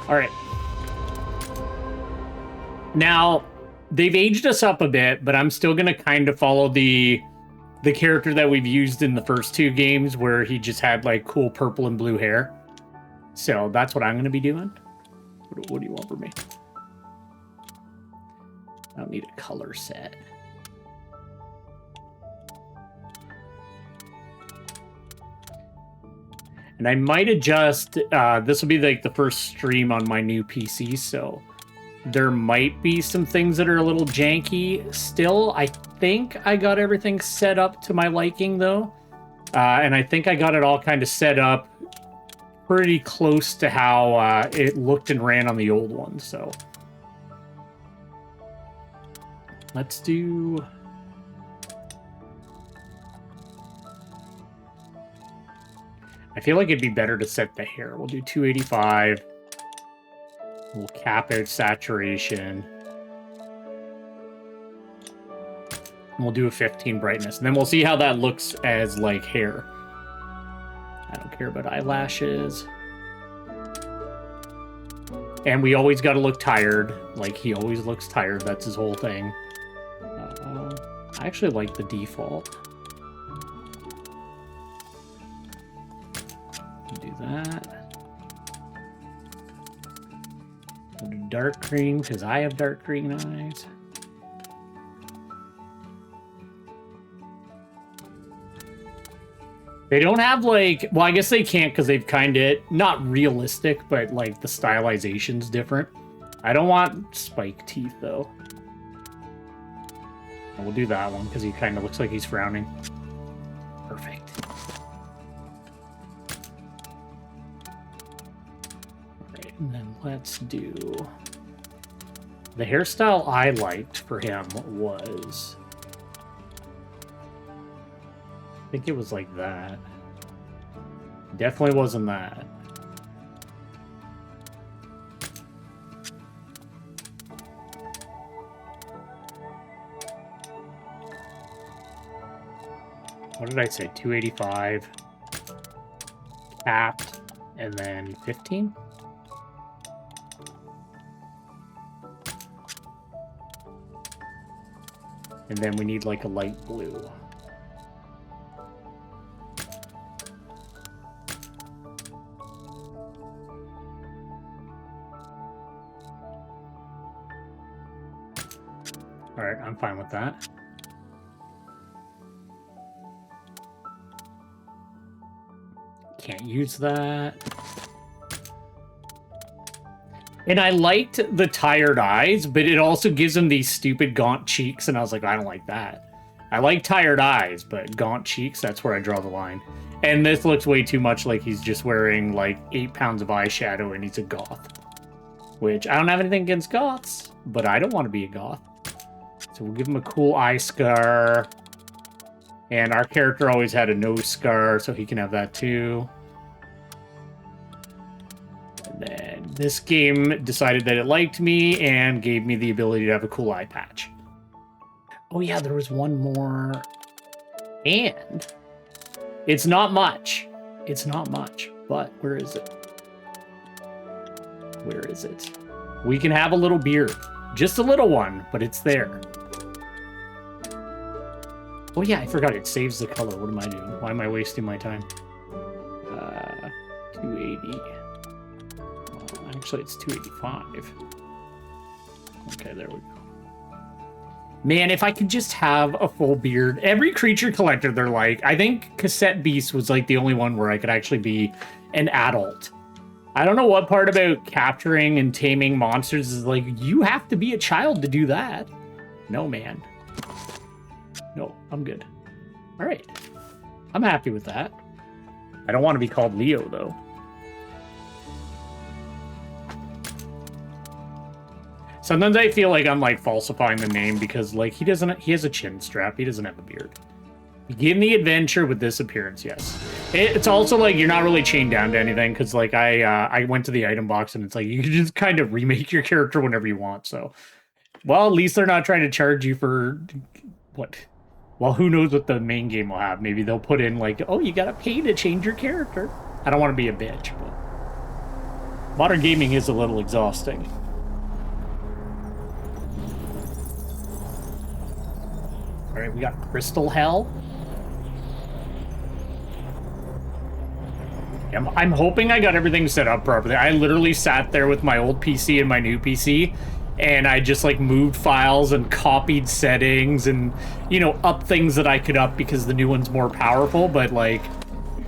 All right. Now, they've aged us up a bit, but I'm still going to kind of follow the character that we've used in the first two games where he just had like cool purple and blue hair. So that's what I'm going to be doing. What do you want from me? I don't need a color set. And I might adjust, this will be like the first stream on my new PC, so there might be some things that are a little janky still. I think I got everything set up to my liking, though. And I think I got it all kind of set up pretty close to how it looked and ran on the old one, so. Let's do... I feel like it'd be better to set the hair. We'll do 285. We'll cap out saturation. And we'll do a 15 brightness. And then we'll see how that looks as, like, hair. I don't care about eyelashes. And we always got to look tired. Like, he always looks tired. That's his whole thing. I actually like the default. Do that. I'll do dark green because I have dark green eyes. They don't have like, well, I guess they can't because they've kind of not realistic, but like the stylization's different. I don't want spike teeth though. We'll do that one because he kind of looks like he's frowning. Perfect. And then let's do... The hairstyle I liked for him was... I think it was like that. Definitely wasn't that. What did I say? 285. Capped. And then 15? And then we need like a light blue. All right, I'm fine with that. Can't use that. And I liked the tired eyes, but it also gives him these stupid gaunt cheeks, and I was like, I don't like that. I like tired eyes, but gaunt cheeks, that's where I draw the line. And this looks way too much like he's just wearing like 8 pounds of eyeshadow and he's a goth. Which, I don't have anything against goths, but I don't want to be a goth. So we'll give him a cool eye scar. And our character always had a nose scar, so he can have that too. And then this game decided that it liked me and gave me the ability to have a cool eye patch. Oh yeah, there was one more. And it's not much. It's not much, but where is it? Where is it? We can have a little beard. Just a little one, but it's there. Oh yeah, I forgot it saves the color. What am I doing? Why am I wasting my time? 280. Well, actually, it's 285. Okay, there we go. Man, if I could just have a full beard. Every creature collector, they're like, I think Cassette Beast was like the only one where I could actually be an adult. I don't know what part about capturing and taming monsters is like, you have to be a child to do that. No, man. No, I'm good. All right. I'm happy with that. I don't want to be called Leo, though. Sometimes I feel like I'm like falsifying the name because like he has a chin strap. He doesn't have a beard. Begin the adventure with this appearance, yes. It's also like you're not really chained down to anything because like I went to the item box and it's like you can just kind of remake your character whenever you want. So, well, at least they're not trying to charge you for what. Well, who knows what the main game will have? Maybe they'll put in like, oh, you gotta pay to change your character. I don't want to be a bitch, but Modern gaming is a little exhausting. All right, we got Crystal Hell. I'm hoping I got everything set up properly. I literally sat there with my old PC and my new PC, and I just like moved files and copied settings and, you know, up things that I could up because the new one's more powerful. But like,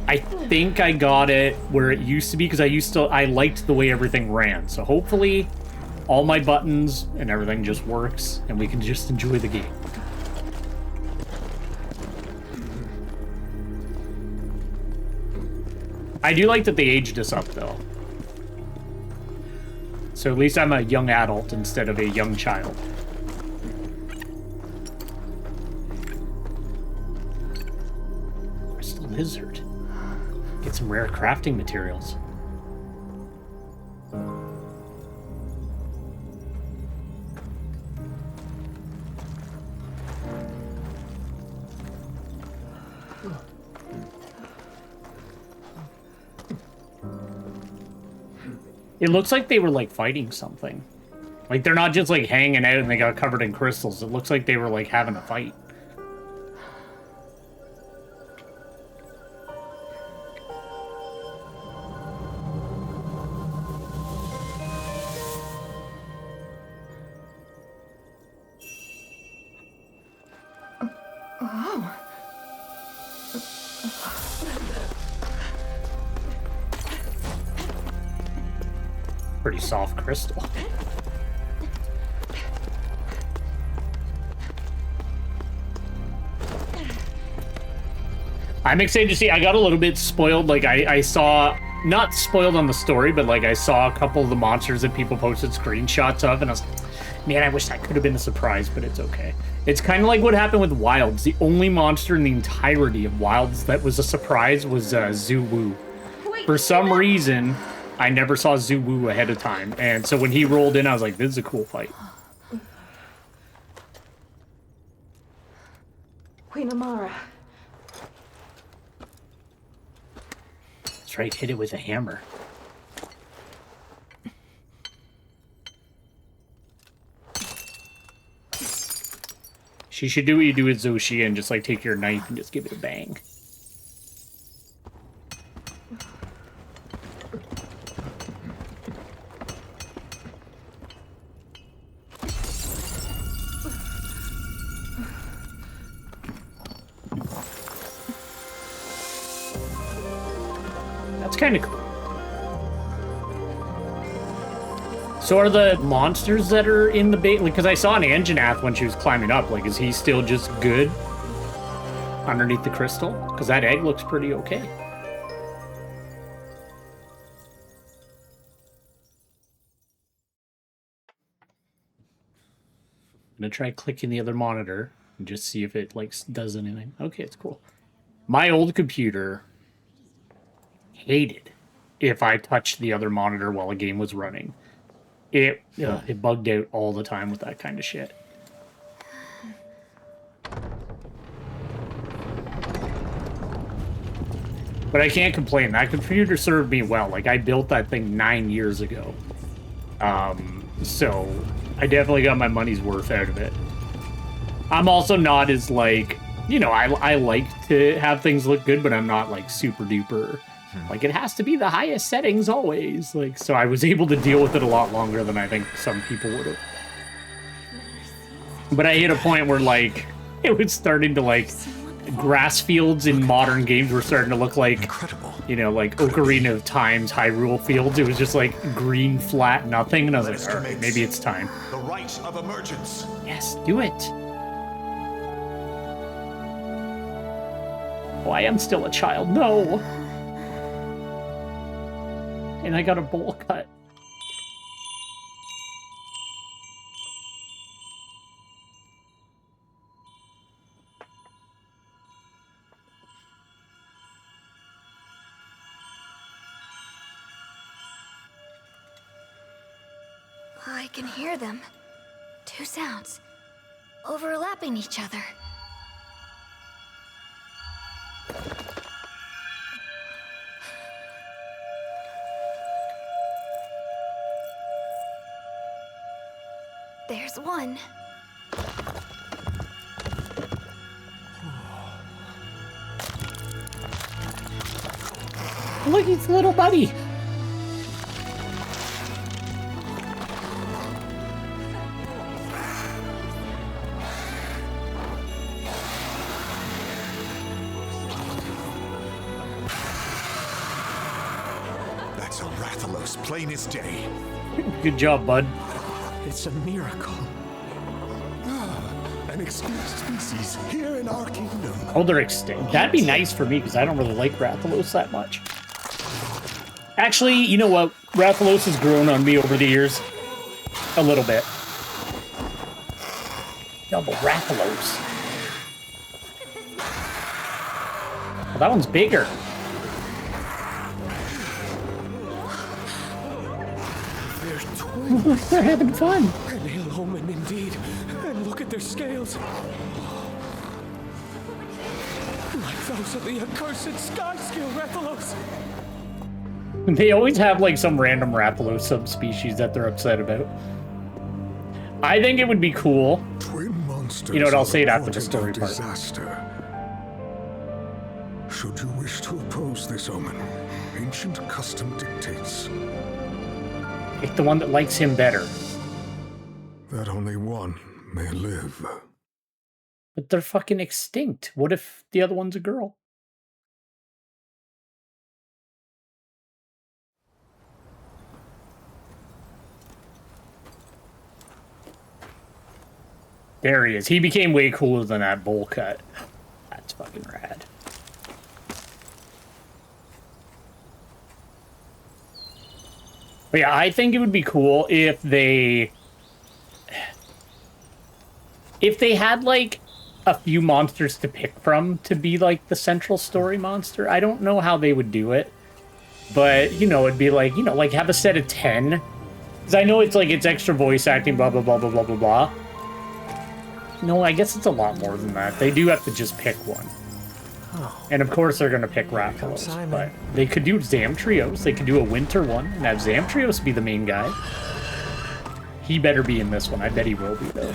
I think I got it where it used to be because I liked the way everything ran. So hopefully all my buttons and everything just works and we can just enjoy the game. I do like that they aged us up, though. So at least I'm a young adult instead of a young child. Crystal lizard. Get some rare crafting materials. It looks like they were, like, fighting something. Like, they're not just, like, hanging out and they got covered in crystals. It looks like they were, like, having a fight. Oh. Pretty soft crystal. I'm excited to see. I got a little bit spoiled. Like, I saw, not spoiled on the story, but like I saw a couple of the monsters that people posted screenshots of, and I was like, man, I wish that could have been a surprise, but it's okay. It's kind of like what happened with Wilds. The only monster in the entirety of Wilds that was a surprise was Zuwu. For some reason, I never saw Zuwu ahead of time, and so when he rolled in, I was like, this is a cool fight. Queen Amara. That's right, hit it with a hammer. She should do what you do with Zoshi and just like take your knife and just give it a bang. That's kind of cool. So are the monsters that are in the bait, like, because I saw an Anjanath when she was climbing up, like, is he still just good underneath the crystal? Because that egg looks pretty okay. I'm gonna try clicking the other monitor and just see if it, like, does anything. Okay, it's cool. My old computer hated if I touched the other monitor while a game was running. It bugged out all the time with that kind of shit. But I can't complain. That computer served me well. Like, I built that thing 9 years ago. So I definitely got my money's worth out of it. I'm also not as, like, you know, I like to have things look good, but I'm not, like, super duper. Like, it has to be the highest settings always. Like, so I was able to deal with it a lot longer than I think some people would have. But I hit a point where, like, it was starting to, like, grass fields in modern games were starting to look like, incredible. You know, like Ocarina of Time's Hyrule Fields. It was just, like, green, flat, nothing. And I was like, all right, maybe it's time. The right of emergence. Yes, do it. Oh, I am still a child. No. And I got a bowl cut. I can hear them. Two sounds, overlapping each other. There's one. Look, it's little buddy. That's a Rathalos, plain as day. Good job, bud. It's a miracle. An extinct species here in our kingdom. Oh, they're extinct. That'd be nice for me, because I don't really like Rathalos that much. Actually, you know what? Rathalos has grown on me over the years. A little bit. Double Rathalos. Well, that one's bigger. They're twins. They're having fun. An ill omen indeed. And look at their scales. Like those of the accursed sky scale Rathalos. They always have, like, some random Rathalos subspecies that they're upset about. I think it would be cool. Twin monsters. You know what, I'll say it after the story part. Disaster. Should you wish to oppose this omen, ancient custom dictates Pick the one that likes him better. that only one may live. But they're fucking extinct. What if the other one's a girl? There he is. He became way cooler than that bowl cut. That's fucking rad. But yeah, I think it would be cool if they had, like, a few monsters to pick from to be, like, the central story monster. I don't know how they would do it. But, you know, it'd be like, you know, like, have a set of 10. Because I know it's, like, it's extra voice acting, blah, blah, blah, blah, blah, blah, blah. No, I guess it's a lot more than that. They do have to just pick one. Oh. And of course they're going to pick Rathalos. But they could do Zamtrios. They could do a winter one and have Zamtrios be the main guy. He better be in this one. I bet he will be, though.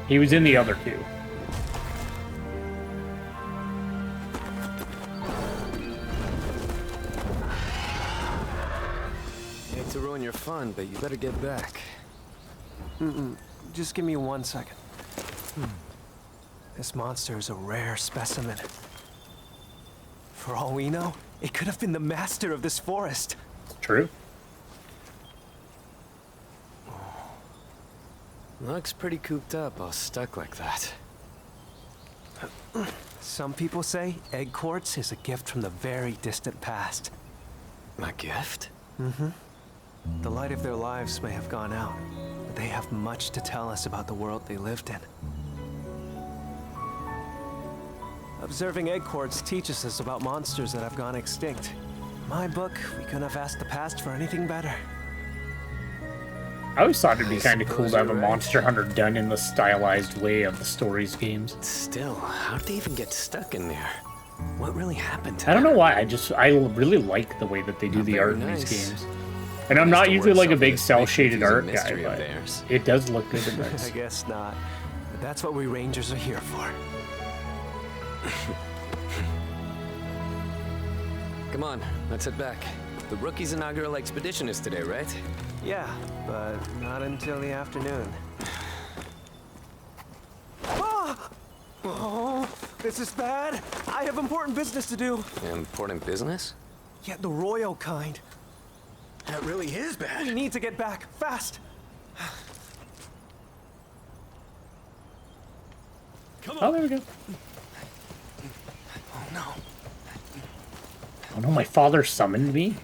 He was in the other two. Hate to ruin your fun, but you better get back. Just give me 1 second. This monster is a rare specimen. For all we know, it could have been the master of this forest. True. Looks pretty cooped up, all stuck like that. Some people say egg quartz is a gift from the very distant past. My gift? The light of their lives may have gone out, but they have much to tell us about the world they lived in. Observing egg quartz teaches us about monsters that have gone extinct. In my book, we couldn't have asked the past for anything better. I always thought it'd be I kind of cool suppose to have a you're right. Monster Hunter done in the stylized way of the stories games. Still, how'd they even get stuck in there? What really happened to I don't know them? why. I really like the way that they do Not the very art in nice. these games. And I'm Guess not the usually word like a something big is cel-shaded fake art news is a guy, mystery of but theirs. it does look good in I this. guess not. But that's what we Rangers are here for. Come on, let's head back. The rookie's inaugural expedition is today, right? Yeah, but not until the afternoon. Ah! Oh, this is bad. I have important business to do. Important business? Yeah, the royal kind. That really is bad. We need to get back, fast. Oh, there we go. Oh no. Oh no, my father summoned me?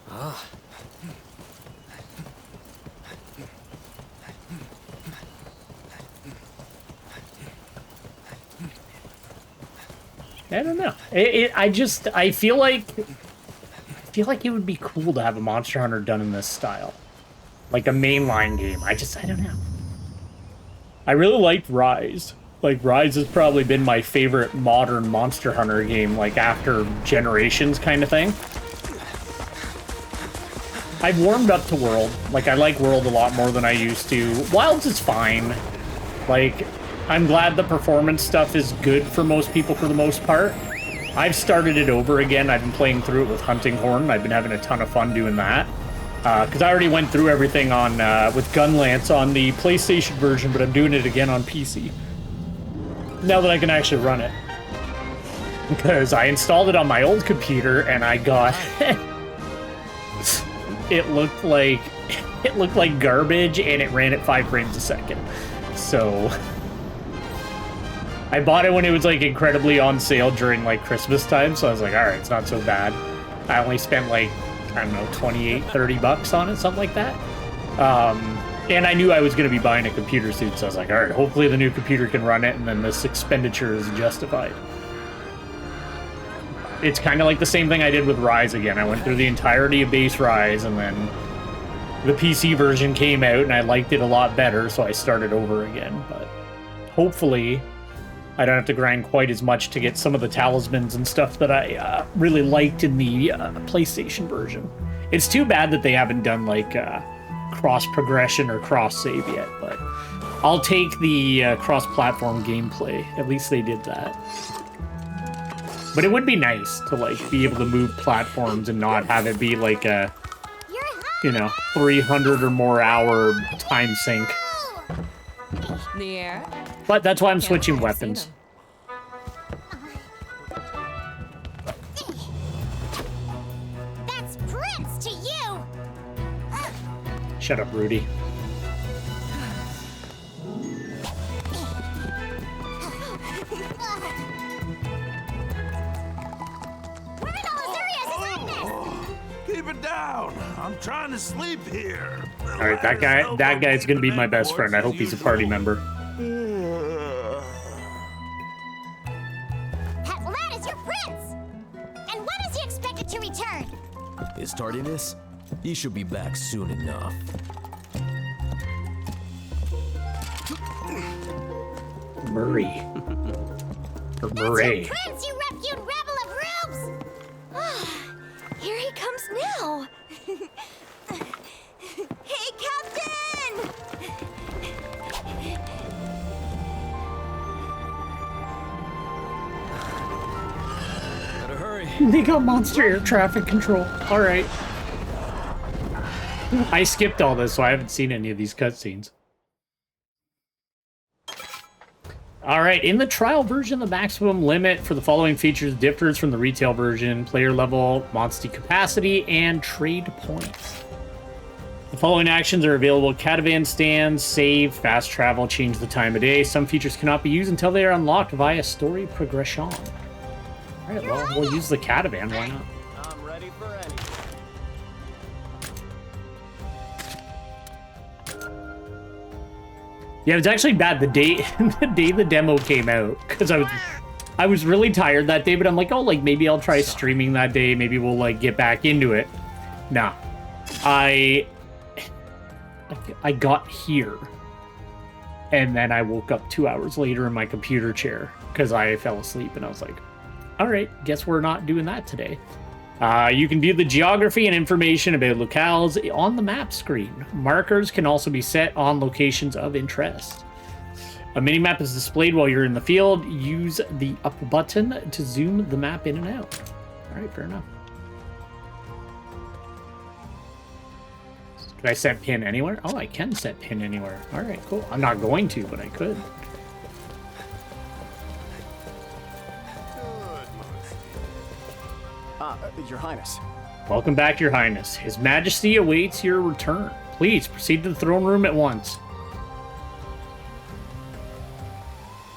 I don't know. I feel like it would be cool to have a Monster Hunter done in this style. Like a mainline game. I don't know. I really liked Rise. Like, Rise has probably been my favorite modern Monster Hunter game, like, after Generations kind of thing. I've warmed up to World. Like, I like World a lot more than I used to. Wilds is fine. Like, I'm glad the performance stuff is good for most people for the most part. I've started it over again. I've been playing through it with Hunting Horn. I've been having a ton of fun doing that. Because I already went through everything on with Gunlance on the PlayStation version, but I'm doing it again on PC. Now that I can actually run it. Because I installed it on my old computer and I got... it looked like garbage and it ran at 5 frames a second. So... I bought it when it was like incredibly on sale during like Christmas time, so I was like, alright, it's not so bad. I only spent like, I don't know, 28, 30 bucks on it, something like that. And I knew I was going to be buying a computer soon, so I was like, alright, hopefully the new computer can run it, and then this expenditure is justified. It's kind of like the same thing I did with Rise again. I went through the entirety of base Rise, and then the PC version came out, and I liked it a lot better, so I started over again. But hopefully I don't have to grind quite as much to get some of the talismans and stuff that I really liked in the PlayStation version. It's too bad that they haven't done like cross-progression or cross-save yet, but I'll take the cross-platform gameplay. At least they did that. But it would be nice to like be able to move platforms and not have it be like a, you know, 300 or more hour time sink. The air. But that's why I'm switching weapons. That's Prince to you. Shut up, Rudy. Where in all Azurias is Agnes? Keep it down. I'm trying to sleep here. All right, that guy's gonna be my best friend. I hope he's a party member. That lad is your prince. And when is he expected to return? His tardiness? He should be back soon enough. Murray. Or Murray. Prince, you repugnant rabble of rubes! Here he comes now. Hey, Captain! Better hurry. They got monster air traffic control. All right. I skipped all this, so I haven't seen any of these cutscenes. All right, in the trial version, the maximum limit for the following features differs from the retail version: player level, monster capacity, and trade points. The following actions are available: caravan stands, save, fast travel, change the time of day. Some features cannot be used until they are unlocked via story progression. All right, well, we'll use the caravan. Why not? I'm ready for anything. Yeah, it was actually bad the day the demo came out, because I was really tired that day, but I'm like, oh, like maybe I'll try streaming that day. Maybe we'll like get back into it. Nah, I got here, and then I woke up 2 hours later in my computer chair because I fell asleep, and I was like, all right, guess we're not doing that today. You can view the geography and information about locales on the map screen. Markers can also be set on locations of interest. A minimap is displayed while you're in the field. Use the up button to zoom the map in and out. All right, fair enough. Can I set pin anywhere? Oh, I can set pin anywhere. All right, cool. I'm not going to, but I could. Your Highness. Welcome back, Your Highness. His Majesty awaits your return. Please proceed to the throne room at once.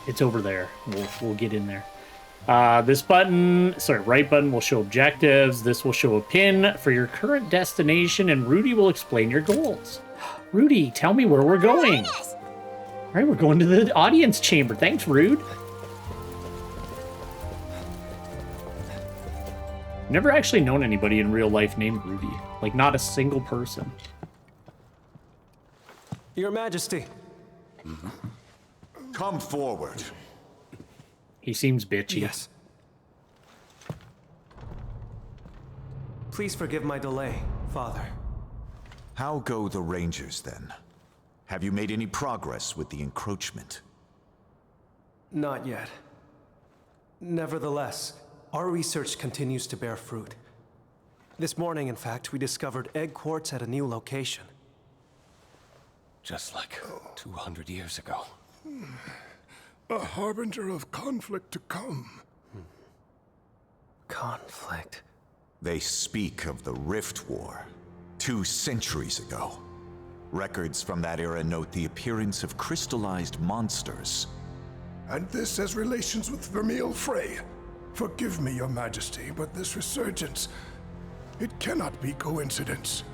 It's over there. We'll get in there. This button, sorry, right button will show objectives. This will show a pin for your current destination, and Rudy will explain your goals. Rudy, tell me where we're going. All right, we're going to the audience chamber. Thanks, Rude. Never actually known anybody in real life named Rudy. Like, not a single person. Your Majesty. Come forward. He seems bitchy. Yes. Please forgive my delay, Father. How go the Rangers, then? Have you made any progress with the encroachment? Not yet. Nevertheless, our research continues to bear fruit. This morning, in fact, we discovered egg quartz at a new location. Just like 200 years ago. A harbinger of conflict to come. Conflict. They speak of the Rift War, 2 centuries ago. Records from that era note the appearance of crystallized monsters. And this has relations with Vermeil Frey. Forgive me, Your Majesty, but this resurgence, it cannot be coincidence.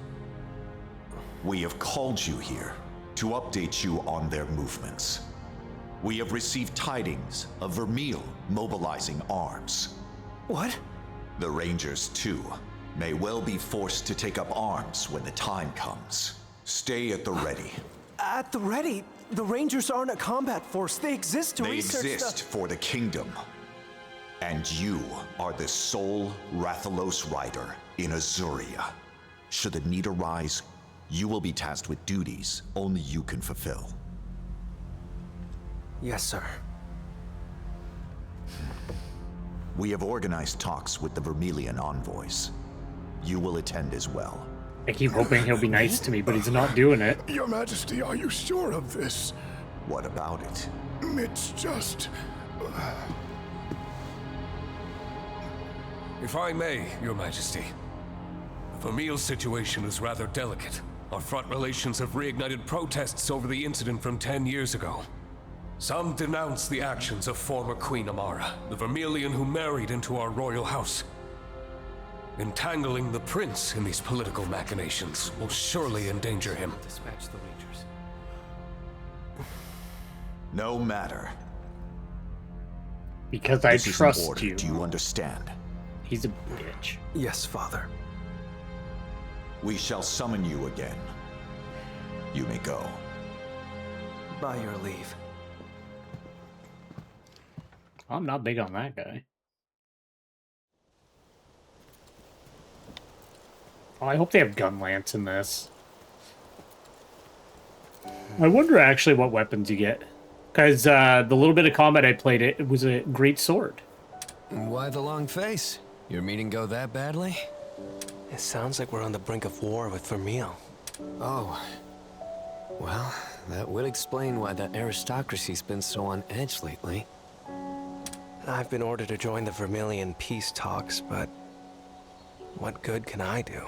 We have called you here to update you on their movements. We have received tidings of Vermeil mobilizing arms. What? The Rangers, too, may well be forced to take up arms when the time comes. Stay at the ready. At the ready? The Rangers aren't a combat force. They exist to They research exist for the kingdom. And you are the sole Rathalos rider in Azuria. Should the need arise, you will be tasked with duties only you can fulfill. Yes, sir. We have organized talks with the Vermilion envoys. You will attend as well. I keep hoping he'll be nice to me, but he's not doing it. Your Majesty, are you sure of this? What about it? It's just... If I may, Your Majesty. The Vermeil situation is rather delicate. Our front relations have reignited protests over the incident from 10 years ago. Some denounce the actions of former Queen Amara, the Vermilion who married into our royal house. Entangling the prince in these political machinations will surely endanger him. Dispatch the Rangers. No matter. Because I This is an trust order. you. Do you understand? He's a bitch. Yes, Father. We shall summon you again. You may go. By your leave. I'm not big on that guy. Oh, I hope they have gun lance in this. I wonder actually what weapons you get. Because the little bit of combat I played, it was a great sword. Why the long face? Your meeting go that badly? It sounds like we're on the brink of war with Vermeil. Oh. Well, that would explain why the aristocracy's been so on edge lately. I've been ordered to join the Vermilion peace talks, but what good can I do?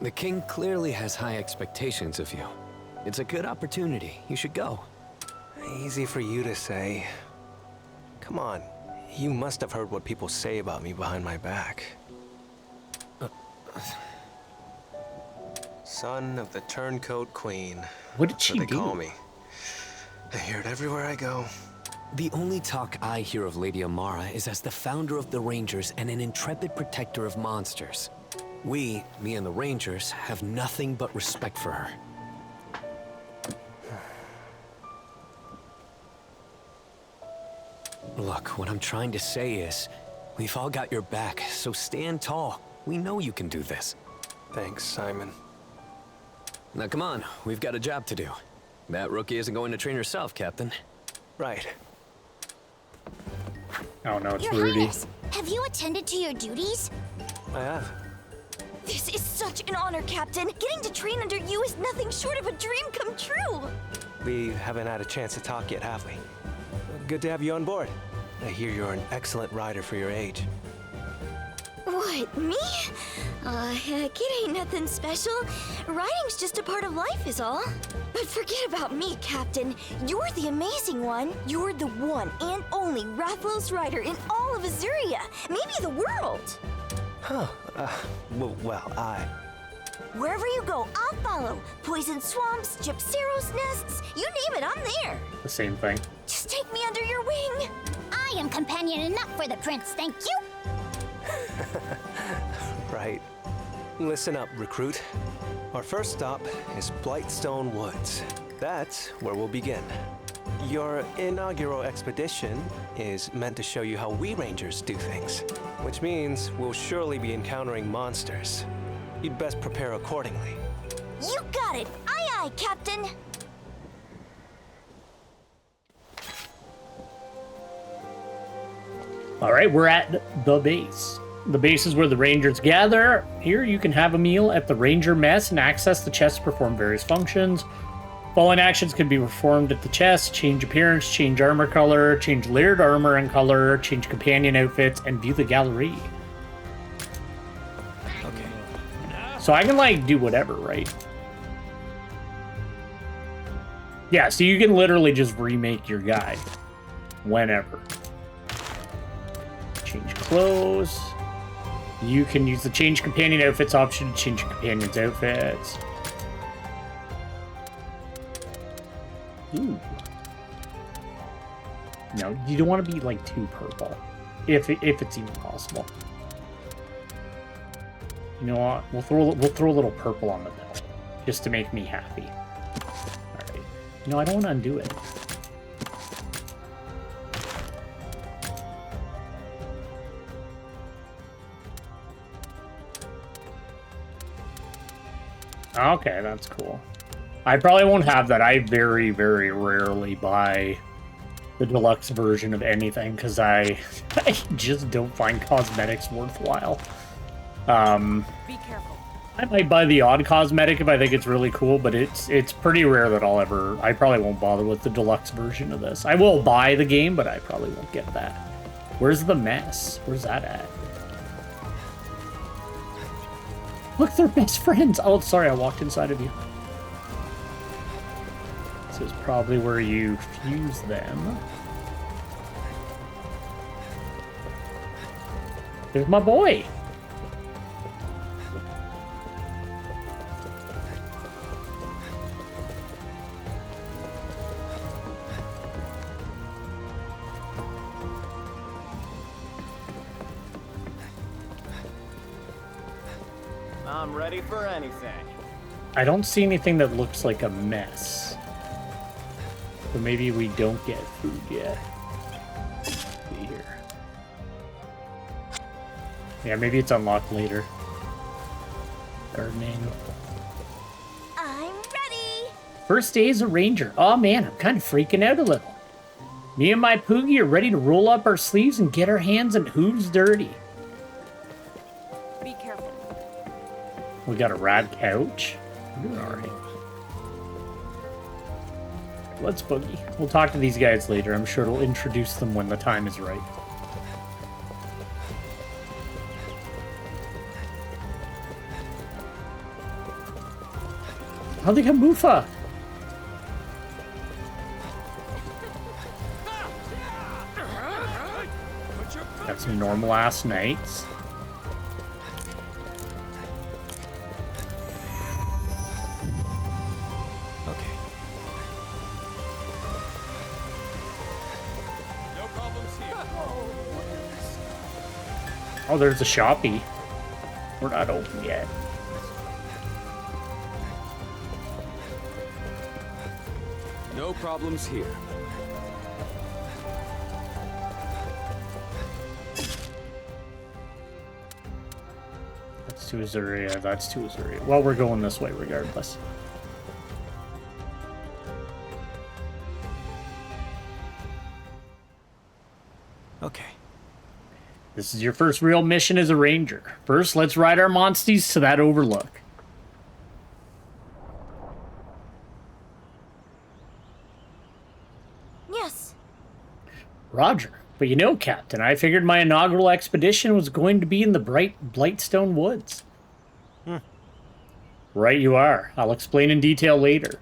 The king clearly has high expectations of you. It's a good opportunity. You should go. Easy for you to say. Come on, you must have heard what people say about me behind my back. Son of the Turncoat Queen. What did That's she what they do? call me. I hear it everywhere I go. The only talk I hear of Lady Amara is as the founder of the Rangers and an intrepid protector of monsters. We, me and the Rangers, have nothing but respect for her. Look, what I'm trying to say is, we've all got your back, so stand tall. We know you can do this. Thanks, Simon. Now come on, we've got a job to do. That rookie isn't going to train herself, Captain. Right. Oh no, it's Your Rudy. Highness, have you attended to your duties? I have. This is such an honor, Captain. Getting to train under you is nothing short of a dream come true. We haven't had a chance to talk yet, have we? Good to have you on board. I hear you're an excellent rider for your age. What, me? Kid ain't nothing special. Riding's just a part of life is all. But forget about me, Captain. You're the amazing one. You're the one and only Rathalos rider in all of Azuria, maybe the world. Huh. Well, Wherever you go, I'll follow. Poison swamps, Gypceros nests, you name it, I'm there. The same thing. Just take me under your wing. I am companion enough for the prince, thank you. Right. Listen up, recruit. Our first stop is Blightstone Woods. That's where we'll begin. Your inaugural expedition is meant to show you how we Rangers do things, which means we'll surely be encountering monsters. You'd best prepare accordingly. You got it! Aye aye, Captain! Alright, we're at the base. The base is where the Rangers gather. Here you can have a meal at the Ranger Mess and access the chest to perform various functions. Following actions can be performed at the chest: change appearance, change armor color, change layered armor and color, change companion outfits, and view the gallery. Okay. So I can, like, do whatever, right? Yeah, so you can literally just remake your guy whenever. Change clothes. You can use the change companion outfits option to change your companion's outfits. Ooh. No, you don't want to be like too purple, if it's even possible. You know what? We'll throw a little purple on the bill, just to make me happy. All right. No, I don't want to undo it. Okay, that's cool. I probably won't have that. I very, very rarely buy the deluxe version of anything because I just don't find cosmetics worthwhile. Be careful. I might buy the odd cosmetic if I think it's really cool, but it's pretty rare that I probably won't bother with the deluxe version of this. I will buy the game, but I probably won't get that. Where's the mess? Where's that at? Look, they're best friends. Oh, sorry, I walked inside of you. This is probably where you fuse them. There's my boy. I'm ready for anything. I don't see anything that looks like a mess. So maybe we don't get food yet. See here. Yeah, maybe it's unlocked later. Gardening. I'm ready! First day as a ranger. Oh man, I'm kind of freaking out a little. Me and my Poogie are ready to roll up our sleeves and get our hands and hooves dirty. Be careful. We got a rad couch. We're doing alright. Let's boogie. We'll talk to these guys later. I'm sure it'll introduce them when the time is right. Oh, they got Mufa. Got some normal ass knights. Oh, there's a shoppy. We're not open yet. No problems here. That's to Azuria. That's to Azuria. Well, we're going this way regardless. Okay. This is your first real mission as a ranger. First, let's ride our monsties to that overlook. Yes. Roger. But you know, Captain, I figured my inaugural expedition was going to be in the bright Blightstone Woods. Right you are. I'll explain in detail later.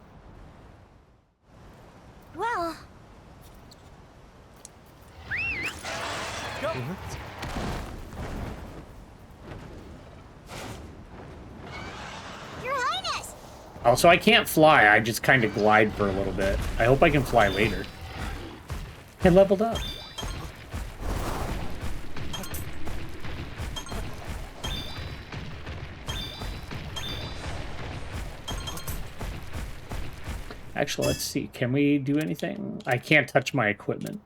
Well... Your Highness! Also, I can't fly. I just kind of glide for a little bit. I hope I can fly later. I leveled up. Actually, let's see. Can we do anything? I can't touch my equipment.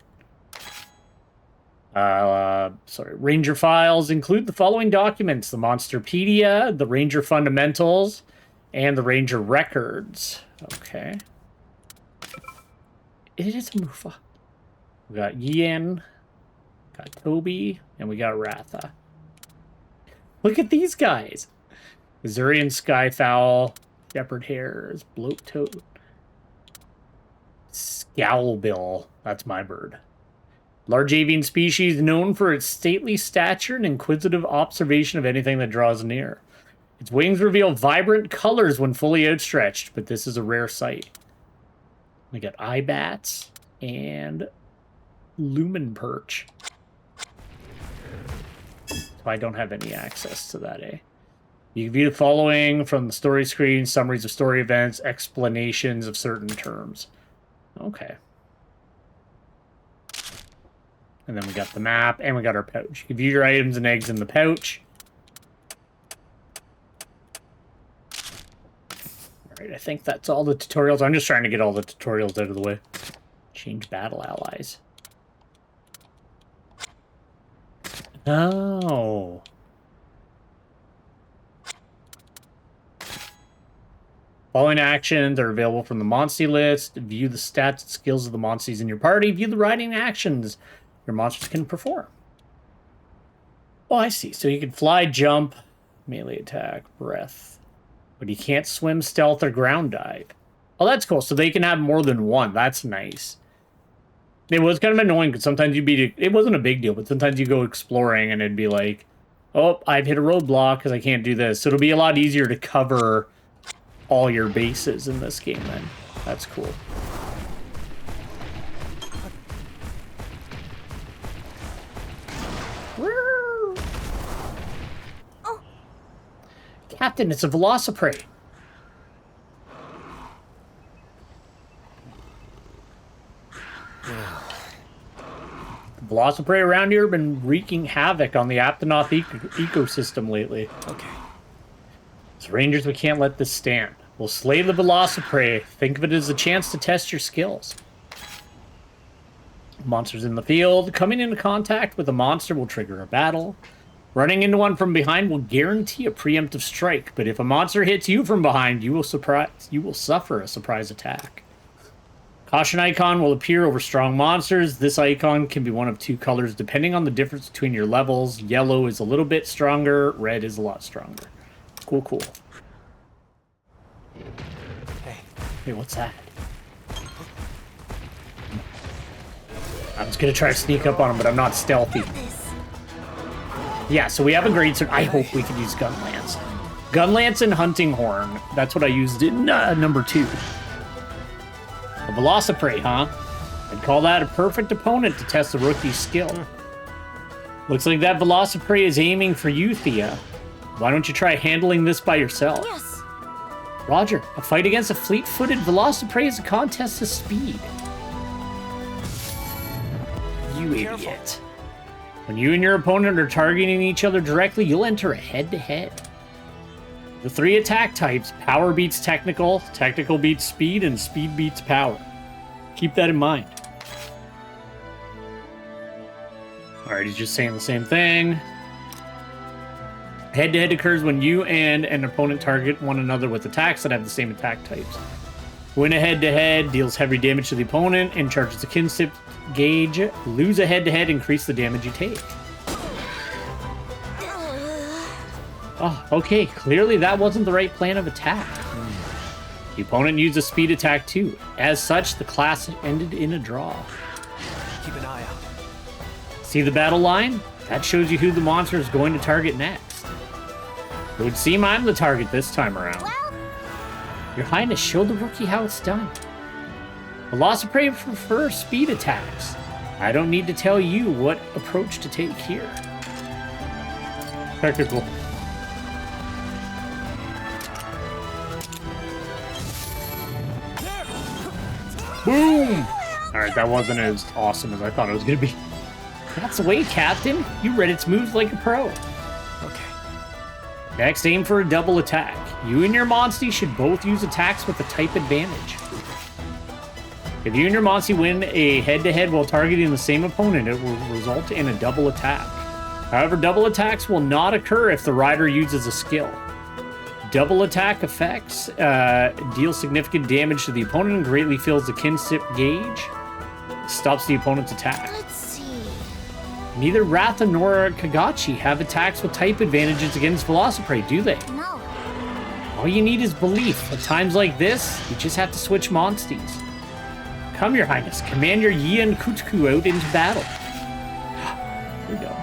Sorry. Ranger files include the following documents: the Monsterpedia, the Ranger Fundamentals, And the Ranger records. Okay. It is a Mufa. We got Yen, got Toby, and we got Ratha. Look at these guys. Azurian Skyfowl, Shepherd Hares, Bloat Toad, Scowlbill. That's my bird. Large avian species known for its stately stature and inquisitive observation of anything that draws near. Its wings reveal vibrant colors when fully outstretched, but this is a rare sight. We got eye bats and lumen perch. So I don't have any access to that, eh? You can view the following from the story screen: summaries of story events, explanations of certain terms. Okay. And then we got the map, and we got our pouch. You can view your items and eggs in the pouch. Alright, I think that's all the tutorials. I'm just trying to get all the tutorials out of the way. Change battle allies. Oh. Following actions are available from the Monstie list. View the stats and skills of the Monsties in your party. View the riding actions your monsters can perform. Oh, I see. So you can fly, jump, melee attack, breath. But you can't swim, stealth, or ground dive. Oh, that's cool. So they can have more than one. That's nice. It was kind of annoying because sometimes you'd be... It wasn't a big deal, but sometimes you go exploring and it'd be like, oh, I've hit a roadblock because I can't do this. So it'll be a lot easier to cover all your bases in this game then. That's cool. Oh. Captain, it's a Velociprey. Velociprey around here have been wreaking havoc on the Aptonoth ecosystem lately. Okay. As Rangers, we can't let this stand. We'll slay the Velociprey. Think of it as a chance to test your skills. Monsters in the field. Coming into contact with a monster will trigger a battle. Running into one from behind will guarantee a preemptive strike, but if a monster hits you from behind, you will suffer a surprise attack. Caution icon will appear over strong monsters. This icon can be one of two colors depending on the difference between your levels. Yellow is a little bit stronger, red is a lot stronger. Cool, cool. Hey, what's that? I was gonna try to sneak up on him, but I'm not stealthy. Yeah, so we have a great sword. I hope we can use Gunlance. Gunlance and Hunting Horn. That's what I used in number 2. A Velociprey, huh? I'd call that a perfect opponent to test the rookie's skill. Looks like that Velociprey is aiming for you, Thea. Why don't you try handling this by yourself? Yes. Roger, a fight against a fleet-footed Velociprey is a contest of speed. You idiot. When you and your opponent are targeting each other directly, you'll enter a head-to-head. The 3 attack types: power beats technical, technical beats speed, and speed beats power. Keep that in mind. Alright, he's just saying the same thing. Head-to-head occurs when you and an opponent target one another with attacks that have the same attack types. Win a head-to-head, deals heavy damage to the opponent, and charges the kinship gauge. Lose a head-to-head, increase the damage you take. Oh, okay. Clearly that wasn't the right plan of attack. The opponent used a speed attack too. As such, the class ended in a draw. Keep an eye out. See the battle line? That shows you who the monster is going to target next. It would seem I'm the target this time around. Well, Your Highness, show the rookie how it's done. Velociprey prefers speed attacks. I don't need to tell you what approach to take here. Technical. Boom! Alright, that wasn't as awesome as I thought it was going to be. That's the way, Captain. You read its moves like a pro. Okay. Next, aim for a double attack. You and your Monstie should both use attacks with a type advantage. If you and your Monstie win a head-to-head while targeting the same opponent, it will result in a double attack. However, double attacks will not occur if the rider uses a skill. double attack effects. Deals significant damage to the opponent and greatly fills the kinship gauge. Stops the opponent's attack. Let's see. Neither Ratha nor Kagachi have attacks with type advantages against Velociprey, do they? No. All you need is belief. At times like this, you just have to switch monsties. Come, Your Highness. Command your Yian Kutku out into battle. Here we go.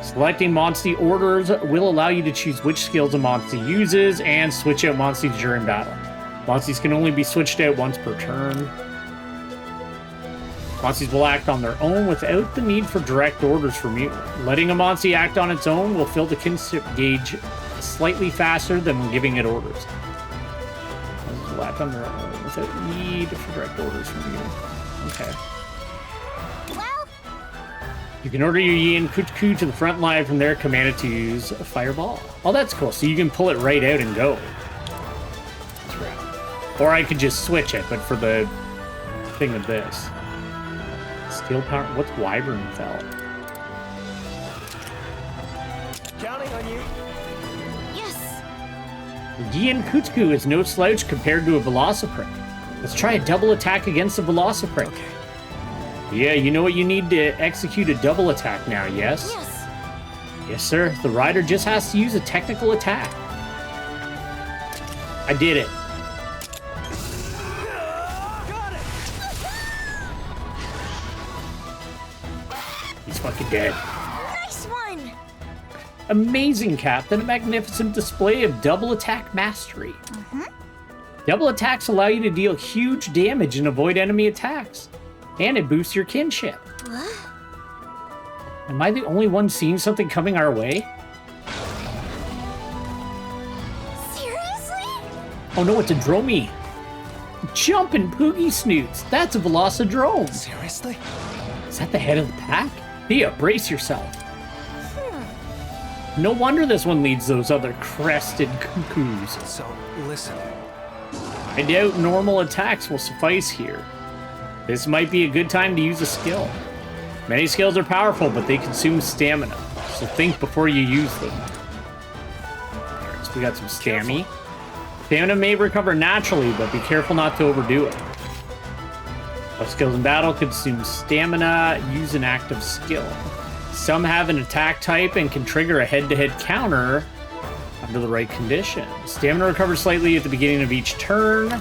Selecting Monstie orders will allow you to choose which skills a Monstie uses and switch out Monsties during battle. Monsties can only be switched out once per turn. Monsties will act on their own without the need for direct orders from you. Letting a Monstie act on its own will fill the kinship gauge slightly faster than when giving it orders. Monsties will act on their own without need for direct orders from you. Okay. Well, You can order your Yian Kutku to the front line. From there, command it to use a fireball. Oh, that's cool. So you can pull it right out and go. That's right. Or I could just switch it, but for the thing of this. Steel power. What's Wyvern Fell? Counting on you. Yes. Yian Kutku is no slouch compared to a Velociprey. Let's try a double attack against a Velociprey. Okay. Yeah, you know what you need to execute a double attack now, yes? Yes. Yes, sir. The rider just has to use a technical attack. I did it. Got it. He's fucking dead. Nice one. Amazing, Captain. A magnificent display of double attack mastery. Double attacks allow you to deal huge damage and avoid enemy attacks. And it boosts your kinship. What? Am I the only one seeing something coming our way? Seriously? Oh no, it's a Dromy. Jumpin' Poogie Snoots. That's a Velocidrome. Seriously? Is that the head of the pack? Thea, brace yourself. No wonder this one leads those other crested cuckoos. So, listen. I doubt normal attacks will suffice here. This might be a good time to use a skill. Many skills are powerful, but they consume stamina, so think before you use them. Alright, so we got some stammy. Stamina may recover naturally, but be careful not to overdo it. All skills in battle consume stamina. Use an active skill. Some have an attack type and can trigger a head-to-head counter under the right conditions. Stamina recovers slightly at the beginning of each turn.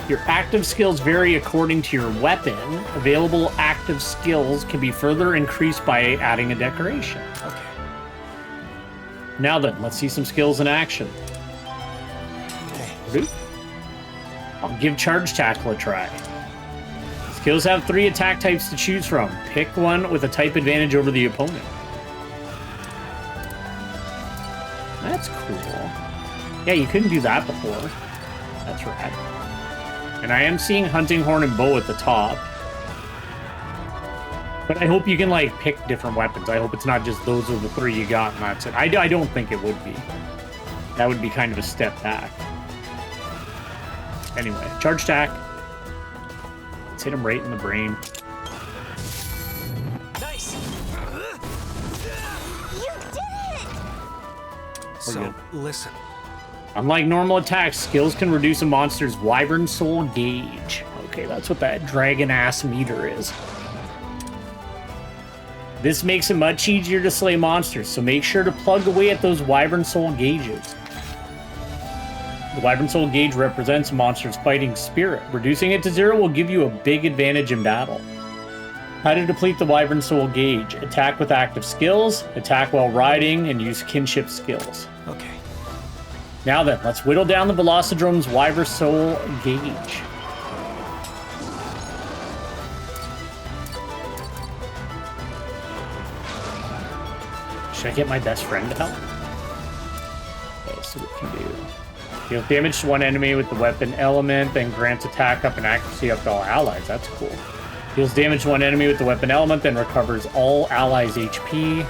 Your active skills vary according to your weapon. Available active skills can be further increased by adding a decoration. Okay. Now then, let's see some skills in action. Hey. I'll give Charge Tackle a try. Skills have 3 attack types to choose from. Pick one with a type advantage over the opponent. That's cool. Yeah, you couldn't do that before. That's rad. And I am seeing Hunting Horn and Bow at the top. But I hope you can, like, pick different weapons. I hope it's not just those are the 3 you got and that's it. I don't think it would be. That would be kind of a step back. Anyway, Charge Attack. Let's hit him right in the brain. Nice. You did it! So, good. listen. Unlike normal attacks, skills can reduce a monster's Wyvern Soul gauge. Okay, that's what that dragon-ass meter is. This makes it much easier to slay monsters, so make sure to plug away at those Wyvern Soul gauges. The Wyvern Soul gauge represents a monster's fighting spirit. Reducing it to 0 will give you a big advantage in battle. How to deplete the Wyvern Soul gauge. Attack with active skills, attack while riding, and use kinship skills. Okay. Now then, let's whittle down the Velocidrome's Wyvern Soul gauge. Should I get my best friend to help? Okay, so what can do? Deals damage to one enemy with the weapon element, then grants attack up and accuracy up to all allies. That's cool. Deals damage to one enemy with the weapon element, then recovers all allies' HP.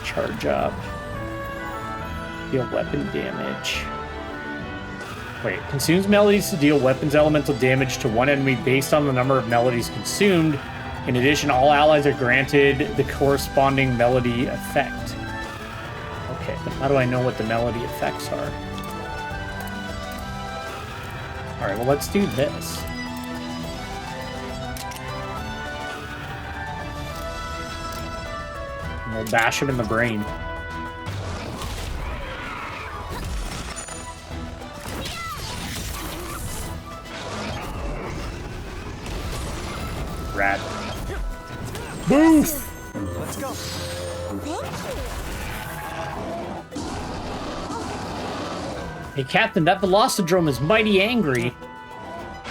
Charge up. Deal weapon damage. Wait, consumes melodies to deal weapons elemental damage to one enemy based on the number of melodies consumed. In addition, all allies are granted the corresponding melody effect. Okay, but how do I know what the melody effects are? Alright, well, let's do this. And we'll bash him in the brain. Rat. Boof! Let's go. Hey, Captain, that Velocidrome is mighty angry.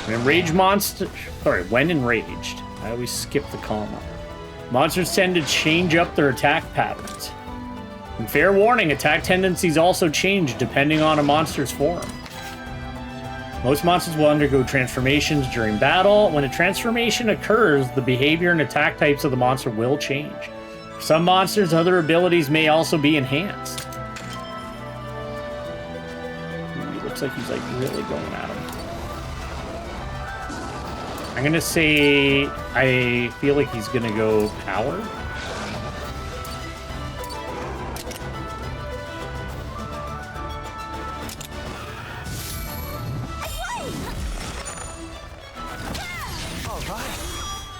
When enraged monster... Sorry, when enraged. I always skip the comma. Monsters tend to change up their attack patterns. And fair warning, attack tendencies also change depending on a monster's form. Most monsters will undergo transformations during battle. When a transformation occurs, the behavior and attack types of the monster will change. For some monsters, other abilities may also be enhanced. He looks like he's like really going at him. I'm gonna say I feel like he's gonna go power.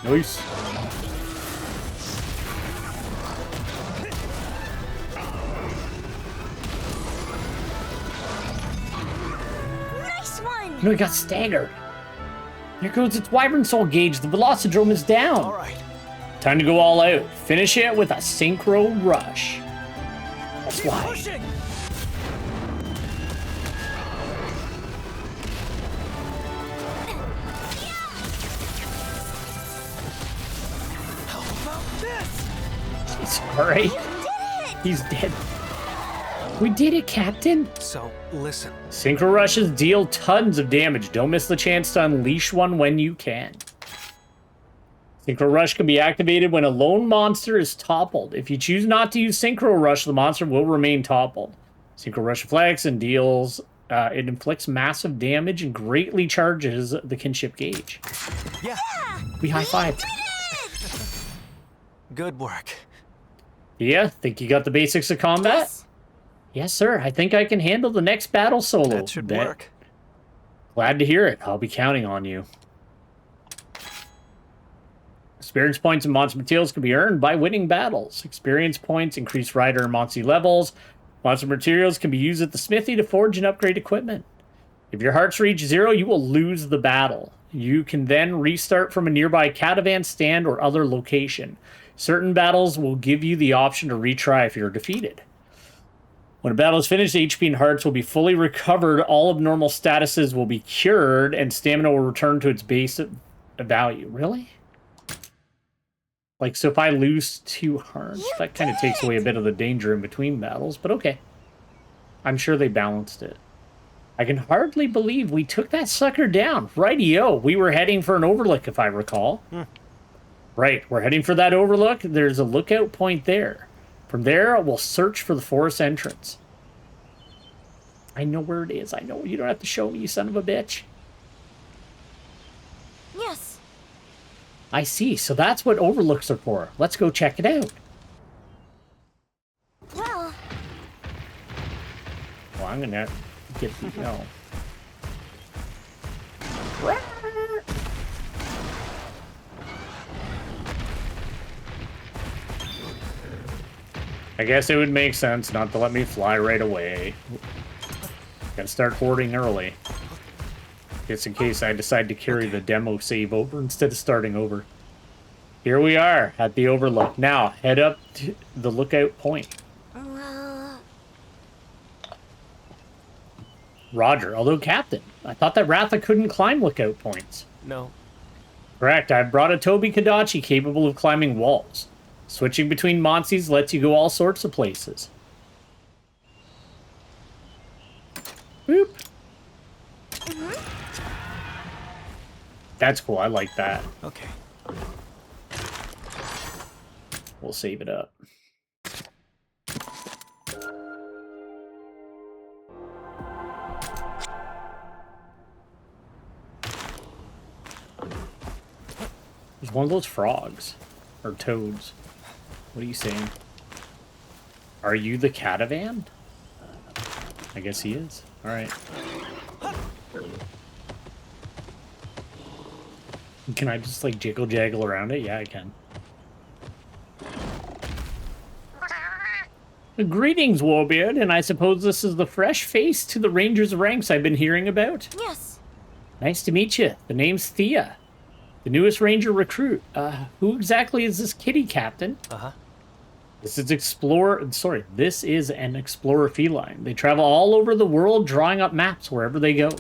Nice. Nice one! No, he got staggered. Here goes its Wyvern Soul gauge. The Velocidrome is down. All right. Time to go all out. Finish it with a Synchro Rush. That's Keep why. pushing. How about this? It's alright. He's dead. We did it, Captain. So, listen. Synchro Rushes deal tons of damage. Don't miss the chance to unleash one when you can. Synchro Rush can be activated when a lone monster is toppled. If you choose not to use Synchro Rush, the monster will remain toppled. Synchro Rush reflects and deals... it inflicts massive damage and greatly charges the kinship gauge. Yeah. We high-fived. Good work. Yeah, think you got the basics of combat? Yes. Yes, sir. I think I can handle the next battle solo. That should work. Glad to hear it. I'll be counting on you. Experience points and monster materials can be earned by winning battles. Experience points increase rider and monster levels. Monster materials can be used at the smithy to forge and upgrade equipment. If your hearts reach 0, you will lose the battle. You can then restart from a nearby catavan stand or other location. Certain battles will give you the option to retry if you're defeated. When a battle is finished, HP and hearts will be fully recovered, all abnormal statuses will be cured, and stamina will return to its base value. Really? Like, so if I lose 2 hearts, that kind of takes away a bit of the danger in between battles, but okay. I'm sure they balanced it. I can hardly believe we took that sucker down. Rightio, we were heading for an overlook, if I recall. Right, we're heading for that overlook. There's a lookout point there. From there, we'll search for the forest entrance. I know where it is. I know. You don't have to show me, you son of a bitch. Yes. I see. So that's what overlooks are for. Let's go check it out. Well, Well, I'm gonna get the no. I guess it would make sense not to let me fly right away. Gotta start hoarding early. Just in case I decide to carry the demo save over instead of starting over. Here we are at the overlook. Now, head up to the lookout point. well, Roger, although Captain, I thought that Ratha couldn't climb lookout points. No. Correct, I've brought a Toby Kadachi capable of climbing walls. Switching between Monsies lets you go all sorts of places. Boop. That's cool, I like that. Okay. We'll save it up. There's one of those frogs. Or toads. What are you saying? Are you the catavan? I guess he is. Alright. Can I just, like, jiggle-jaggle around it? Yeah, I can. Greetings, Warbeard, and I suppose this is the fresh face to the Rangers ranks I've been hearing about? Yes. Nice to meet you. The name's Thea, the newest Ranger recruit. Who exactly is this kitty, Captain? This is This is an explorer feline. They travel all over the world, drawing up maps wherever they go.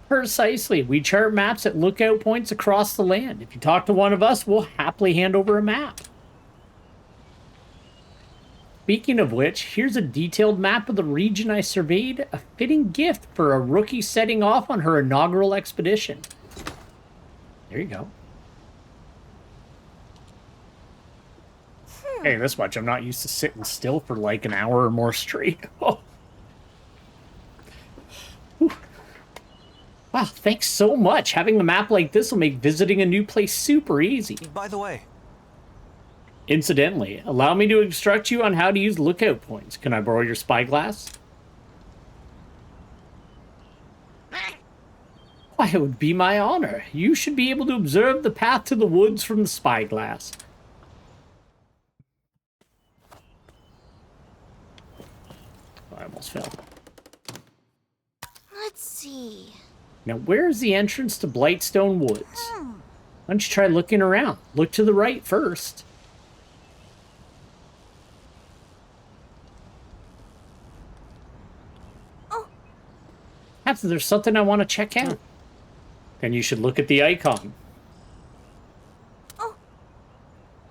Precisely. We chart maps at lookout points across the land. If you talk to one of us, we'll happily hand over a map. Speaking of which, here's a detailed map of the region I surveyed, a fitting gift for a rookie setting off on her inaugural expedition. There you go. Hey, this much, I'm not used to sitting still for like an hour or more straight. Oh. Wow, thanks so much. Having a map like this will make visiting a new place super easy. By the way, incidentally, allow me to instruct you on how to use lookout points. Can I borrow your spyglass? Why, it would be my honor. You should be able to observe the path to the woods from the spyglass. I almost fell. Let's see. Now, where's the entrance to Blightstone Woods? Why don't you try looking around? Look to the right first. Perhaps there's something I want to check out. Then you should look at the icon.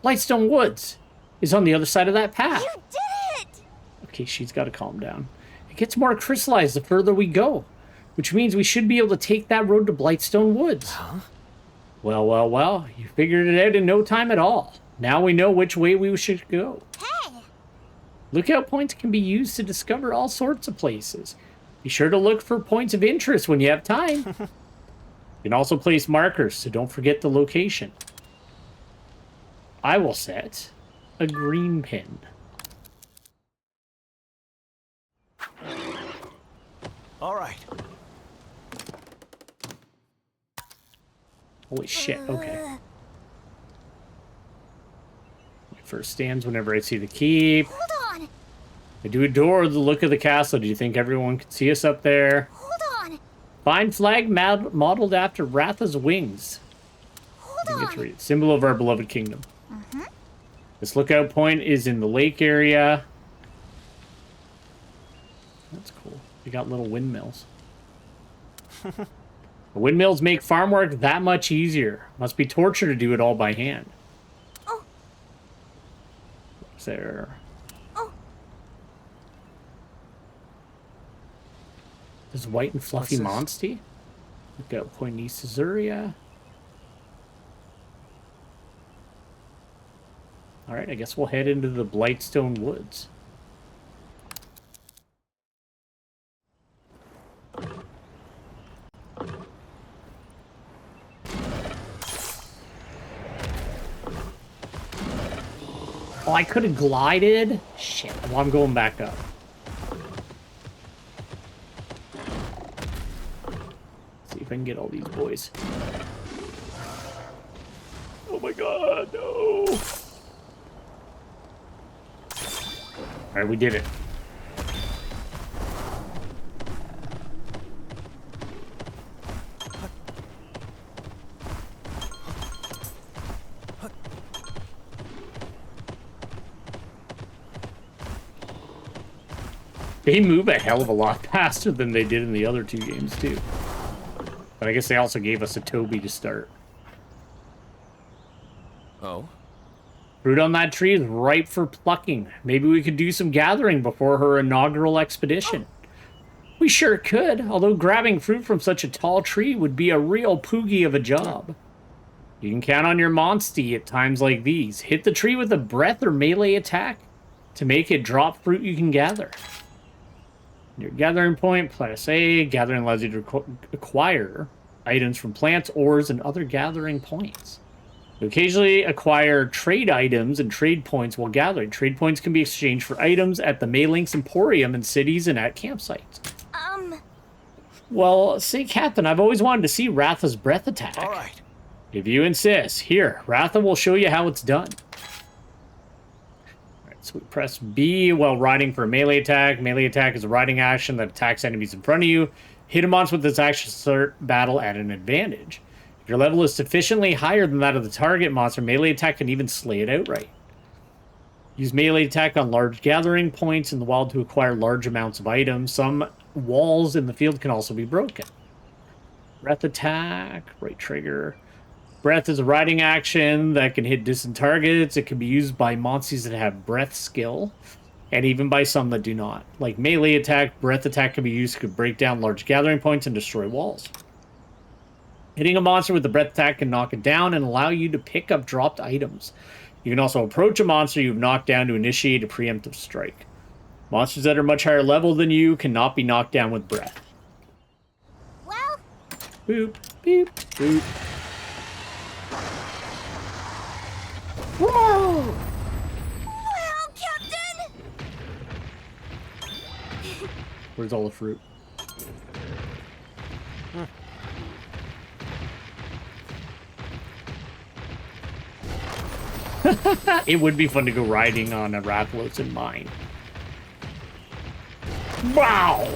Blightstone Woods is on the other side of that path. You did it! Okay, she's got to calm down. It gets more crystallized the further we go, which means we should be able to take that road to Blightstone Woods. Well, well, well, you figured it out in no time at all. Now we know which way we should go. Hey! Lookout points can be used to discover all sorts of places. Be sure to look for points of interest when you have time. You can also place markers, so don't forget the location. I will set a green pin. all right. Holy shit, okay. My first stands whenever I see the keep. Hold on! I do adore the look of the castle. Do you think everyone can see us up there? Hold on! Fine flag modeled after Ratha's wings. Hold Get to on! read it. Symbol of our beloved kingdom. This lookout point is in the lake area. That's cool. We got little windmills. The windmills make farm work that much easier. Must be torture to do it all by hand. Oh. What's there? Oh. This white and fluffy What's this? monstie. Lookout point East Azuria. Alright, I guess we'll head into the Blightstone Woods. Oh, I could have glided? Shit, well, I'm going back up. See if I can get all these boys. Oh my god, no! Alright, we did it. They move a hell of a lot faster than they did in the other two games, too. But I guess they also gave us a Toby to start. Oh? Fruit on that tree is ripe for plucking. Maybe we could do some gathering before her inaugural expedition. We sure could, although grabbing fruit from such a tall tree would be a real poogie of a job. You can count on your monstie at times like these. Hit the tree with a breath or melee attack to make it drop fruit you can gather. Your gathering point, plus A. Gathering allows you to acquire items from plants, ores, and other gathering points. You occasionally acquire trade items and trade points while gathering. Trade points can be exchanged for items at the Maylink's Emporium in cities and at campsites. Well, see, Captain, I've always wanted to see Ratha's breath attack. All right. If you insist. Here, Ratha will show you how it's done. Alright, so we press B while riding for a melee attack. Melee attack is a riding action that attacks enemies in front of you. Hit a monster with this action to start battle at an advantage. If your level is sufficiently higher than that of the target monster, melee attack can even slay it outright. Use melee attack on large gathering points in the wild to acquire large amounts of items. Some walls in the field can also be broken. Breath attack, right trigger. Breath is a riding action that can hit distant targets. It can be used by monsters that have breath skill, and even by some that do not. Like melee attack, breath attack can be used to break down large gathering points and destroy walls. Hitting a monster with the breath attack can knock it down and allow you to pick up dropped items. You can also approach a monster you've knocked down to initiate a preemptive strike. Monsters that are much higher level than you cannot be knocked down with breath. Well, Boop, beep, boop. Whoa! Wow, Captain! Where's all the fruit? It would be fun to go riding on a Rathalos in mine. Wow!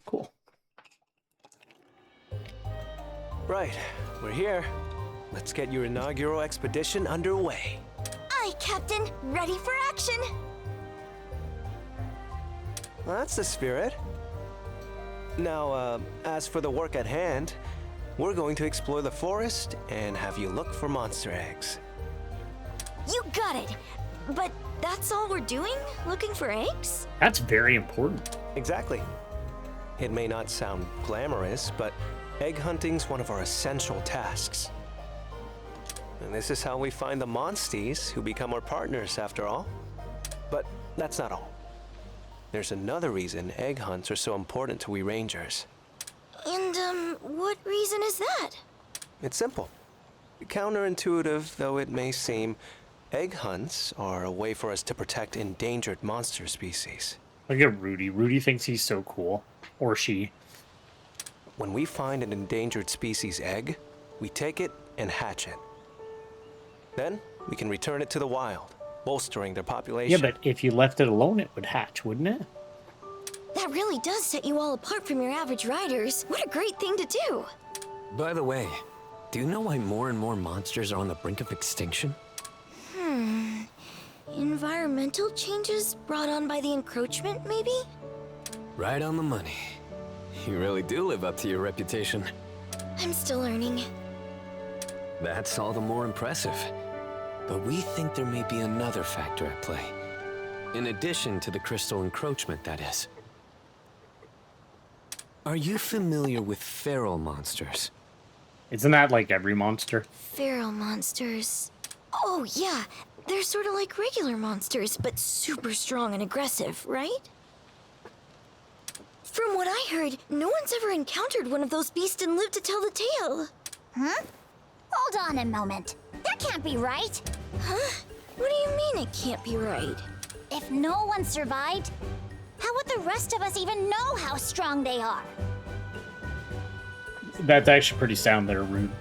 Cool. Right, we're here. Let's get your inaugural expedition underway. Aye, Captain. Ready for action. Well, that's the spirit. Now, as for the work at hand, we're going to explore the forest and have you look for monster eggs. You got it. But that's all we're doing? Looking for eggs? That's very important. Exactly. It may not sound glamorous, but egg hunting's one of our essential tasks. And this is how we find the monsties who become our partners, after all. But that's not all. There's another reason egg hunts are so important to we rangers. And, what reason is that? It's simple. Counterintuitive though it may seem, egg hunts are a way for us to protect endangered monster species. Look at Rudy. Rudy thinks he's so cool. Or she. When we find an endangered species egg, we take it and hatch it. Then, we can return it to the wild, bolstering their population. Yeah, but if you left it alone, it would hatch, wouldn't it? That really does set you all apart from your average riders. What a great thing to do. By the way, do you know why more and more monsters are on the brink of extinction? Environmental changes brought on by the encroachment, maybe? Right on the money. You really do live up to your reputation. I'm still learning. That's all the more impressive. But we think there may be another factor at play. In addition to the crystal encroachment, that is. Are you familiar with feral monsters? Isn't that like every monster? Feral monsters. Oh, yeah. They're sort of like regular monsters, but super strong and aggressive, right? From what I heard, no one's ever encountered one of those beasts and lived to tell the tale. huh? Hold on a moment. That can't be right. Huh? What do you mean it can't be right? If no one survived, how would the rest of us even know how strong they are? That's actually pretty sound there, Rude.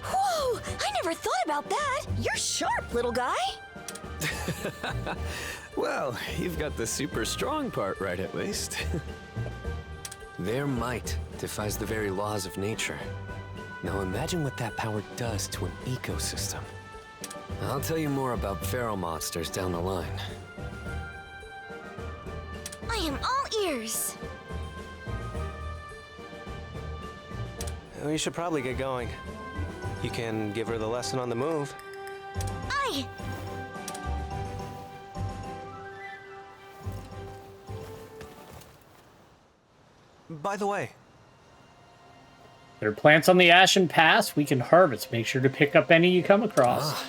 Whoa! I never thought about that! You're sharp, little guy! Well, you've got the super strong part right, at least. Their might defies the very laws of nature. Now imagine what that power does to an ecosystem. I'll tell you more about feral monsters down the line. I am all ears. We should probably get going. You can give her the lesson on the move. Aye! By the way, There are plants on the Ashen Pass we can harvest. Make sure to pick up any you come across.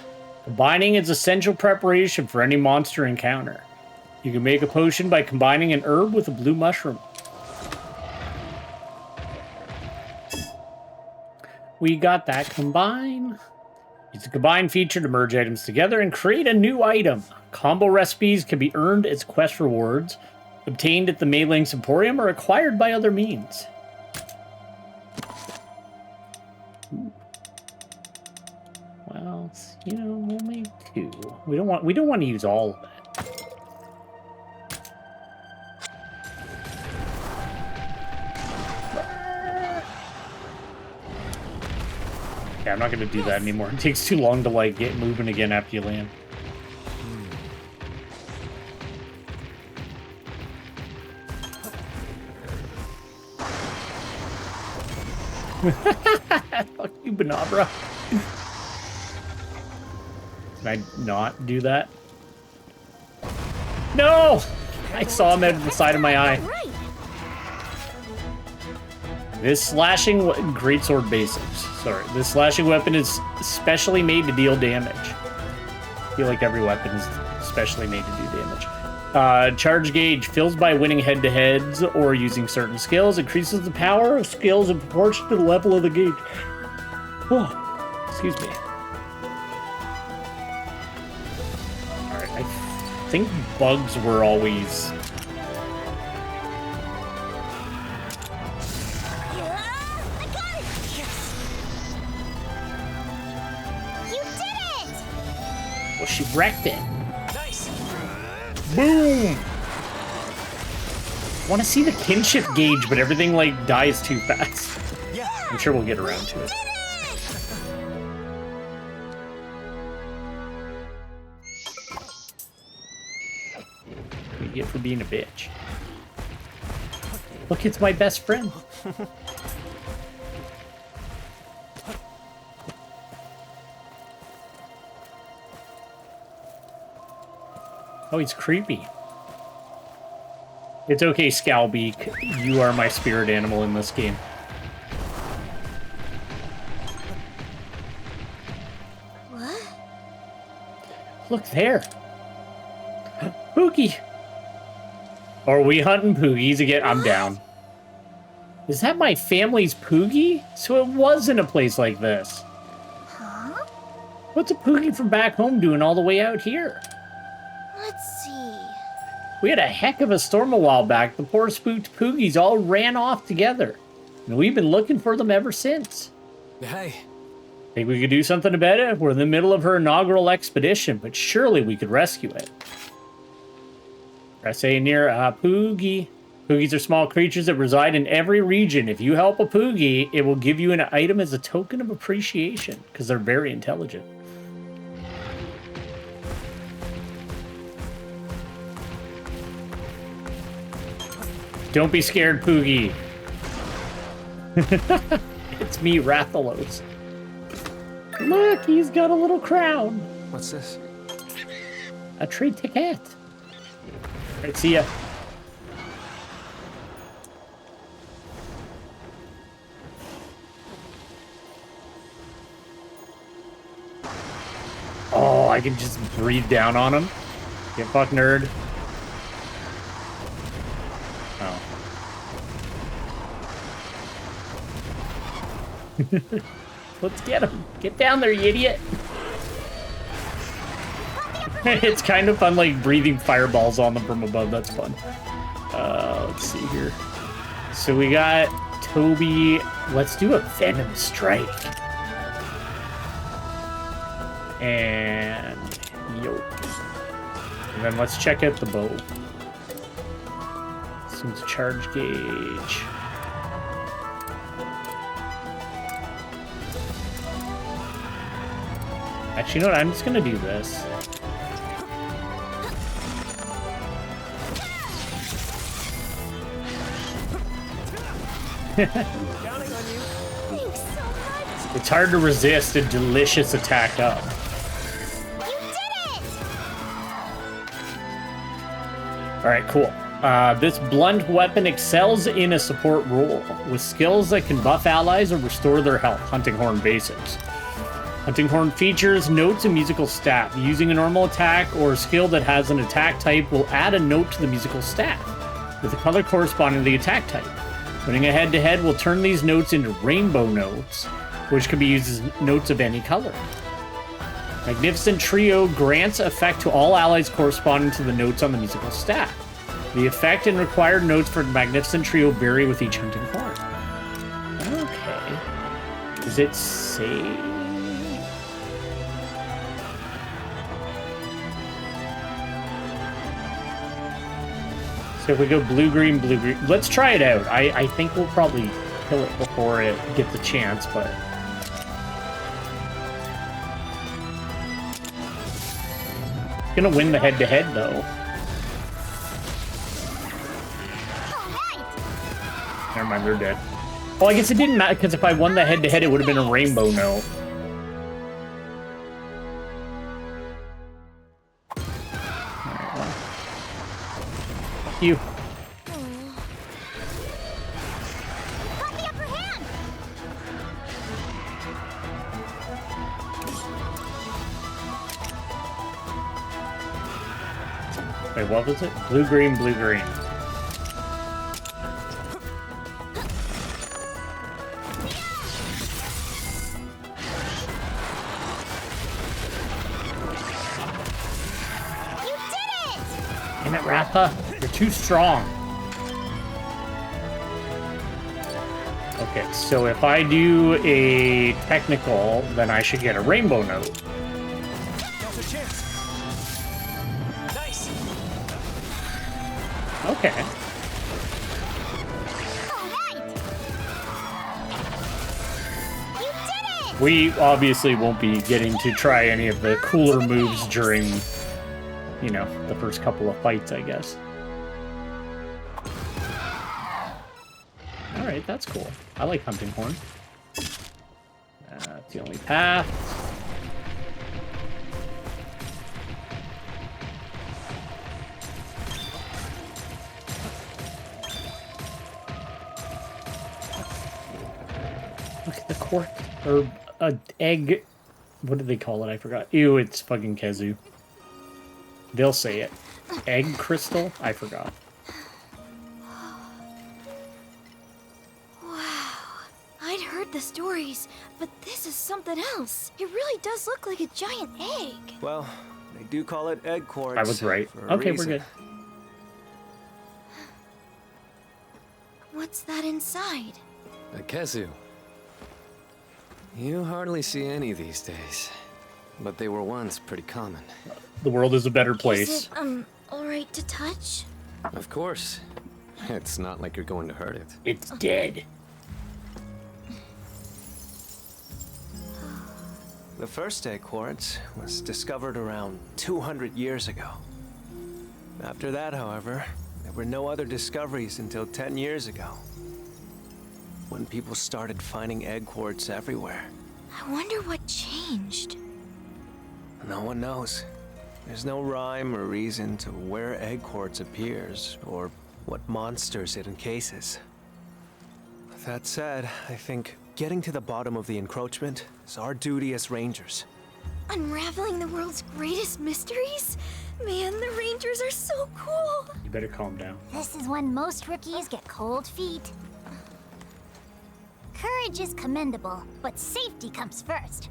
Combining is essential preparation for any monster encounter. You can make a potion by combining an herb with a blue mushroom. We got that combine. Use the combine feature to merge items together and create a new item. Combo recipes can be earned as quest rewards, obtained at the Maylink's Emporium, or acquired by other means. Ooh. Well, you know, only 2. We don't want to use all of it. Yeah, I'm not going to do that anymore. It takes too long to, like, get moving again after you land. Fuck you, Banabra. Can I not do that? No! I saw him out of the side of my eye. This slashing greatsword basics. Sorry, this slashing weapon is specially made to deal damage. I feel like every weapon is specially made to do damage. Charge gauge fills by winning head-to-heads or using certain skills. Increases the power of skills in proportion to the level of the gauge. Oh, excuse me. Alright, I think bugs were always... Well, she wrecked it. Nice. Boom! I want to see the kinship gauge, but everything, like, dies too fast. Yeah. I'm sure we'll get around to it. What do you get for being a bitch? Look, it's my best friend. Oh, he's creepy. It's okay, Scowlbeak. You are my spirit animal in this game. What? Look there. Poogie. Are we hunting Poogies again? I'm down. Is that my family's Poogie? So it was in a place like this. Huh? What's a Poogie from back home doing all the way out here? Let's see. We had a heck of a storm a while back. The poor spooked Poogies all ran off together. And we've been looking for them ever since. Hey. Think we could do something about it? We're in the middle of her inaugural expedition, but surely we could rescue it. Press A near a Poogie. Poogies are small creatures that reside in every region. If you help a Poogie, it will give you an item as a token of appreciation, because they're very intelligent. Don't be scared, Poogie. It's me, Rathalos. Look, he's got a little crown. What's this? A trade ticket. Right, see ya. Oh, I can just breathe down on him. Get fucked, nerd. Oh. Let's get him. Get down there, you idiot. It's kind of fun, like, breathing fireballs on them from above. That's fun. Let's see here. So we got Toby. Let's do a Venom Strike. And yo. And then let's check out the bow. Seems charge gauge. Actually, you know what? I'm just gonna do this. It's hard to resist a delicious attack up. Alright, cool. This blunt weapon excels in a support role, with skills that can buff allies or restore their health. Hunting Horn Basics. Hunting Horn features notes and musical staff. Using a normal attack or a skill that has an attack type will add a note to the musical staff, with a color corresponding to the attack type. Winning a head-to-head will turn these notes into rainbow notes, which can be used as notes of any color. Magnificent Trio grants effect to all allies corresponding to the notes on the musical staff. The effect and required notes for the Magnificent Trio vary with each hunting horn. Okay. Does it say? So if we go blue-green, blue-green. Let's try it out. I think we'll probably kill it before it gets a chance, but... Gonna win the head-to-head, though. Never mind, they're dead. Oh, I guess it didn't matter, because if I won the head-to-head, it would have been a rainbow note. Alright, well. Fuck you. Got the upper hand. Wait, what was it? Blue-green, blue-green. Damn it, Ratha. You're too strong. Okay, so if I do a technical, then I should get a rainbow note. Now's a chance. Nice. Okay. You did it! We obviously won't be getting to try any of the cooler moves during, you know, the first couple of fights, I guess. Alright, that's cool. I like Hunting Horn. That's the only path. Look at the cork. Or egg. What do they call it? I forgot. Ew, it's fucking Khezu. They'll say it. Egg crystal? I forgot. I'd heard the stories, but this is something else. It really does look like a giant egg. Well, they do call it egg quartz. I was right. for a Okay, reason. we're good. What's that inside? A Kezu. You hardly see any these days, but they were once pretty common. The world is a better Is place. it, alright to touch? Of course. It's not like you're going to hurt it. It's dead. The first egg quartz was discovered around 200 years ago. After that, however, there were no other discoveries until 10 years ago, when people started finding egg quartz everywhere. I wonder what changed. No one knows. There's no rhyme or reason to where egg quartz appears or what monsters it encases. With that said, I think getting to the bottom of the encroachment is our duty as rangers. Unraveling the world's greatest mysteries? Man, the Rangers are so cool. You better calm down. This is when most rookies get cold feet. Courage is commendable, but safety comes first.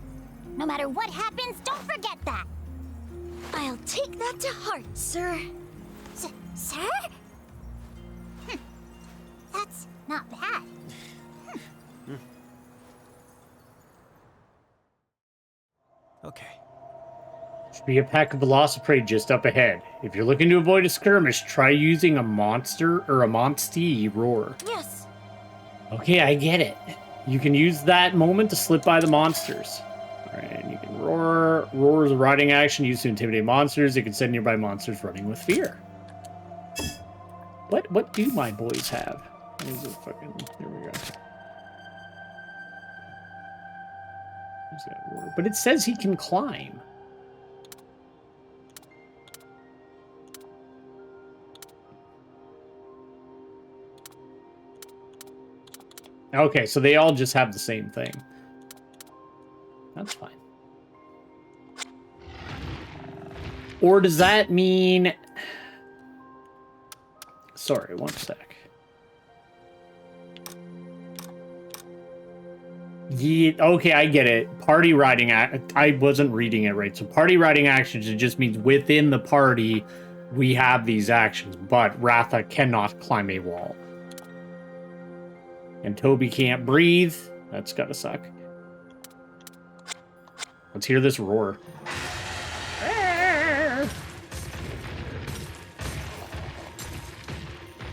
No matter what happens, don't forget that. I'll take that to heart, sir. Sir? That's not bad. Okay. Should be a pack of Velociprey just up ahead. If you're looking to avoid a skirmish, try using a monster or a Monstie roar. Yes. Okay, I get it. You can use that moment to slip by the monsters. Alright, and you can roar. Roar is a riding action used to intimidate monsters. It can send nearby monsters running with fear. What do my boys have? There's a fucking... There we go. Who's that roar? But it says he can climb. Okay, so they all just have the same thing. That's fine. Or does that mean... Sorry, one sec. Yeah, okay, I get it. Party riding I wasn't reading it right. So party riding actions, it just means within the party we have these actions, but Ratha cannot climb a wall. And Toby can't breathe. That's gotta suck. Let's hear this roar.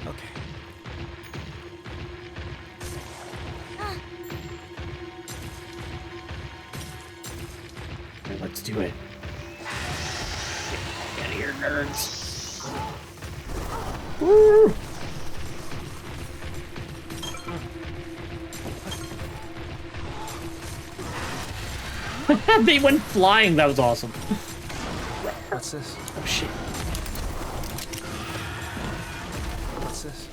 Okay. Okay, let's do it. Get out of here, nerds. Woo! They went flying. That was awesome. What's this? Oh shit. What's this?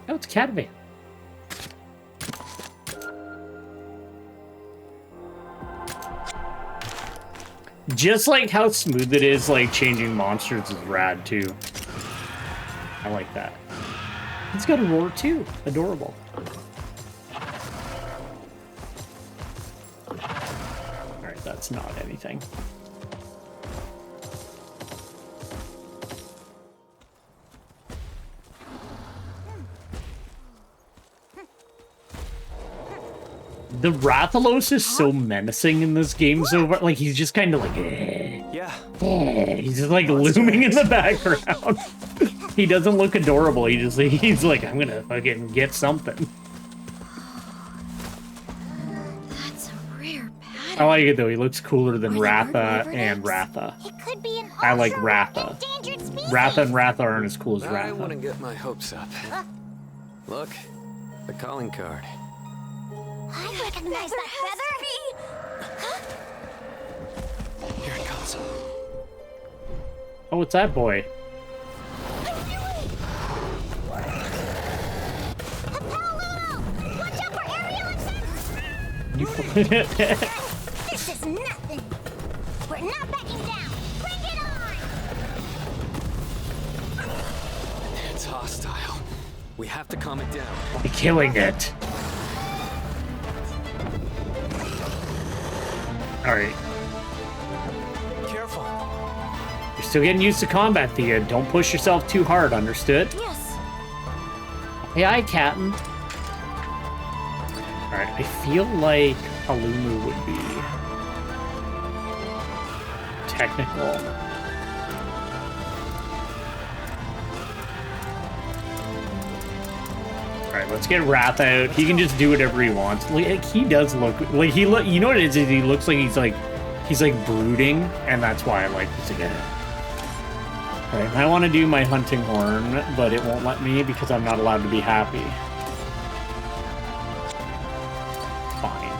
Oh, it's Catavan. Just like how smooth it is, like changing monsters is rad too. I like that. It's got a roar too. Adorable. Alright, that's not anything. The Rathalos is so menacing in this game so far. Like, he's just kind of like, Yeah. he's just like looming in the background. He doesn't look adorable. He's like, I'm gonna fucking get something. That's a rare pattern. I like it though. He looks cooler than Ratha and Ratha. It could be an I like ultra-rare Ratha. endangered species. Ratha and Ratha aren't as cool as I wouldn't Ratha. get my hopes up. Look, the calling card. I recognize that feather. Here it comes. Oh, it's that boy. Watch out for aerial attacks! You This is nothing. We're not backing down. Bring it on! It's hostile. We have to calm it down. You're killing it. Alright. Careful. You're still getting used to combat, Thea. Don't push yourself too hard, understood? Yes. Hey, hi, Captain. Alright, I feel like Halumu would be technical. Alright, let's get Wrath out. He can just do whatever he wants. Like, he does look like you know what it is? He looks like he's like brooding, and that's why I like this again. Alright, I want to do my hunting horn, but it won't let me because I'm not allowed to be happy. Fine.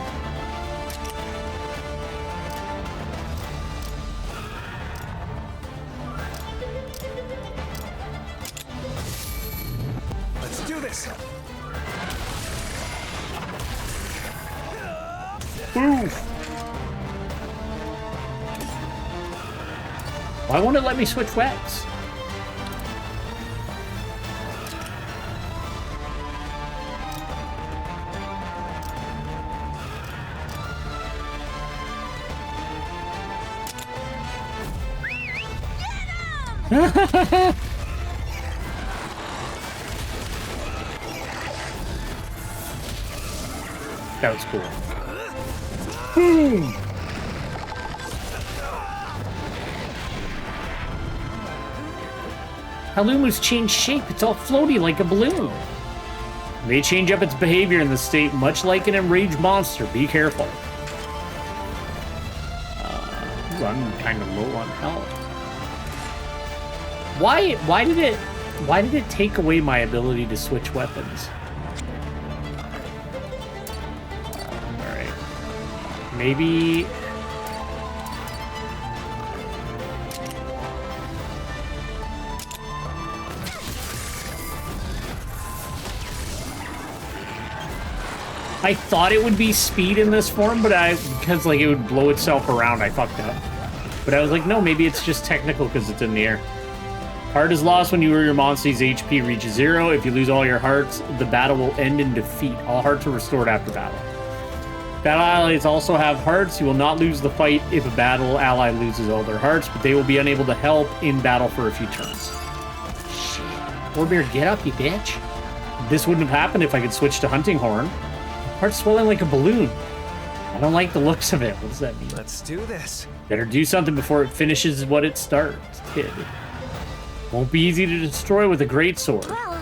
Let's do this. Ooh. Why won't it let me switch wets? That was cool. Boom! Halumu's changed shape. It's all floaty like a balloon. They change up its behavior in the state, much like an enraged monster. Be careful. I'm kind of low on health. Why did it take away my ability to switch weapons? All right. Maybe. I thought it would be speed in this form, but because like it would blow itself around, I fucked up. But I was like, no, maybe it's just technical because it's in the air. Heart is lost when you or your monster's HP reaches 0. If you lose all your hearts, the battle will end in defeat. All hearts are restored after battle. Battle allies also have hearts. You will not lose the fight if a battle ally loses all their hearts, but they will be unable to help in battle for a few turns. Shit. Warbeard, get up, you bitch. This wouldn't have happened if I could switch to Hunting Horn. Heart's swelling like a balloon. I don't like the looks of it. What does that mean? Let's do this. Better do something before it finishes what it starts, kid. Won't be easy to destroy with a greatsword. Well,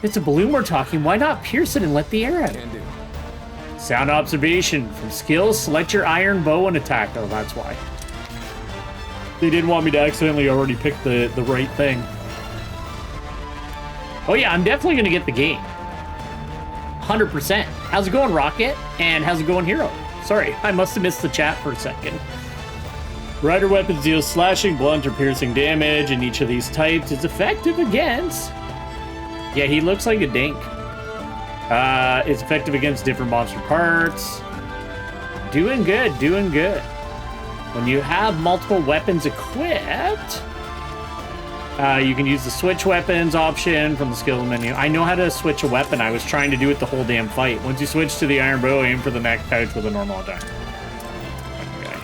It's a balloon we're talking. Why not pierce it and let the air out? Can do. Sound observation. From skills, select your iron bow and attack. Oh, that's why. They didn't want me to accidentally already pick the right thing. Oh yeah, I'm definitely going to get the game. 100%. How's it going, Rocket? And how's it going, Hero? Sorry, I must have missed the chat for a second. Rider weapons deal slashing, blunt, or piercing damage, and each of these types is effective against... Yeah, he looks like a dink. It's effective against different monster parts. Doing good, doing good. When you have multiple weapons equipped, you can use the switch weapons option from the skill menu. I know how to switch a weapon. I was trying to do it the whole damn fight. Once you switch to the iron bow, aim for the neck pouch with a normal attack. Okay.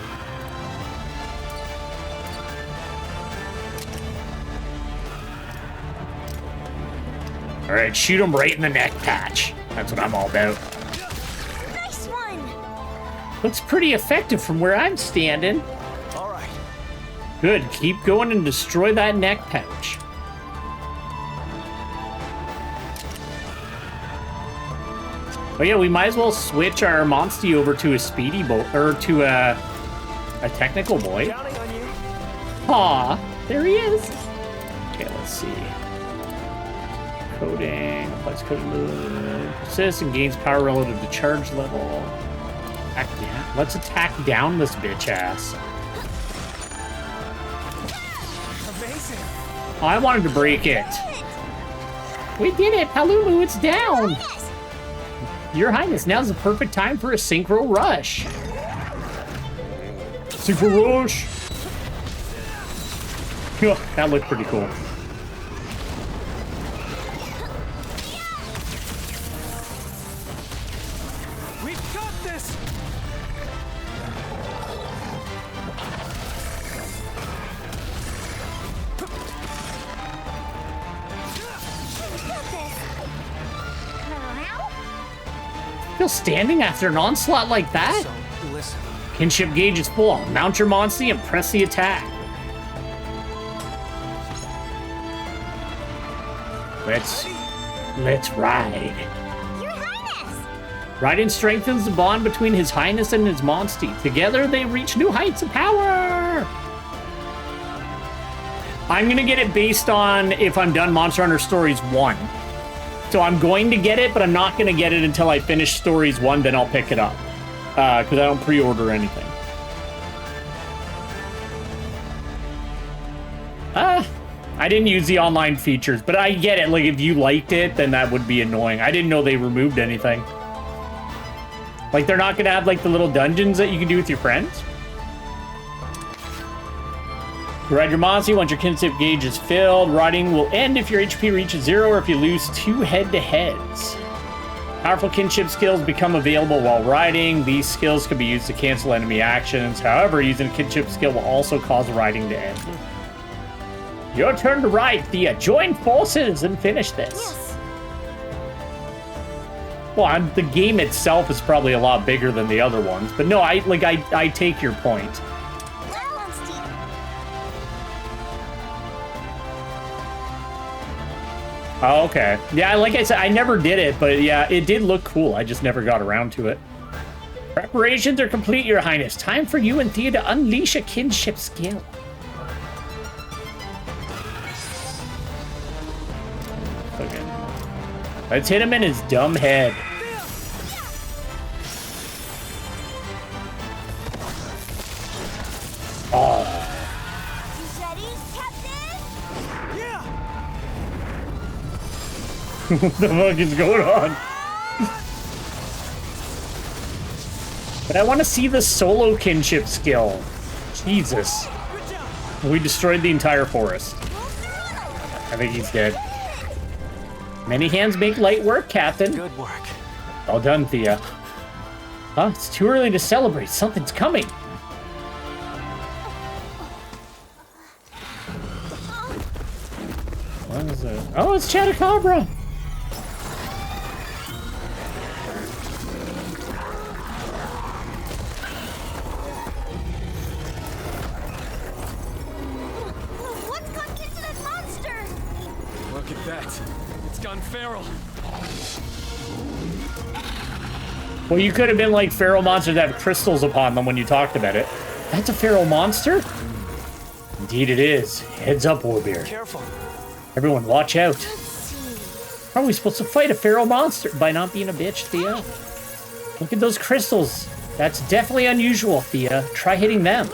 All right, shoot him right in the neck patch. That's what I'm all about. nice one. Looks pretty effective from where I'm standing. All right. Good, keep going and destroy that neck pouch. Oh yeah, we might as well switch our Monstie over to a speedy boy, or to a technical boy. Counting on you. Aw, there he is. Okay, let's see. Coding, applies coding move, persists and gains power relative to charge level. Attack down. Let's attack down this bitch ass. Amazing. Oh, I wanted to break it. We did it, Palumu, it's down. Your Highness, now's the perfect time for a synchro rush. Synchro rush. Oh, that looked pretty cool. We've got this. Still standing after an onslaught like that? So, listen. Kinship gauge is full. Mount your Monstie and press the attack. Let's ride. Your Highness! Riding strengthens the bond between His Highness and his Monstie. Together they reach new heights of power. I'm gonna get it based on if I'm done Monster Hunter Stories 1. So I'm going to get it, but I'm not gonna get it until I finish Stories 1, then I'll pick it up. Because I don't pre-order anything. I didn't use the online features, but I get it. Like, if you liked it, then that would be annoying. I didn't know they removed anything. Like, they're not gonna have, like, the little dungeons that you can do with your friends? You ride your Monstie once your kinship gauge is filled. Riding will end if your HP reaches 0 or if you lose 2 head-to-heads. Powerful kinship skills become available while riding. These skills can be used to cancel enemy actions. However, using a kinship skill will also cause riding to end. Your turn to ride, Thea. Join forces and finish this. Yes. Well, the game itself is probably a lot bigger than the other ones, but no, I take your point. Oh, okay. Yeah, like I said, I never did it, but yeah, it did look cool. I just never got around to it. Preparations are complete, Your Highness. Time for you and Thea to unleash a kinship skill. Okay. Let's hit him in his dumb head. Oh. You ready, Captain? Yeah. What the fuck is going on? But I want to see the solo kinship skill. Jesus. Good job. We destroyed the entire forest. Pull through I think he's dead. Many hands make light work, Captain. Good work. Well done, Thea. Huh? It's too early to celebrate. Something's coming. What is it? Oh, it's Chatacabra. What's gone into that monster? Look at that. It's gone feral. Well, you could have been like feral monsters that have crystals upon them when you talked about it. That's a feral monster? Indeed it is. Heads up, Warbeard. Careful. Everyone, watch out. How are we supposed to fight a feral monster? By not being a bitch, Thea? Look at those crystals. That's definitely unusual, Thea. Try hitting them.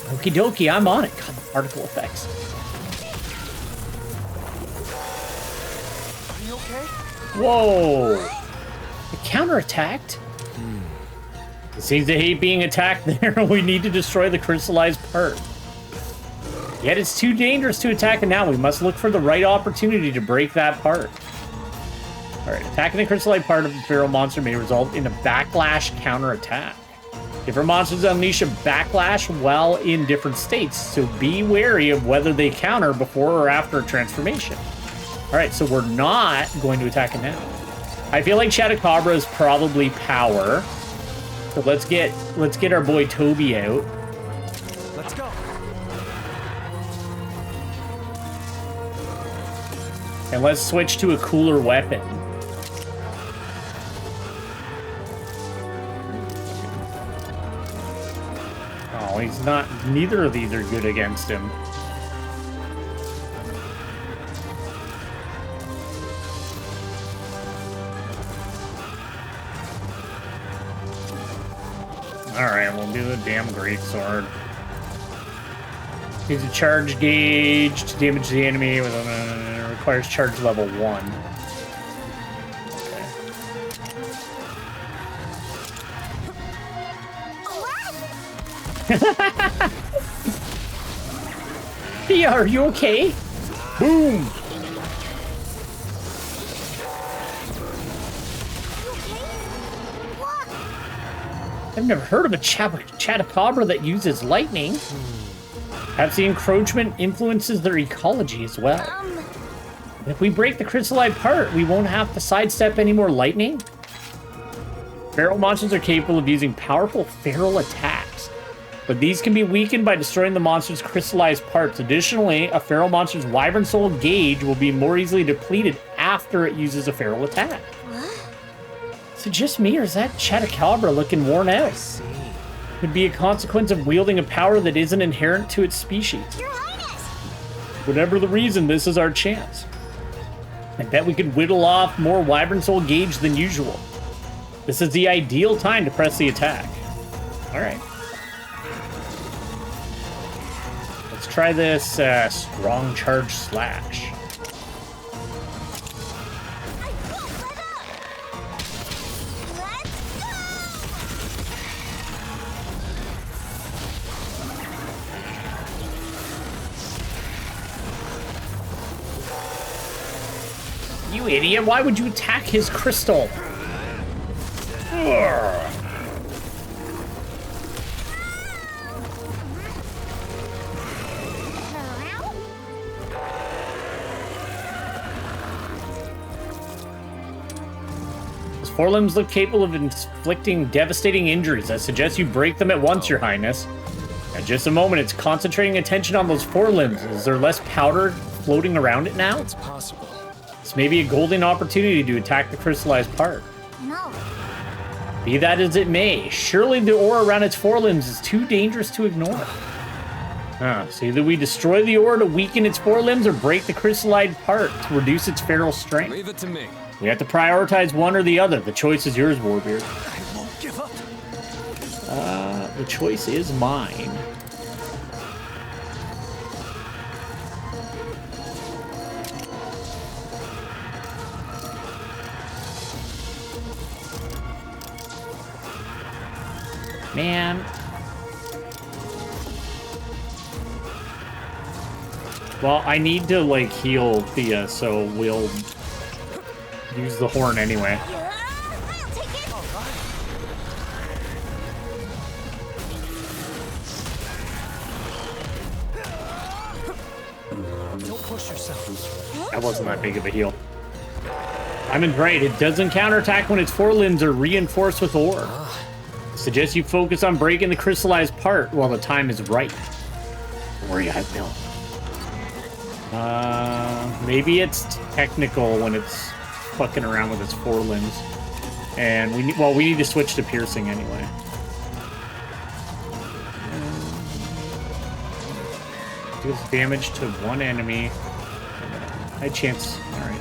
Okie dokie, I'm on it. God, the particle effects. Are you okay? Whoa. It counterattacked? It seems to hate being attacked there. We need to destroy the crystallized part. Yet it's too dangerous to attack it now. We must look for the right opportunity to break that part. Alright, attacking the crystallized part of the feral monster may result in a backlash counterattack. Different monsters unleash a backlash while in different states, so be wary of whether they counter before or after a transformation. Alright, so we're not going to attack it now. I feel like Chatacabra is probably power. So let's get our boy Toby out. Let's go. And let's switch to a cooler weapon. Oh, he's not... Neither of these are good against him. Alright, we'll do the damn greatsword. Use a charge gauge to damage the enemy with requires charge level 1. Okay. Thea, are you okay? Boom! I've never heard of a Chatacabra that uses lightning. Perhaps the encroachment influences their ecology as well. If we break the crystallite part, we won't have to sidestep any more lightning. Feral monsters are capable of using powerful feral attacks, but these can be weakened by destroying the monster's crystallized parts. Additionally, a feral monster's Wyvern Soul gauge will be more easily depleted after it uses a feral attack. Is it just me, or is that Chatacabra looking worn out? I see. Could be a consequence of wielding a power that isn't inherent to its species. Your Highness! Whatever the reason, this is our chance. I bet we could whittle off more Wyvern Soul gauge than usual. This is the ideal time to press the attack. Alright. Let's try this strong charge slash. You idiot, why would you attack his crystal? Urgh. His forelimbs look capable of inflicting devastating injuries. I suggest you break them at once, Your Highness. In just a moment, it's concentrating attention on those forelimbs. Is there less powder floating around it now? It's possible. This may be a golden opportunity to attack the crystallized part. No. Be that as it may, surely the aura around its forelimbs is too dangerous to ignore. So either we destroy the aura to weaken its forelimbs or break the crystallized part to reduce its feral strength. Leave it to me. We have to prioritize one or the other. The choice is yours, Warbeard. I won't give up. The choice is mine. Man. Well, I need to, like, heal Thea, so we'll use the horn anyway. I'll take it. Don't push yourself. That wasn't that big of a heal. I'm right. It doesn't counterattack when its forelimbs are reinforced with ore. Suggest you focus on breaking the crystallized part while the time is right. Don't worry, I will. Maybe it's technical when it's fucking around with its forelimbs. And we need to switch to piercing anyway. Deals damage to one enemy. High chance. Alright.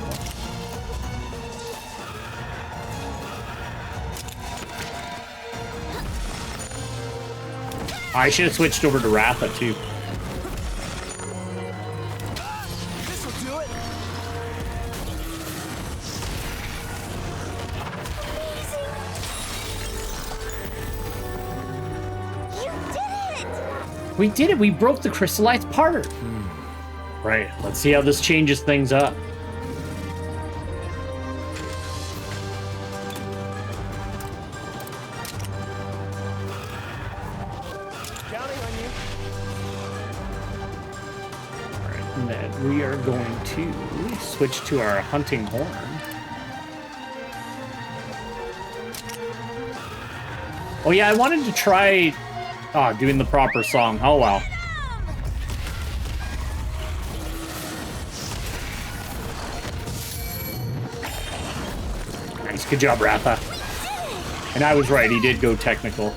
I should have switched over to Ratha too. This'll do it. We did it! We broke the crystallized part! Right, let's see how this changes things up. Counting on you. Alright, and then we are going to switch to our hunting horn. Oh yeah, I wanted to try doing the proper song. Oh wow. Nice, good job, Ratha. And I was right, he did go technical.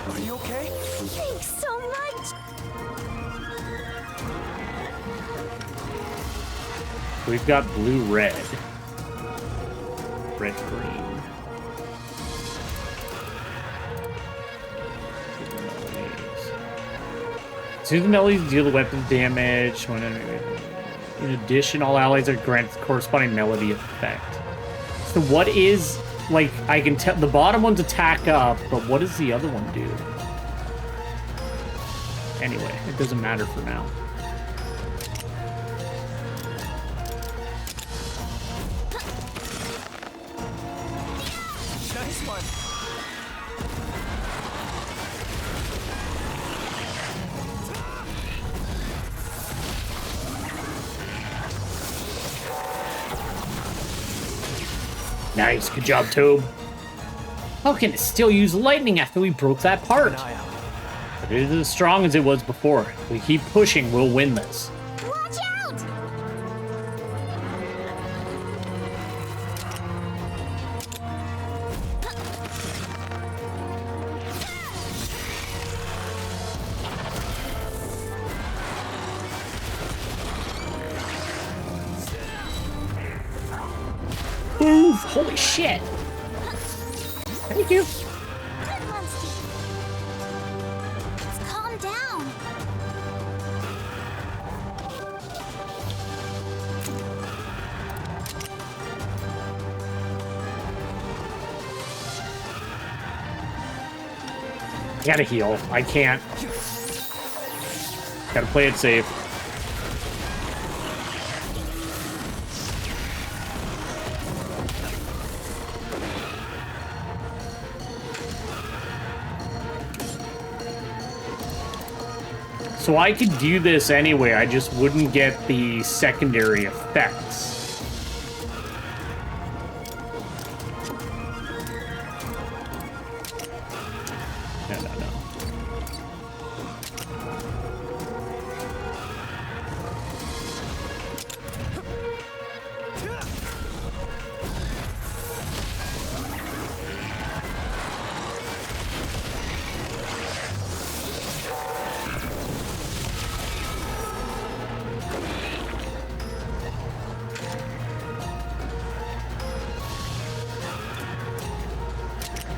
Are you okay? Thanks so much. We've got blue-red. Red-green. Soon the melodies deal the weapon damage. In addition, all allies are granted the corresponding melody effect. So what is, like, I can tell, the bottom one's attack up, but what does the other one do? Anyway, it doesn't matter for now. Nice one. Nice, good job, Tobe. How can it still use lightning after we broke that part? An eye out. But it is as strong as it was before. If we keep pushing, we'll win this. Watch out! Move! Holy shit! Thank you. Good one, Steve. Let's calm down. I gotta heal. I can't. Gotta play it safe. So I could do this anyway, I just wouldn't get the secondary effects. No.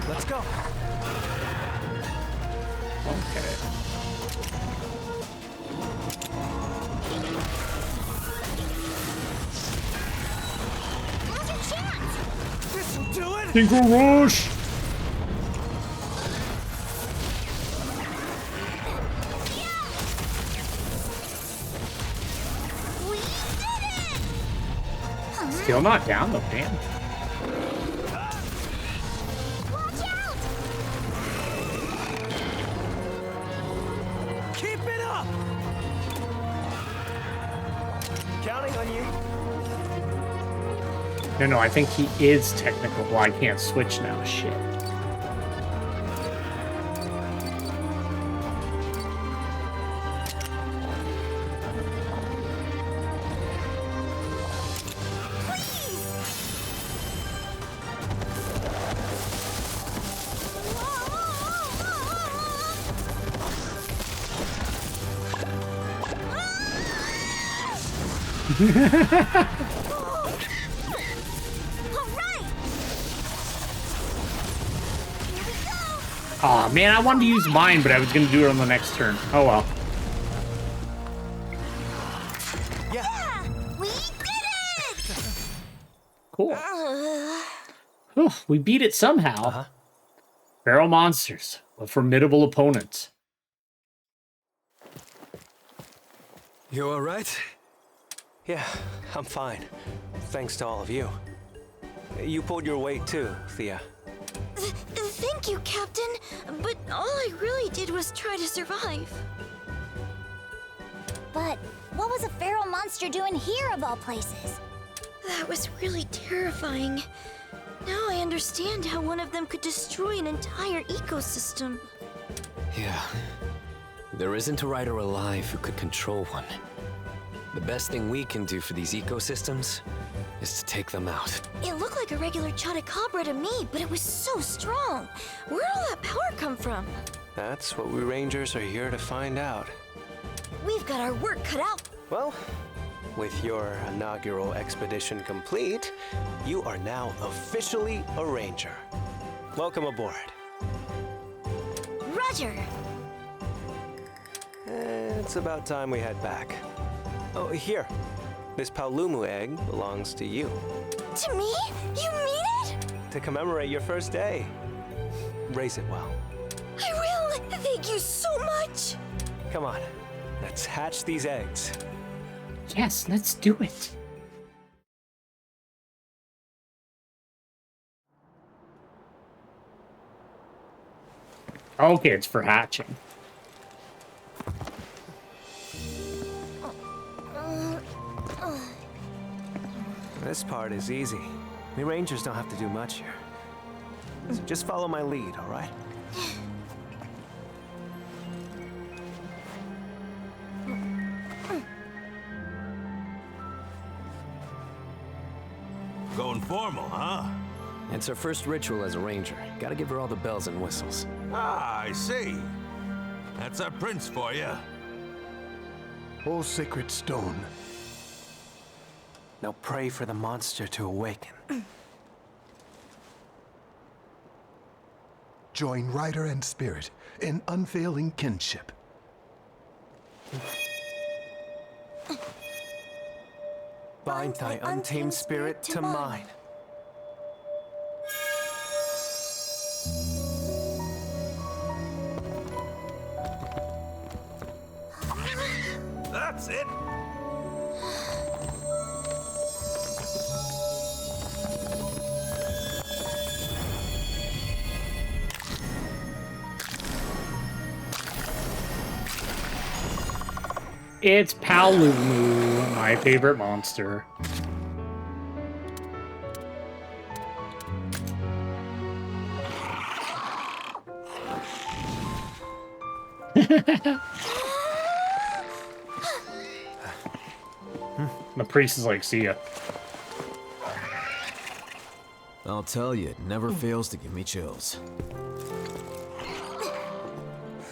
Let's go. Okay. Now's your chance. This'll do it. Synchro rush! Still not down though, damn. Watch out! Keep it up! Counting on you. No, I think he is technical. Well, I can't switch now. Shit. Aw, man, I wanted to use mine, but I was going to do it on the next turn. Oh, well. Yeah! We did it! Cool. Whew, we beat it somehow. Feral monsters, a formidable opponent. You all right? Yeah, I'm fine. Thanks to all of you. You pulled your weight too, Thea. Thank you, Captain. But all I really did was try to survive. But what was a feral monster doing here of all places? That was really terrifying. Now I understand how one of them could destroy an entire ecosystem. Yeah. There isn't a rider alive who could control one. The best thing we can do for these ecosystems is to take them out. It looked like a regular Chotacabra to me, but it was so strong. Where'd all that power come from? That's what we Rangers are here to find out. We've got our work cut out. Well, with your inaugural expedition complete, you are now officially a Ranger. Welcome aboard. Roger. It's about time we head back. Oh, here. This Paolumu egg belongs to you. To me? You mean it? To commemorate your first day. Raise it well. I will! Thank you so much! Come on, let's hatch these eggs. Yes, let's do it. Okay, it's for hatching. This part is easy. We Rangers don't have to do much here. So just follow my lead, all right? Going formal, huh? It's her first ritual as a ranger. Gotta give her all the bells and whistles. Ah, I see. That's our prince for you. O sacred stone. Now pray for the monster to awaken. Join rider and spirit in unfailing kinship. Bind thy untamed spirit to mine. That's it. It's Paolumu, my favorite monster. The priest is like, see ya. I'll tell you, it never fails to give me chills.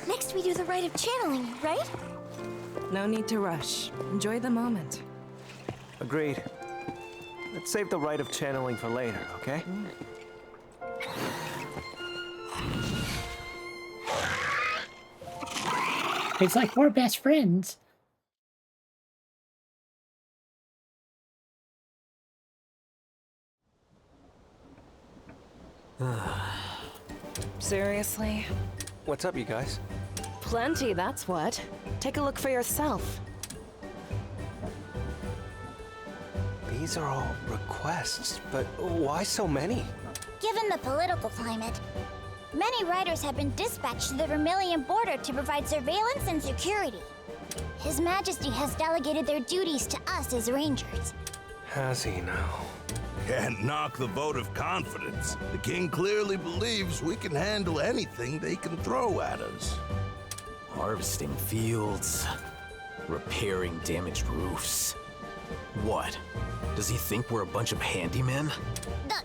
Next we do the rite of channeling, right? No need to rush. Enjoy the moment. Agreed. Let's save the rite of channeling for later, okay? It's like we're best friends. Seriously? What's up, you guys? Plenty, that's what. Take a look for yourself. These are all requests, but why so many? Given the political climate, many riders have been dispatched to the Vermilion border to provide surveillance and security. His Majesty has delegated their duties to us as rangers. Has he now? Can't knock the vote of confidence. The king clearly believes we can handle anything they can throw at us. Harvesting fields, repairing damaged roofs. What? Does he think we're a bunch of handymen? That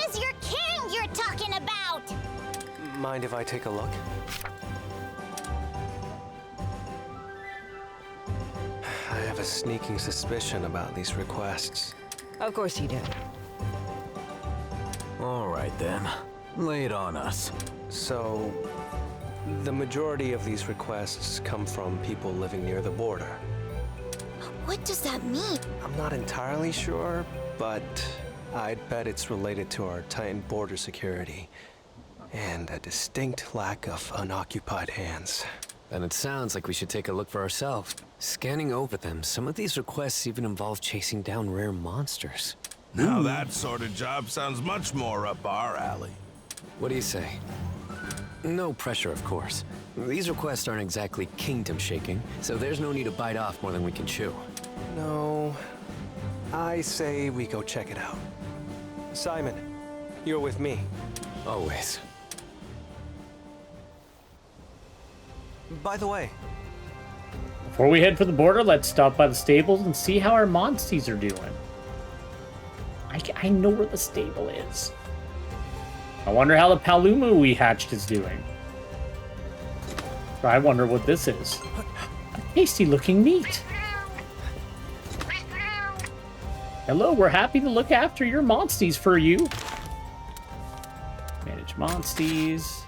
is your king you're talking about! Mind if I take a look? I have a sneaking suspicion about these requests. Of course you do. All right then, lay it on us. So, the majority of these requests come from people living near the border. What does that mean? I'm not entirely sure, but I'd bet it's related to our tightened border security and a distinct lack of unoccupied hands. Then it sounds like we should take a look for ourselves. Scanning over them, some of these requests even involve chasing down rare monsters. Now that sort of job sounds much more up our alley. What do you say? No pressure, of course. These requests aren't exactly kingdom-shaking, so there's no need to bite off more than we can chew. No, I say we go check it out. Simon, you're with me. Always. By the way, Before we head for the border, let's stop by the stables and see how our monsties are doing. I know where the stable is. I wonder how the Palumu we hatched is doing. I wonder what this is. A tasty-looking meat. Hello, we're happy to look after your monsties for you. Manage monsties.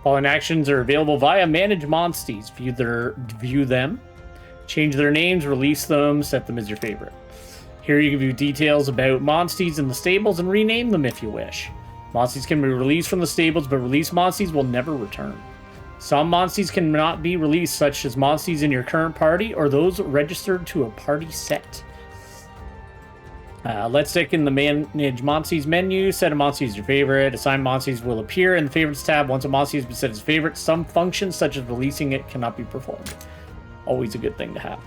Following actions are available via Manage Monsties. View them, change their names, release them, set them as your favorite. Here you can view details about monsties in the stables and rename them if you wish. Monsties can be released from the stables, but released monsties will never return. Some monsties cannot be released, such as monsties in your current party or those registered to a party set. Let's stick in the Manage Monsties menu. Set a Monstie as your favorite. Assign Monsties will appear in the Favorites tab. Once a Monstie has been set as favorite, some functions, such as releasing it, cannot be performed. Always a good thing to have.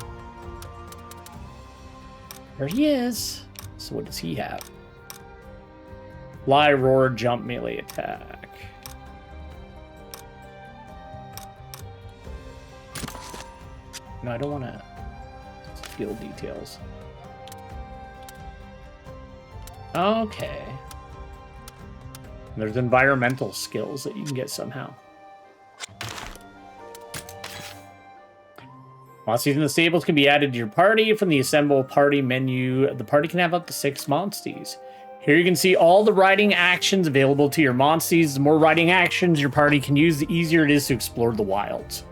There he is. So what does he have? Fly, roar, jump, melee attack. No, I don't want to skill details. Okay. There's environmental skills that you can get somehow. Monsties in the stables can be added to your party from the Assemble Party menu. The party can have up to 6 monsties. Here you can see all the riding actions available to your monsties. The more riding actions your party can use, the easier it is to explore the wilds.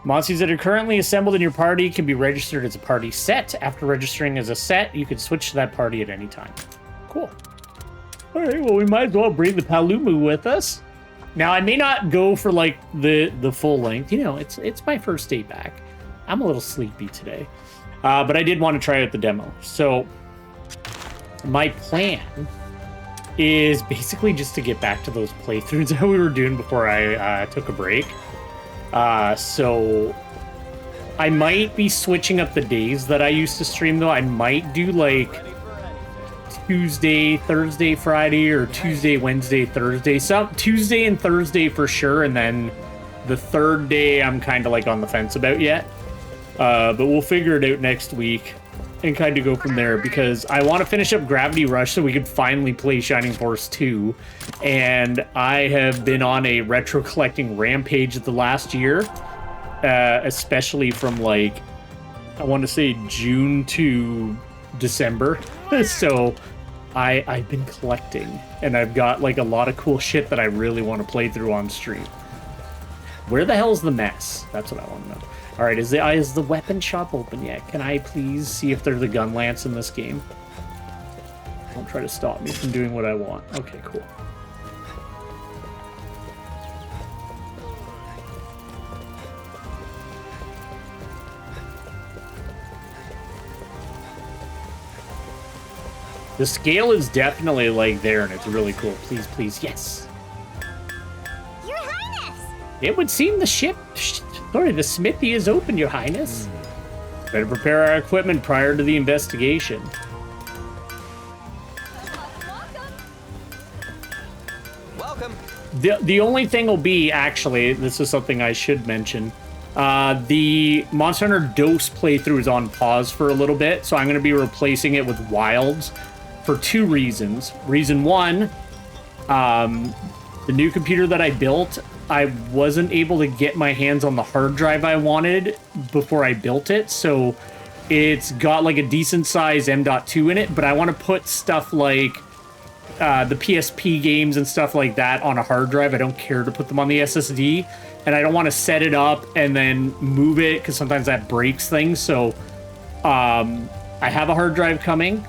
Monsties that are currently assembled in your party can be registered as a party set. After registering as a set, you can switch to that party at any time. Cool. All right, well, we might as well bring the Palumu with us. Now, I may not go for, like, the full length. You know, it's my first day back. I'm a little sleepy today. But I did want to try out the demo. So, my plan is basically just to get back to those playthroughs that we were doing before I took a break. So I might be switching up the days that I used to stream, though. I might do like Tuesday, Thursday, Friday, or Tuesday, Wednesday, Thursday. Some Tuesday and Thursday for sure, and then the third day I'm kind of like on the fence about yet. But we'll figure it out next week and kind of go from there, because I want to finish up Gravity Rush so we could finally play Shining Force 2. And I have been on a retro collecting rampage the last year, especially from like, I want to say June to December. So I've been collecting, and I've got like a lot of cool shit that I really want to play through on stream. Where the hell's the mess? That's what I want to know. All right, is the weapon shop open yet? Can I please see if there's a gun lance in this game? Don't try to stop me from doing what I want. Okay, cool. The scale is definitely like there, and it's really cool. Please, please, yes. Your Highness! It would seem the the smithy is open, Your Highness. Better prepare our equipment prior to the investigation. Welcome. The only thing will be, actually, this is something I should mention. The Monster Hunter Dose playthrough is on pause for a little bit, so I'm going to be replacing it with Wilds for 2 reasons. Reason 1, the new computer that I built, I wasn't able to get my hands on the hard drive I wanted before I built it, so it's got like a decent size M.2 in it, but I want to put stuff like the PSP games and stuff like that on a hard drive. I don't care to put them on the SSD, and I don't want to set it up and then move it because sometimes that breaks things. So I have a hard drive coming,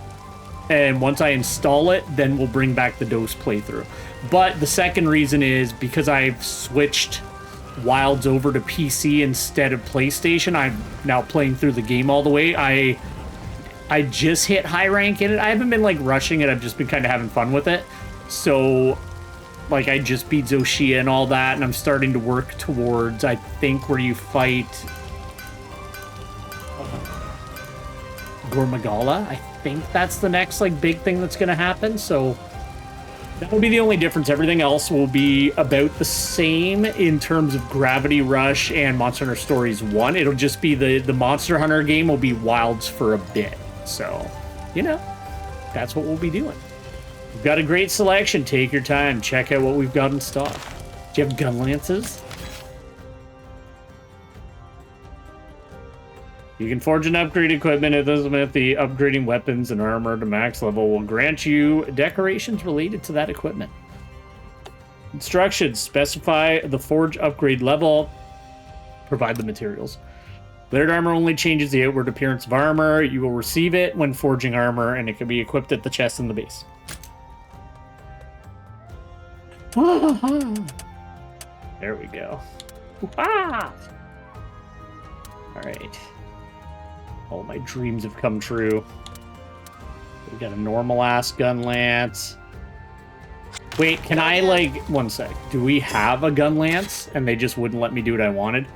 and once I install it, then we'll bring back the Dose playthrough. But the second reason is because I've switched Wilds over to PC instead of PlayStation. I'm now playing through the game all the way. I just hit high rank in it. I haven't been like rushing it. I've just been kind of having fun with it. So like I just beat Zoshia and all that, and I'm starting to work towards, I think, where you fight Gormagala. I think that's the next like big thing that's going to happen. So that will be the only difference. Everything else will be about the same in terms of Gravity Rush and Monster Hunter Stories 1. It'll just be the Monster Hunter game will be Wilds for a bit. So, you know, that's what we'll be doing. We've got a great selection. Take your time. Check out what we've got in stock. Do you have gun lances? You can forge and upgrade equipment at the smithy. Upgrading weapons and armor to max level will grant you decorations related to that equipment. Instructions. Specify the forge upgrade level. Provide the materials. Layered armor only changes the outward appearance of armor. You will receive it when forging armor, and it can be equipped at the chest and the base. There we go. All right. All my dreams have come true. We got a normal-ass gun lance. Wait, can I, like... One sec. Do we have a gun lance? And they just wouldn't let me do what I wanted?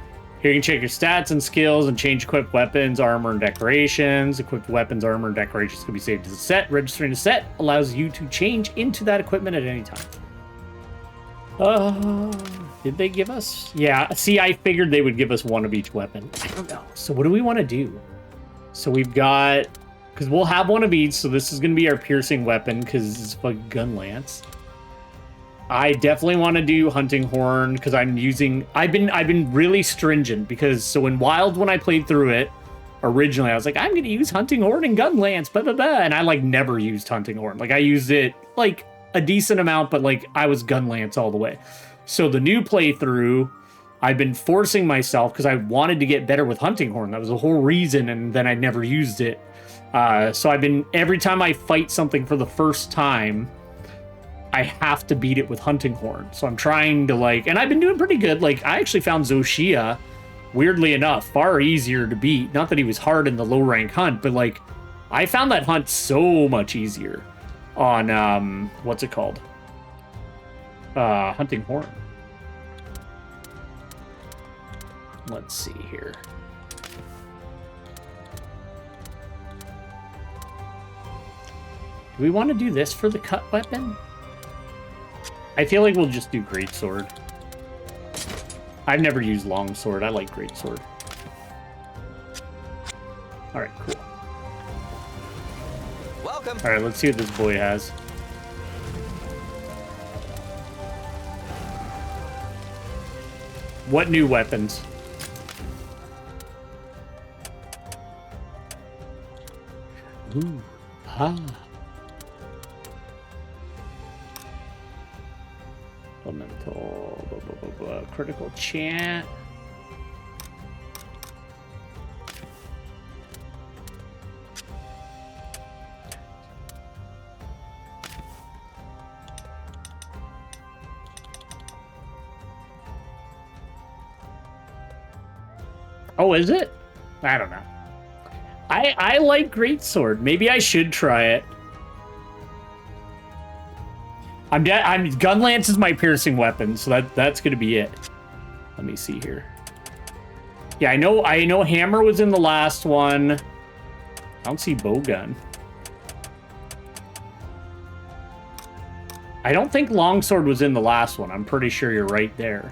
Here you can check your stats and skills and change equipped weapons, armor, and decorations. Equipped weapons, armor, and decorations can be saved as a set. Registering a set allows you to change into that equipment at any time. Did they give us? Yeah, see, I figured they would give us one of each weapon. I don't know. So what do we want to do? So we've got... Because we'll have one of each, so this is going to be our piercing weapon, because it's a gun lance. I definitely want to do hunting horn, because I'm using... I've been really stringent, because... So in Wild, when I played through it, originally, I was like, I'm going to use hunting horn and gun lance, blah, blah, blah. And I, like, never used hunting horn. Like, I used it, like, a decent amount, but, like, I was gun lance all the way. So the new playthrough... I've been forcing myself because I wanted to get better with hunting horn. That was the whole reason, and then I never used it. So I've been, every time I fight something for the first time, I have to beat it with hunting horn. So I'm trying to, like, and I've been doing pretty good. Like, I actually found Zoshia, weirdly enough, far easier to beat. Not that he was hard in the low rank hunt, but, like, I found that hunt so much easier on, what's it called? Hunting horn. Let's see here. Do we want to do this for the cut weapon? I feel like we'll just do greatsword. I've never used longsword. I like greatsword. All right, cool. Welcome. All right, let's see what this boy has. What new weapons? Ooh, Elemental, blah, blah, blah, blah. Critical chant. Oh, is it? I don't know. I like greatsword. Maybe I should try it. I'm dead. Gun lance is my piercing weapon, so that's gonna be it. Let me see here. Yeah, I know hammer was in the last one. I don't see bowgun. I don't think longsword was in the last one. I'm pretty sure you're right there.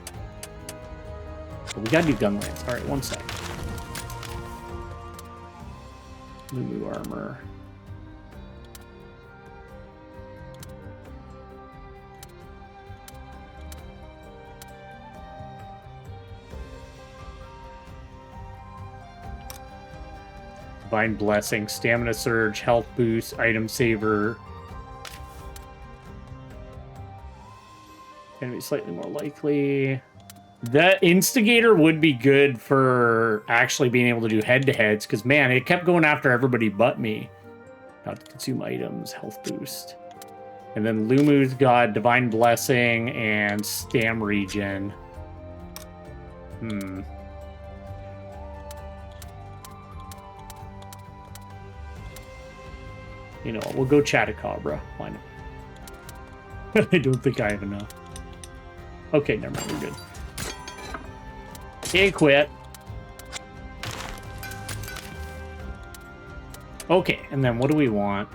But we gotta do gun lance. All right, one sec. Lulu armor. Divine Blessing, Stamina Surge, Health Boost, Item Saver. Gonna be slightly more likely. The Instigator would be good for actually being able to do head-to-heads, because, man, it kept going after everybody but me. Not to consume items, Health Boost. And then Lumu's got Divine Blessing and Stam Regen. You know what, we'll go Chatacabra. Why not? I don't think I have enough. Okay, never mind, we're good. Okay, quit. Okay, and then what do we want?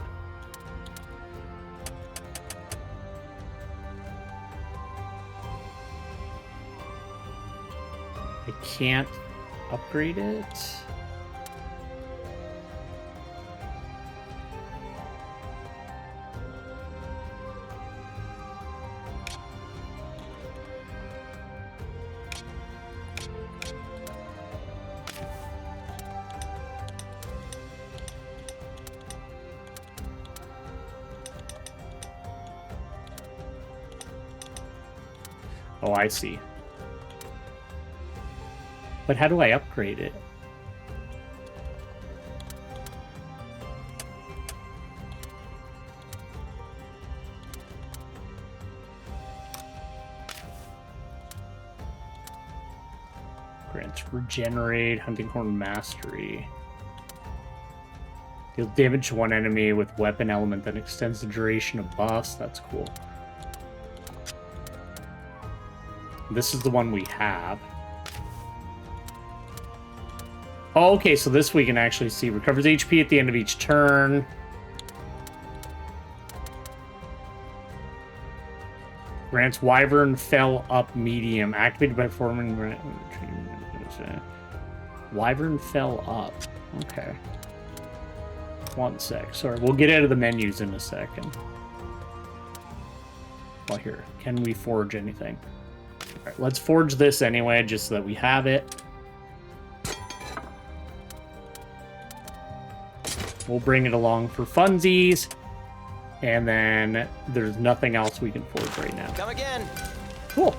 I can't upgrade it. Oh, I see. But how do I upgrade it? Grants regenerate, hunting horn mastery. Deal damage to one enemy with weapon element that extends the duration of buffs. That's cool. This is the one we have. Oh, okay, so this we can actually see. Recovers HP at the end of each turn. Grants Wyvern Fell Up Medium. Activated by forming... Wyvern Fell Up. Okay. One sec. Sorry, we'll get out of the menus in a second. Well, here. Can we forge anything? All right, let's forge this anyway, just so that we have it. We'll bring it along for funsies. And then there's nothing else we can forge right now. Come again. Cool.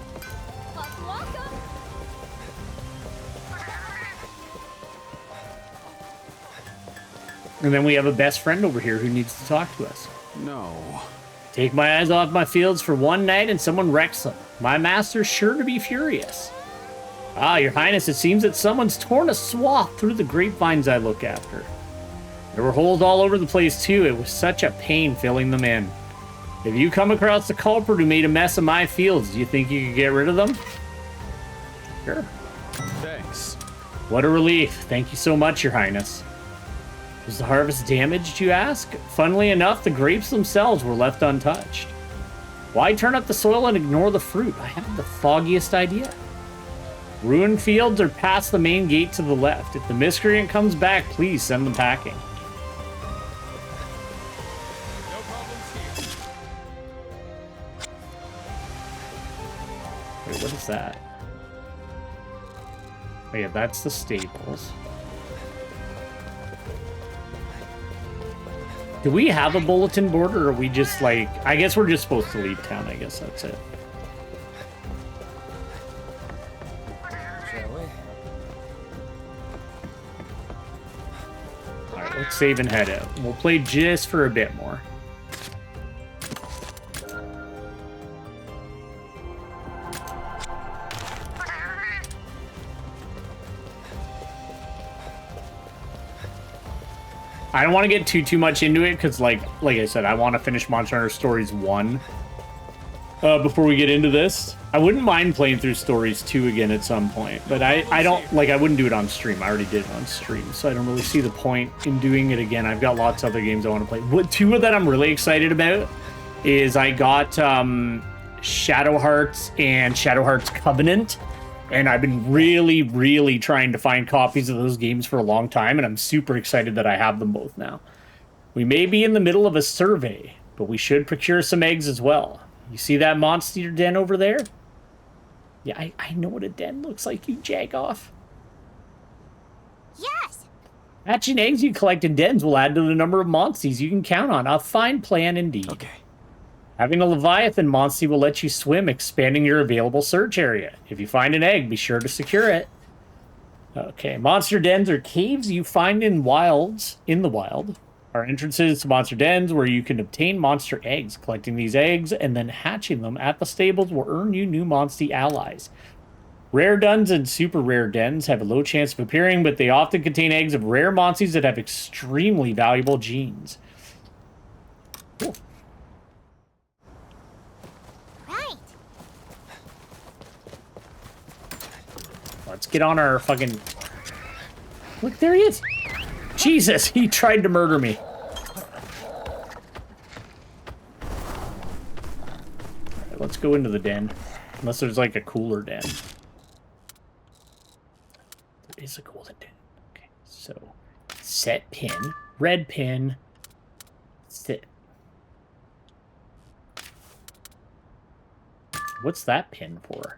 And then we have a best friend over here who needs to talk to us. No. Take my eyes off my fields for one night and someone wrecks them. My master's sure to be furious. Ah, your highness, it seems that someone's torn a swath through the grapevines I look after. There were holes all over the place too. It was such a pain filling them in. If you come across the culprit who made a mess of my fields, do you think you could get rid of them? Sure. Thanks. What a relief. Thank you so much, your highness. Was the harvest damaged, you ask? Funnily enough, the grapes themselves were left untouched. Why turn up the soil and ignore the fruit? I haven't the foggiest idea. Ruined fields are past the main gate to the left. If the miscreant comes back, please send them packing. No problems here. Wait, what is that? Oh yeah, that's the stables. Do we have a bulletin board, or are we just like... I guess we're just supposed to leave town. I guess that's it. Shall we? Alright, let's save and head out. We'll play just for a bit more. I don't want to get too much into it because, like I said, I want to finish Monster Hunter Stories 1 before we get into this. I wouldn't mind playing through Stories 2 again at some point, but I don't, like, I wouldn't do it on stream. I already did it on stream, so I don't really see the point in doing it again. I've got lots of other games I want to play. Two that I'm really excited about is I got Shadow Hearts and Shadow Hearts Covenant, and I've been really trying to find copies of those games for a long time, and I'm super excited that I have them both now. We may be in the middle of a survey, but we should procure some eggs as well. You see that monster den over there? Yeah, I know what a den looks like, you jagoff. Yes! Hatching eggs you collect in dens will add to the number of monsties you can count on. A fine plan indeed. Okay. Having a Leviathan monstie will let you swim, expanding your available search area. If you find an egg, be sure to secure it. Okay, monster dens are caves you find in the wild. Are entrances to monster dens where you can obtain monster eggs. Collecting these eggs and then hatching them at the stables will earn you new monstie allies. Rare dens and super rare dens have a low chance of appearing, but they often contain eggs of rare monsties that have extremely valuable genes. Cool. Right. Let's get on our fucking... Look, there he is! Jesus, he tried to murder me. Alright, let's go into the den. Unless there's like a cooler den. There is a golden den. Okay, so set pin, red pin, sit. What's that pin for?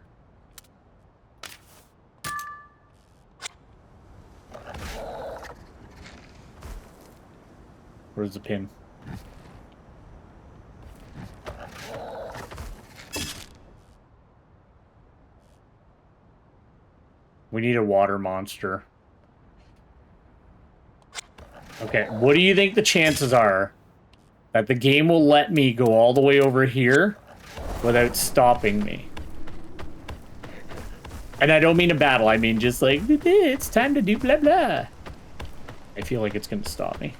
Where's the pin? We need a water monster. Okay, what do you think the chances are that the game will let me go all the way over here without stopping me? And I don't mean a battle, I mean just like, it's time to do blah blah. I feel like it's gonna stop me.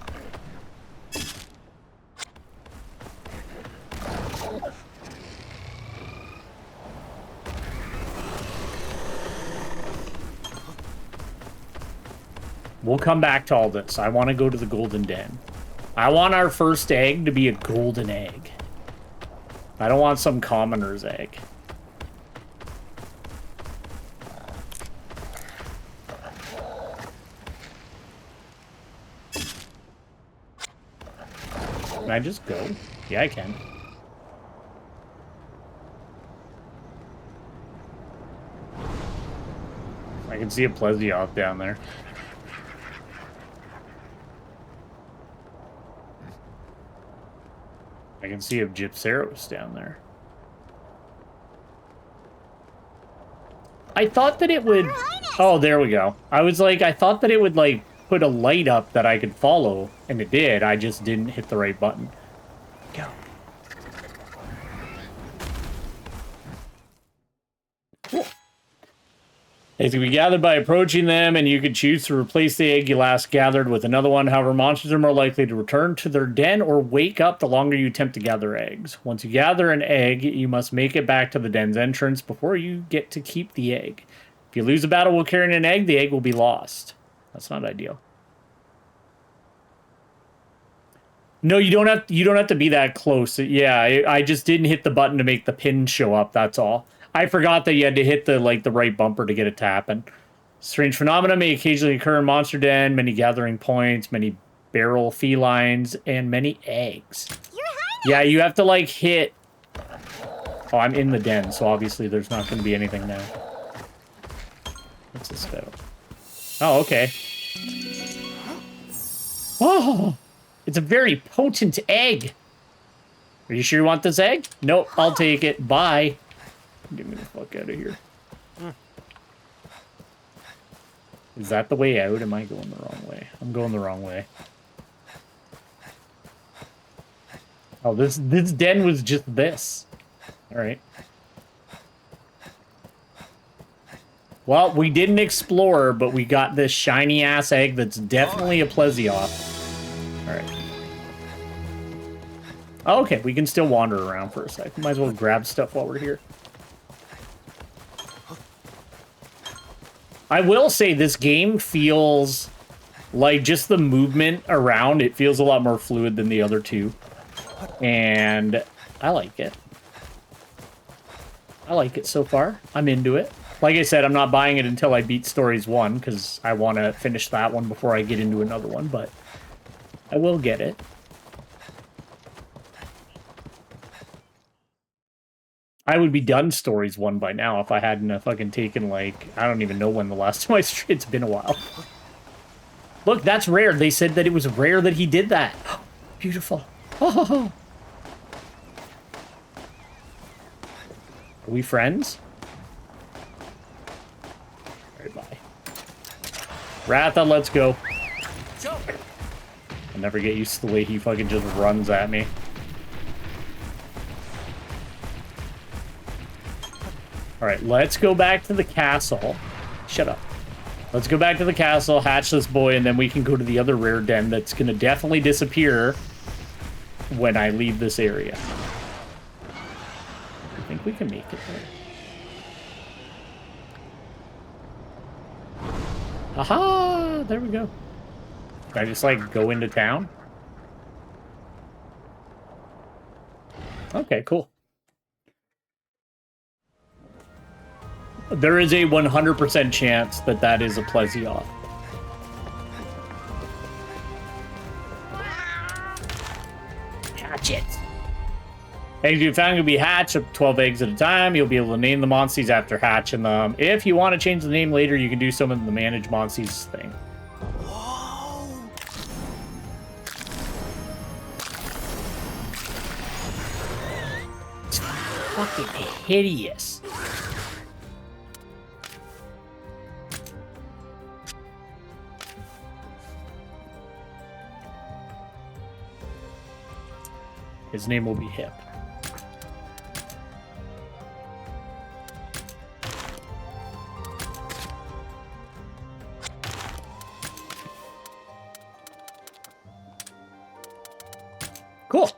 We'll come back to all this. I want to go to the golden den. I want our first egg to be a golden egg. I don't want some commoner's egg. Can I just go? Yeah, I can. I can see a Plesioth down there. I can see a Gypceros down there. I thought that it would... Oh, there we go. I was like, I thought that it would, like, put a light up that I could follow, and it did. I just didn't hit the right button. Go. Cool. They can be gathered by approaching them, and you can choose to replace the egg you last gathered with another one. However, monsters are more likely to return to their den or wake up the longer you attempt to gather eggs. Once you gather an egg, you must make it back to the den's entrance before you get to keep the egg. If you lose a battle while carrying an egg, the egg will be lost. That's not ideal. No, you don't have to be that close. Yeah, I just didn't hit the button to make the pin show up, that's all. I forgot that you had to hit the right bumper to get it to happen. Strange phenomena may occasionally occur in Monster Den, many gathering points, many barrel felines, and many eggs. Yeah, you have to like hit... Oh, I'm in the den, so obviously there's not going to be anything now. What's this about? Oh, okay. Oh, it's a very potent egg. Are you sure you want this egg? Nope, I'll take it. Bye. Get me the fuck out of here. Is that the way out? Am I going the wrong way? I'm going the wrong way. Oh, this den was just this. Alright. Well, we didn't explore, but we got this shiny-ass egg that's definitely a Plesioth. Alright. Oh, okay, we can still wander around for a sec. Might as well grab stuff while we're here. I will say this game feels like just the movement around, it feels a lot more fluid than the other two. And I like it. I like it so far. I'm into it. Like I said, I'm not buying it until I beat Stories 1, because I want to finish that one before I get into another one, but I will get it. I would be done Stories 1 by now if I hadn't fucking taken, like, I don't even know when the last time I streamed. It's been a while. Look, that's rare. They said that it was rare that he did that. Beautiful. Oh. Are we friends? Alright, bye. Ratha, let's go. I'll never get used to the way he fucking just runs at me. Alright, let's go back to the castle. Shut up. Let's go back to the castle, hatch this boy, and then we can go to the other rare den that's gonna definitely disappear when I leave this area. I think we can make it there. Aha! There we go. Can I just, like, go into town? Okay, cool. There is a 100% chance that that is a Plesioth. Hatch it. Eggs you found can be hatched up 12 eggs at a time. You'll be able to name the monsties after hatching them. If you want to change the name later, you can do some of the manage monsties thing. It's fucking hideous. His name will be Hip. Cool. All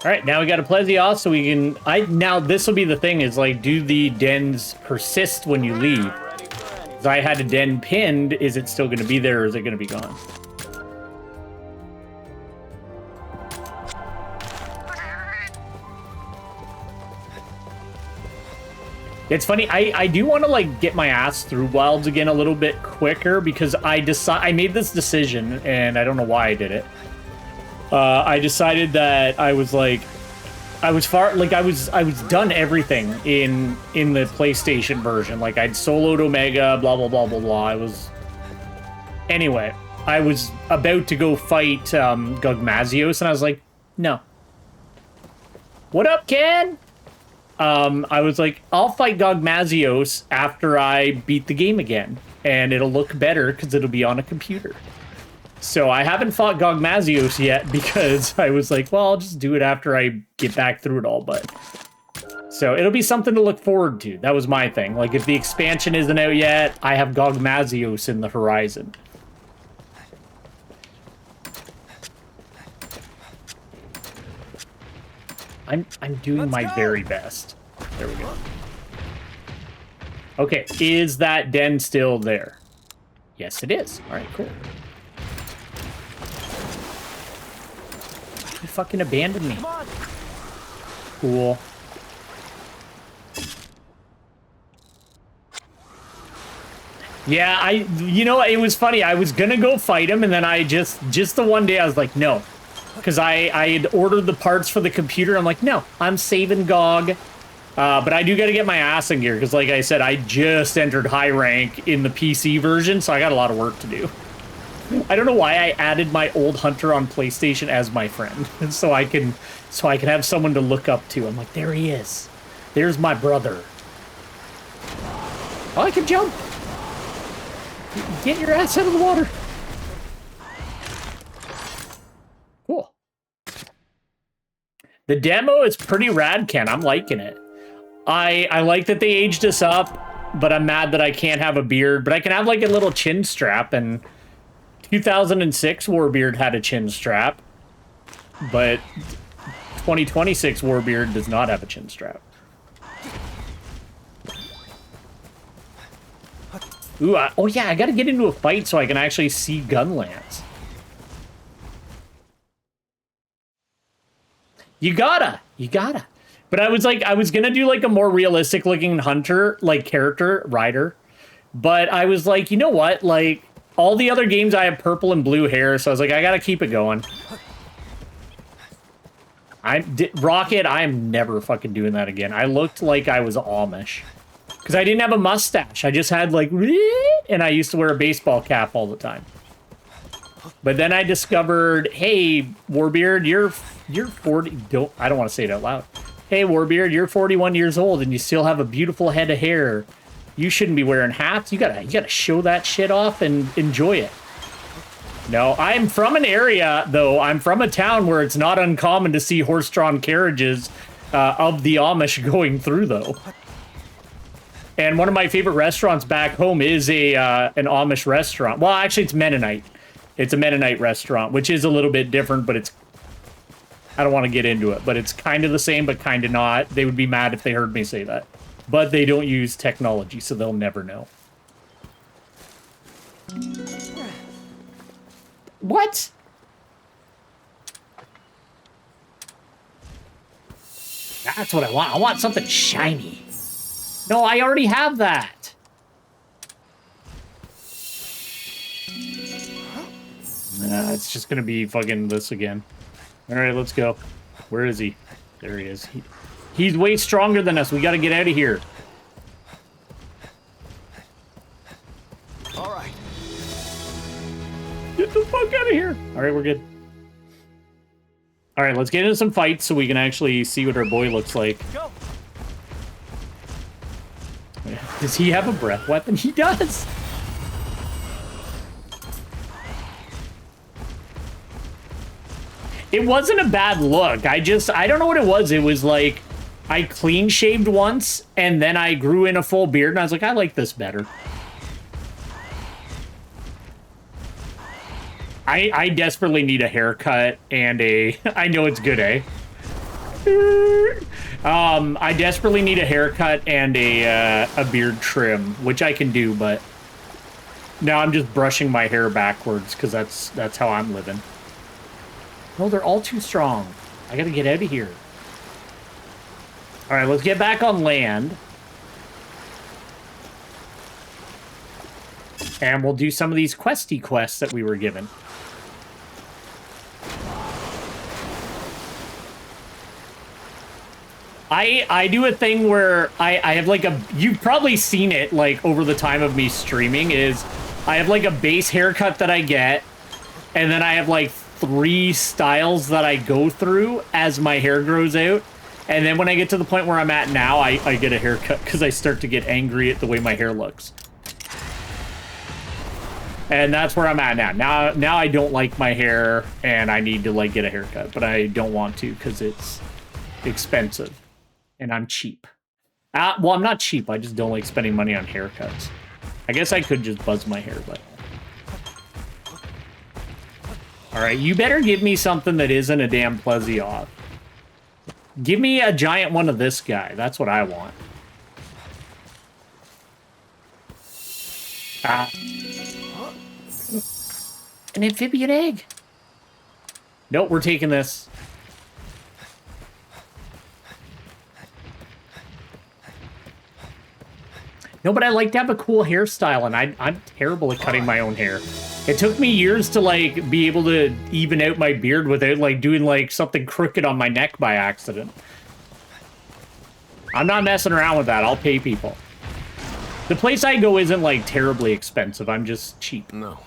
right, now we got a Plesioth, so we can... now, this will be the thing, is, like, do the dens persist when you leave? Because I had a den pinned, is it still going to be there, or is it going to be gone? It's funny, I do want to, like, get my ass through Wilds again a little bit quicker, because I made this decision, and I don't know why I did it. I decided that I was, like, I was done everything in the PlayStation version. Like, I'd soloed Omega, blah, blah, blah, blah, blah. Anyway, I was about to go fight Gugmazios, and I was like, no. What up, Ken? I was like, I'll fight Gugmazios after I beat the game again, and it'll look better because it'll be on a computer. So I haven't fought Gugmazios yet because I was like, well, I'll just do it after I get back through it all, but... So it'll be something to look forward to. That was my thing. Like, if the expansion isn't out yet, I have Gugmazios in the horizon. I'm doing my very best. There we go. Okay, is that den still there? Yes, it is. All right, cool. You fucking abandoned me. Cool. Yeah, you know, it was funny. I was gonna go fight him, and then I just the one day I was like, no. Because I had ordered the parts for the computer. I'm like, no, I'm saving GOG. But I do got to get my ass in gear. Because like I said, I just entered high rank in the PC version. So I got a lot of work to do. I don't know why I added my old hunter on PlayStation as my friend. so I can have someone to look up to. I'm like, there he is. There's my brother. Oh, I can jump. Get your ass out of the water. Cool. The demo is pretty rad, Ken. I'm liking it. I like that they aged us up, but I'm mad that I can't have a beard. But I can have like a little chin strap, and 2006 Warbeard had a chin strap. But 2026 Warbeard does not have a chin strap. Ooh, oh yeah, I gotta get into a fight so I can actually see Gunlance. You gotta. But I was gonna do like a more realistic looking hunter, like character, rider. But I was like, you know what? Like, all the other games I have purple and blue hair, so I was like, I gotta keep it going. Rocket, I am never fucking doing that again. I looked like I was Amish. Because I didn't have a mustache. I just had like, and I used to wear a baseball cap all the time. But then I discovered, hey, Warbeard, you're 40. I don't want to say it out loud. Hey, Warbeard, you're 41 years old and you still have a beautiful head of hair. You shouldn't be wearing hats. You gotta show that shit off and enjoy it. No, I'm from an area, though. I'm from a town where it's not uncommon to see horse-drawn carriages of the Amish going through, though. And one of my favorite restaurants back home is an Amish restaurant. Well, actually, it's Mennonite. It's a Mennonite restaurant, which is a little bit different, but it's... I don't want to get into it, but it's kind of the same, but kind of not. They would be mad if they heard me say that. But they don't use technology, so they'll never know. What? That's what I want. I want something shiny. No, I already have that. It's just gonna be fucking this again. All right, let's go. Where is he? There he is. He's way stronger than us. We gotta get out of here. All right. Get the fuck out of here. All right, we're good. All right, let's get into some fights so we can actually see what our boy looks like. Go. Does he have a breath weapon? He does. It wasn't a bad look. I don't know what it was. It was like I clean shaved once and then I grew in a full beard and I was like, I like this better. I desperately need a haircut and a... I know it's good, eh? I desperately need a haircut and a beard trim, which I can do, but now I'm just brushing my hair backwards because that's how I'm living. No, they're all too strong. I gotta get out of here. All right, let's get back on land. And we'll do some of these questy quests that we were given. I do a thing where I have like a... You've probably seen it like over the time of me streaming is I have like a base haircut that I get. And then I have like 3 styles that I go through as my hair grows out. And then when I get to the point where I'm at now, I get a haircut because I start to get angry at the way my hair looks. And that's where I'm at now. Now I don't like my hair and I need to like get a haircut, but I don't want to because it's expensive and I'm cheap. Well, I'm not cheap. I just don't like spending money on haircuts. I guess I could just buzz my hair, but... All right, you better give me something that isn't a damn Plesioth. Give me a giant one of this guy. That's what I want. An amphibian egg. Nope, we're taking this. No, but I like to have a cool hairstyle, and I'm terrible at cutting my own hair. It took me years to, like, be able to even out my beard without, like, doing, like, something crooked on my neck by accident. I'm not messing around with that. I'll pay people. The place I go isn't, like, terribly expensive. I'm just cheap. No.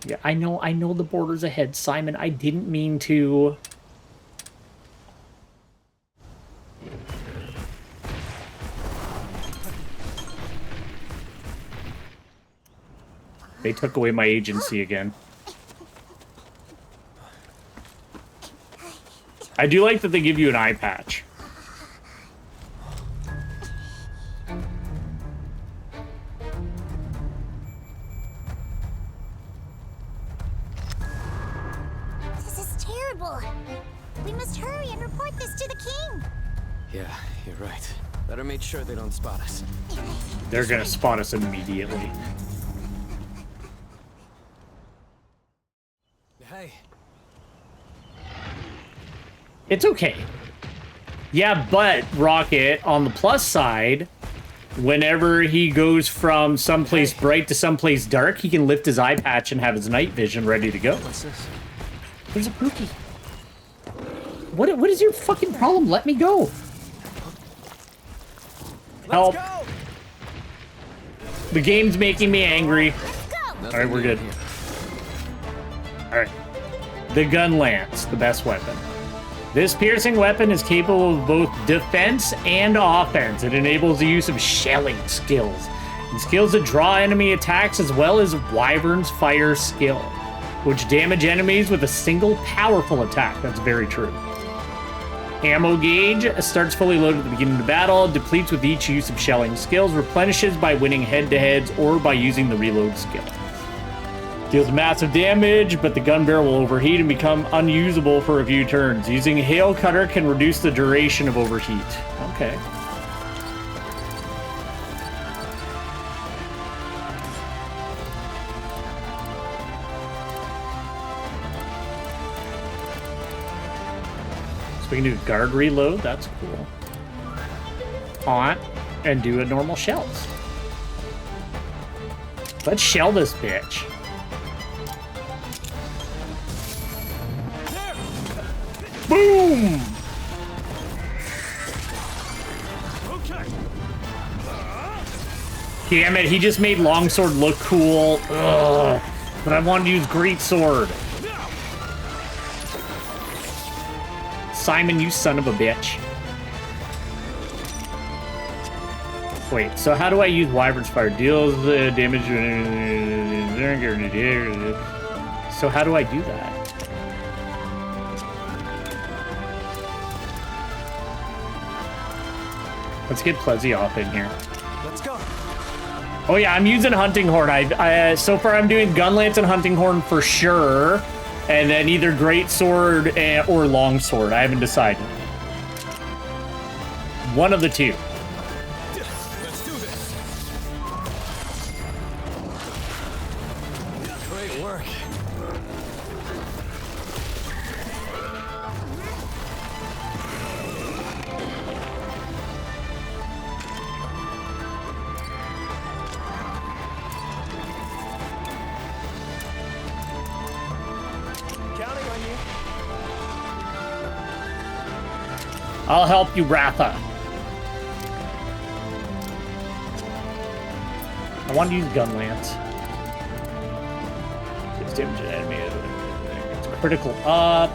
Yeah, I know the border's ahead, Simon. I didn't mean to... They took away my agency again. I do like that they give you an eye patch. This is terrible. We must hurry and report this to the king. Yeah, you're right. Better make sure they don't spot us. They're gonna spot us immediately. Hey. It's okay. Yeah, but Rocket, on the plus side, whenever he goes from someplace bright to someplace dark, he can lift his eye patch and have his night vision ready to go. What's this? There's a Pookie. What is your fucking problem? Let me go. Help. The game's making me angry. Alright, we're good. Alright. The gun lance, the best weapon. This piercing weapon is capable of both defense and offense. It enables the use of shelling skills, and skills that draw enemy attacks, as well as Wyvern's fire skill, which damage enemies with a single powerful attack. That's very true. Ammo gauge starts fully loaded at the beginning of the battle, depletes with each use of shelling skills, replenishes by winning head-to-heads or by using the reload skill. Deals massive damage, but the gun barrel will overheat and become unusable for a few turns. Using Hail Cutter can reduce the duration of overheat. Okay. So we can do guard reload, that's cool. Taunt, and do a normal shells. Let's shell this bitch. Boom! Damn it, he just made longsword look cool. Ugh. But I wanted to use greatsword. Simon, you son of a bitch. Wait, so how do I use Wyvern's Fire? Deals damage. So how do I do that? Let's get Plezzy off in here. Let's go. Oh yeah, I'm using Hunting Horn. So far I'm doing Gun Lance and Hunting Horn for sure. And then either Great Sword or Long Sword. I haven't decided. One of the two. Let's do this. Great work. I'll help you, Ratha. I want to use Gun Lance. Gives damage to enemy. It's critical up.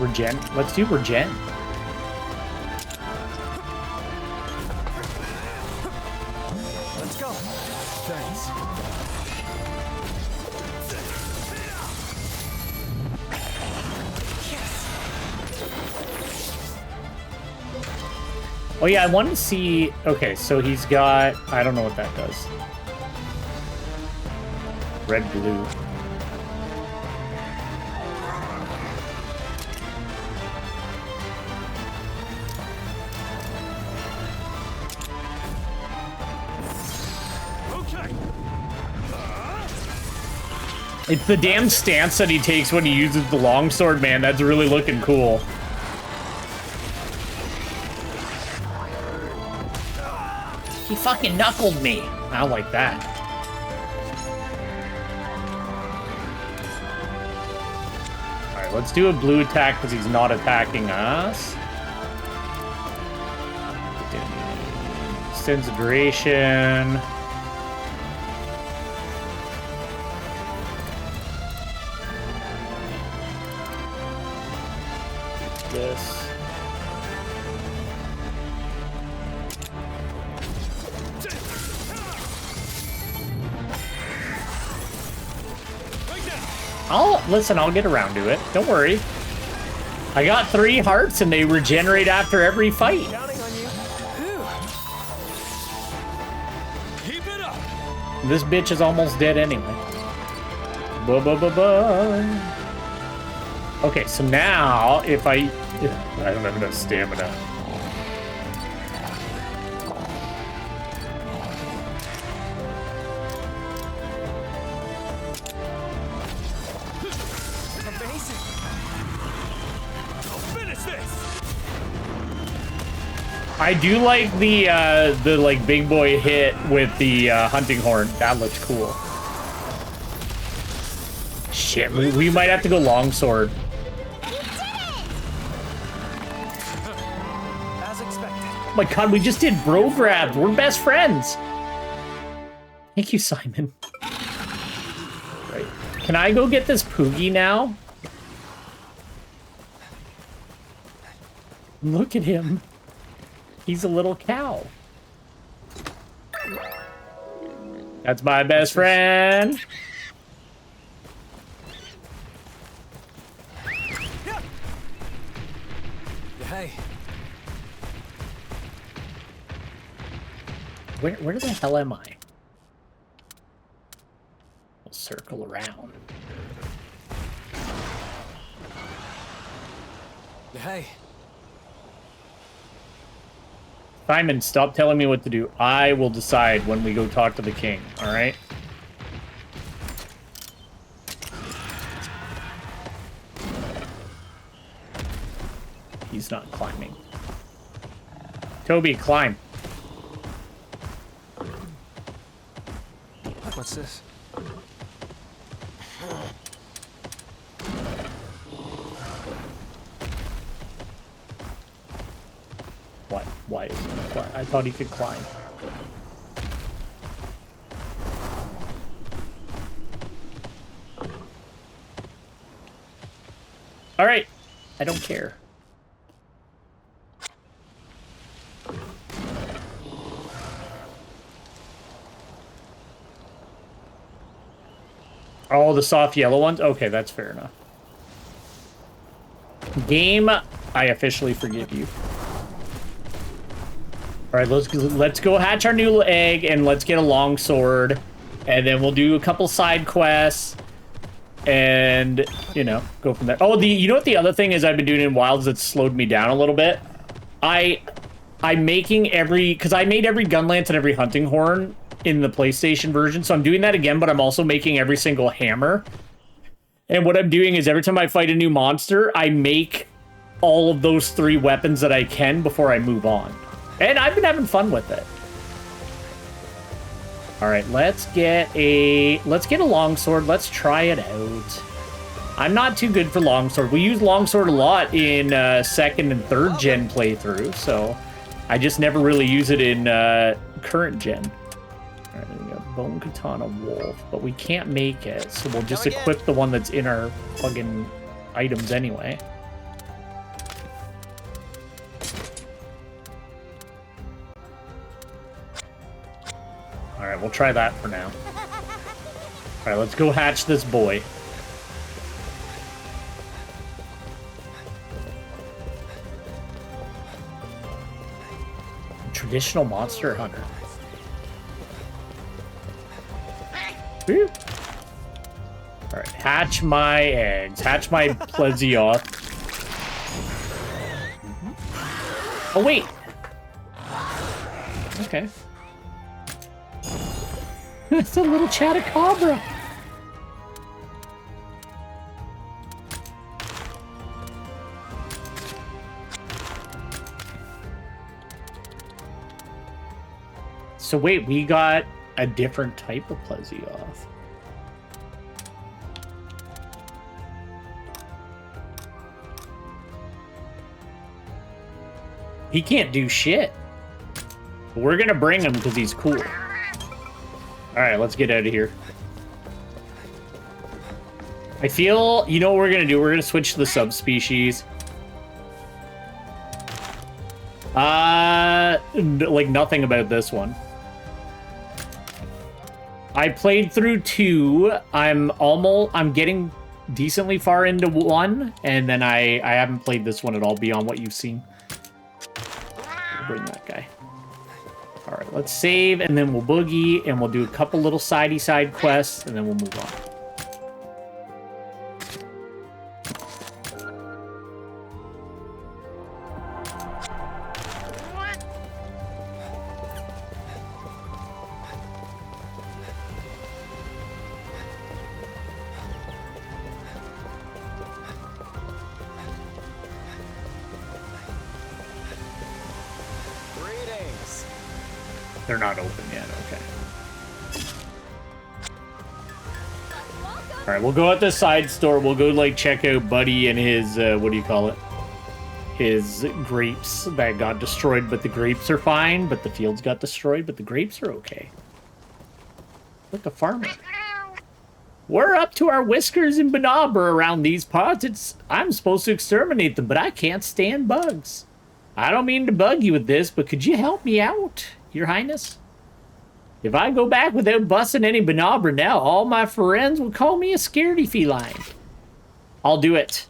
Regen. Let's do Regen. Let's go. Thanks. Oh yeah, I want to see... Okay, so he's got... I don't know what that does. Red, blue. Okay. It's the damn stance that he takes when he uses the longsword, man. That's really looking cool. He fucking knuckled me. I don't like that. Alright, let's do a blue attack because he's not attacking us. Extends the duration. This. I'll get around to it. Don't worry. I got 3 hearts and they regenerate after every fight. Counting on you. Keep it up. This bitch is almost dead anyway. Ba ba ba ba. Okay, so now if I don't have enough stamina. Amazing. Finish this. I do like the like big boy hit with the hunting horn. That looks cool. Shit, we might have to go longsword. As expected. Oh my god, we just did bro grabs. We're best friends. Thank you, Simon. Right. Can I go get this Poogie now? Look at him. He's a little cow. That's my best friend. Hey. Where the hell am I? We'll circle around. Hey. Simon, stop telling me what to do. I will decide when we go talk to the king, all right? He's not climbing. Toby, climb. What's this? What? Why is he climb? I thought he could climb. All right. I don't care. Oh, the soft yellow ones? Okay, that's fair enough. Game, I officially forgive you. All right, let's go hatch our new egg and let's get a longsword, and then we'll do a couple side quests, and you know, go from there. Oh, you know what the other thing is I've been doing in Wilds that's slowed me down a little bit? I'm making because I made every gun lance and every hunting horn in the PlayStation version, so I'm doing that again, but I'm also making every single hammer. And what I'm doing is every time I fight a new monster, I make all of those 3 weapons that I can before I move on. And I've been having fun with it. All right, let's get a longsword. Let's try it out. I'm not too good for longsword. We use longsword a lot in 2nd and 3rd gen playthrough, so I just never really use it in current gen. All right, we got bone katana wolf, but we can't make it, so we'll just equip the one that's in our plug-in items anyway. All right, we'll try that for now. All right, let's go hatch this boy. Traditional monster hunter. Woo. All right, hatch my eggs. Hatch my Plesioth. Oh, wait. Okay. It's a little Chatacabra. So wait, we got a different type of Plesioth. He can't do shit. But we're gonna bring him because he's cool. Alright, let's get out of here. I feel, you know what we're gonna do? We're gonna switch to the subspecies. Like nothing about this one. I played through 2. I'm getting decently far into 1, and then I haven't played this one at all beyond what you've seen. We'll bring that guy. All right, let's save, and then we'll boogie, and we'll do a couple little side quests, and then we'll move on. They're not open yet, okay. Alright, we'll go at the side store. We'll go, like, check out Buddy and his, what do you call it? His grapes that got destroyed, but the grapes are fine. But the fields got destroyed, but the grapes are okay. Look, a farmer. We're up to our whiskers in Banaber around these parts. I'm supposed to exterminate them, but I can't stand bugs. I don't mean to bug you with this, but could you help me out, Your Highness? If I go back without busting any Banaber now, all my friends will call me a scaredy feline. I'll do it.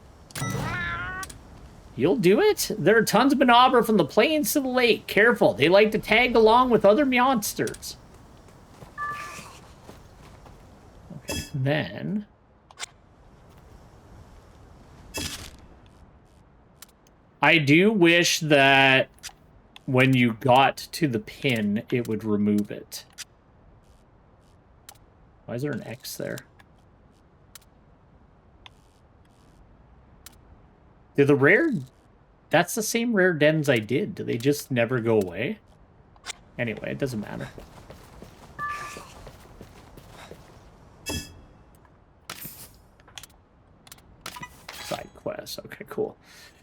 You'll do it? There are tons of Banaber from the plains to the lake. Careful, they like to tag along with other monsters. Okay, then... I do wish that when you got to the pin, it would remove it. Why is there an X there? Did the rare... That's the same rare dens I did. Do they just never go away? Anyway, it doesn't matter. Side quest. Okay, cool.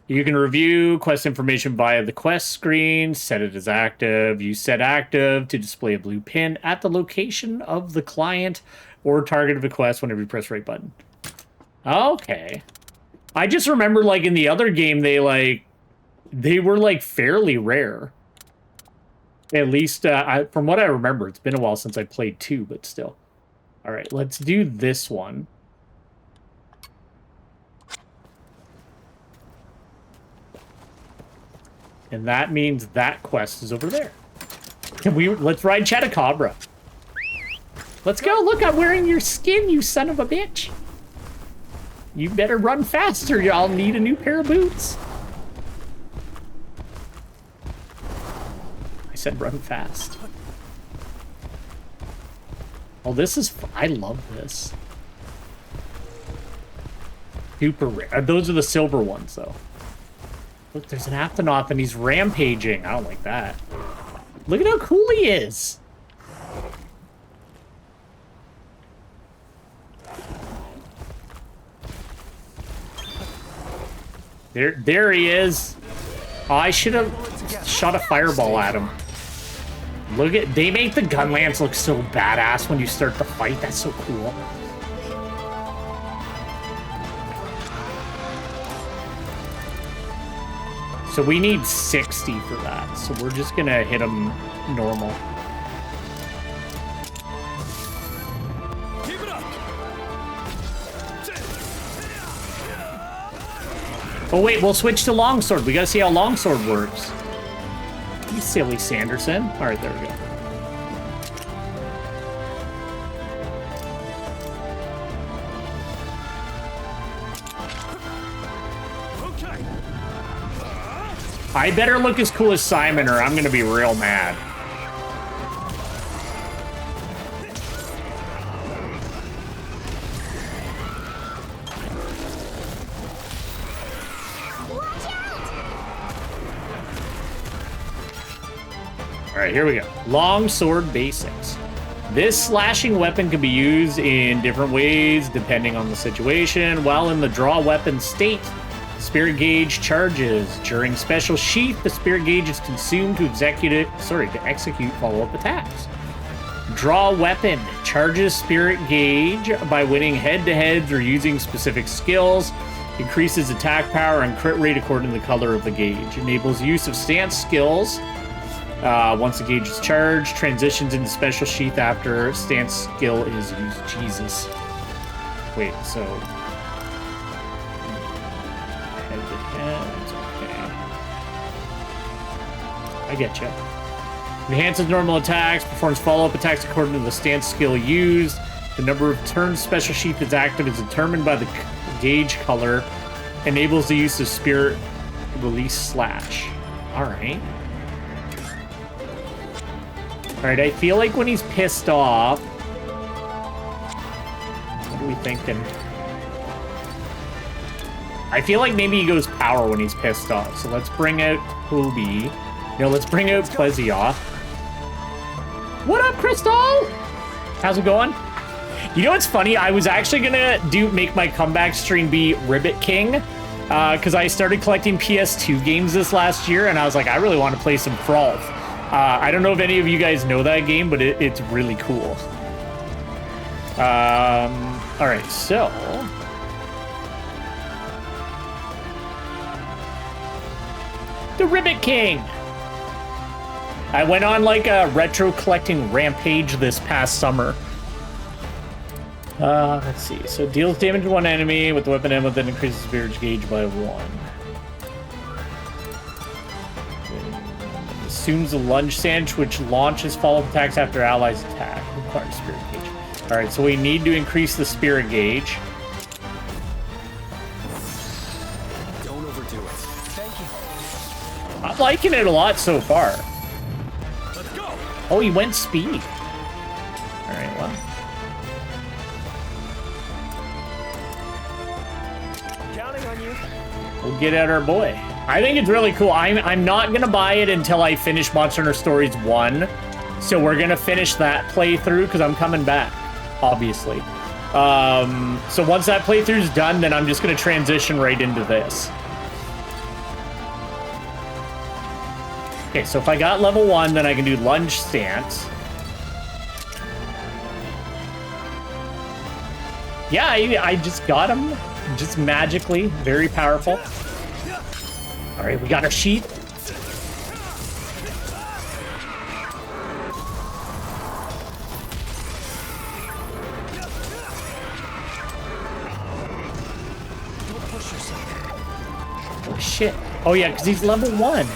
You can review quest information via the quest screen, set it as active, use set active to display a blue pin at the location of the client or target of a quest whenever you press right button. Okay. I just remember, like, in the other game, they were, like, fairly rare. At least, from what I remember, it's been a while since I played 2, but still. All right, let's do this one. And that means that quest is over there. Let's ride Chatacabra. Let's go. Look, I'm wearing your skin, you son of a bitch. You better run faster. Y'all need a new pair of boots. I said run fast. Oh, this is... I love this. Super rare. Those are the silver ones, though. Look, there's an Aptonoth and he's rampaging. I don't like that. Look at how cool he is. There he is. Oh, I should have shot a fireball at him. Look at... They make the gun lance look so badass when you start the fight. That's so cool. So we need 60 for that. So we're just gonna hit him normal. Keep it up. Oh wait, we'll switch to longsword. We gotta see how longsword works. You silly Sanderson. All right, there we go. I better look as cool as Simon or I'm gonna be real mad. Alright, here we go. Longsword basics. This slashing weapon can be used in different ways depending on the situation. While in the draw weapon state, Spirit Gauge charges. During special sheath, the Spirit Gauge is consumed to execute follow-up attacks. Draw weapon charges Spirit Gauge by winning head-to-heads or using specific skills. Increases attack power and crit rate according to the color of the gauge. Enables use of stance skills. Once the gauge is charged, transitions into special sheath after stance skill is used. Jesus. Wait, so... I get you. Enhances normal attacks, performs follow-up attacks according to the stance skill used. The number of turns special sheath is active is determined by the gauge color. Enables the use of spirit release slash. Alright. Alright, I feel like when he's pissed off... What are we thinking? I feel like maybe he goes power when he's pissed off. So let's bring out Hobie. No, let's bring out Plesioth. What up, Crystal? How's it going? You know what's funny? I was actually gonna make my comeback stream be Ribbit King, because I started collecting PS2 games this last year, and I was like, I really want to play some Frolf. I don't know if any of you guys know that game, but it's really cool. All right, so the Ribbit King. I went on like a retro collecting rampage this past summer. Let's see. So deals damage to one enemy with the weapon ammo, then increases spirit gauge by 1. Assumes a lunge sandwich, which launches follow-up attacks after allies attack. Requires spirit gauge. All right, so we need to increase the spirit gauge. Don't overdo it. Thank you. I'm liking it a lot so far. Let's go. Oh, he went speed. All right, well. Counting on you. We'll get at our boy. I think it's really cool. I'm not gonna buy it until I finish Monster Hunter Stories 1. So we're gonna finish that playthrough because I'm coming back, obviously. So once that playthrough's done, then I'm just gonna transition right into this. Okay, so if I got level 1, then I can do lunge stance. Yeah, I just got him. Just magically. Very powerful. All right, we got our sheet. Don't push yourself. Oh, shit. Oh, yeah, because he's level 1.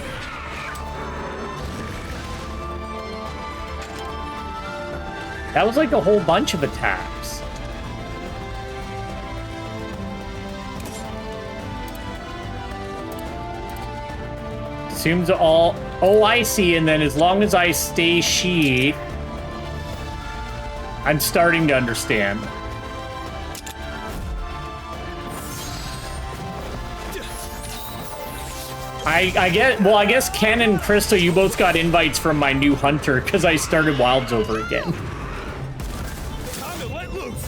That was like a whole bunch of attacks. Assumes all... Oh, I see. And then as long as I stay sheet, I'm starting to understand. I guess Ken and Crystal, you both got invites from my new hunter because I started Wilds over again. Time to let loose.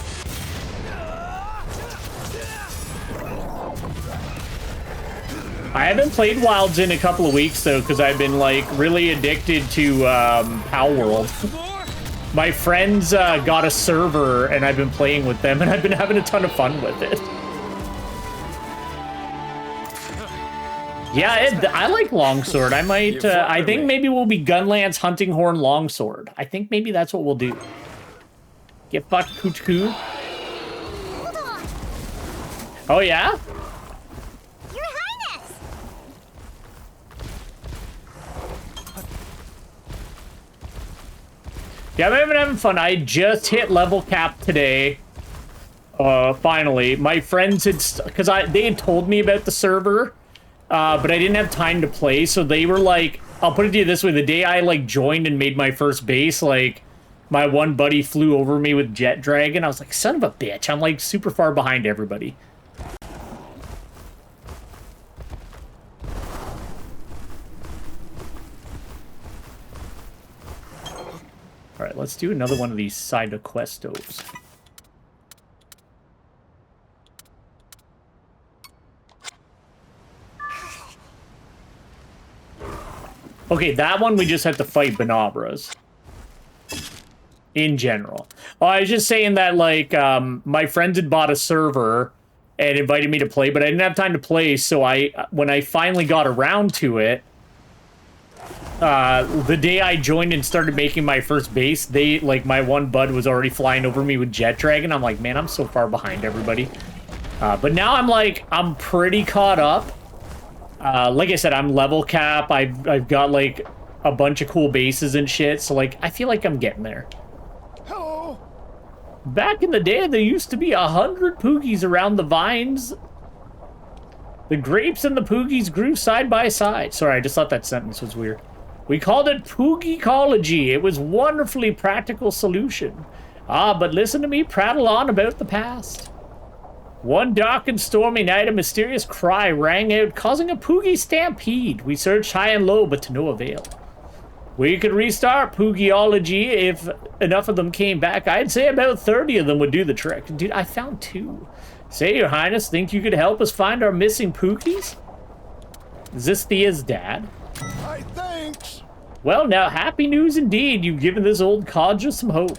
I haven't played Wilds in a couple of weeks though because I've been like really addicted to Pow World. My friends got a server and I've been playing with them and I've been having a ton of fun with it. Yeah, I like Longsword. I might, I think maybe we'll be Gunlance Hunting Horn Longsword. I think maybe that's what we'll do. Get fucked, Kuchku. Oh, yeah? Your Highness! Yeah, I've been having fun. I just hit level cap today. Finally. My friends had, because they had told me about the server. But I didn't have time to play, so they were like, I'll put it to you this way, the day I like joined and made my first base, like my one buddy flew over me with Jet Dragon. I was like, son of a bitch, I'm like super far behind everybody. All right, let's do another one of these side questos. Okay, that one we just have to fight Banabras. In general. Well, I was just saying that, like, my friends had bought a server and invited me to play, but I didn't have time to play, so when I finally got around to it, the day I joined and started making my first base, my one bud was already flying over me with Jet Dragon. I'm like, man, I'm so far behind everybody. But now I'm pretty caught up. Like I said, I'm level cap. I've got like a bunch of cool bases and shit. So like, I feel like I'm getting there. Hello. Back in the day, there used to be 100 Poogies around the vines. The grapes and the Poogies grew side by side. Sorry, I just thought that sentence was weird. We called it Poogicology. It was wonderfully practical solution. But listen to me prattle on about the past. One dark and stormy night, a mysterious cry rang out, causing a Poogie stampede. We searched high and low, but to no avail. We could restart Poogiology if enough of them came back. I'd say about 30 of them would do the trick. Dude, I found 2. Say, Your Highness, think you could help us find our missing Pookies? Is this Thea's dad? I thanks. Well, now, happy news indeed. You've given this old codger some hope.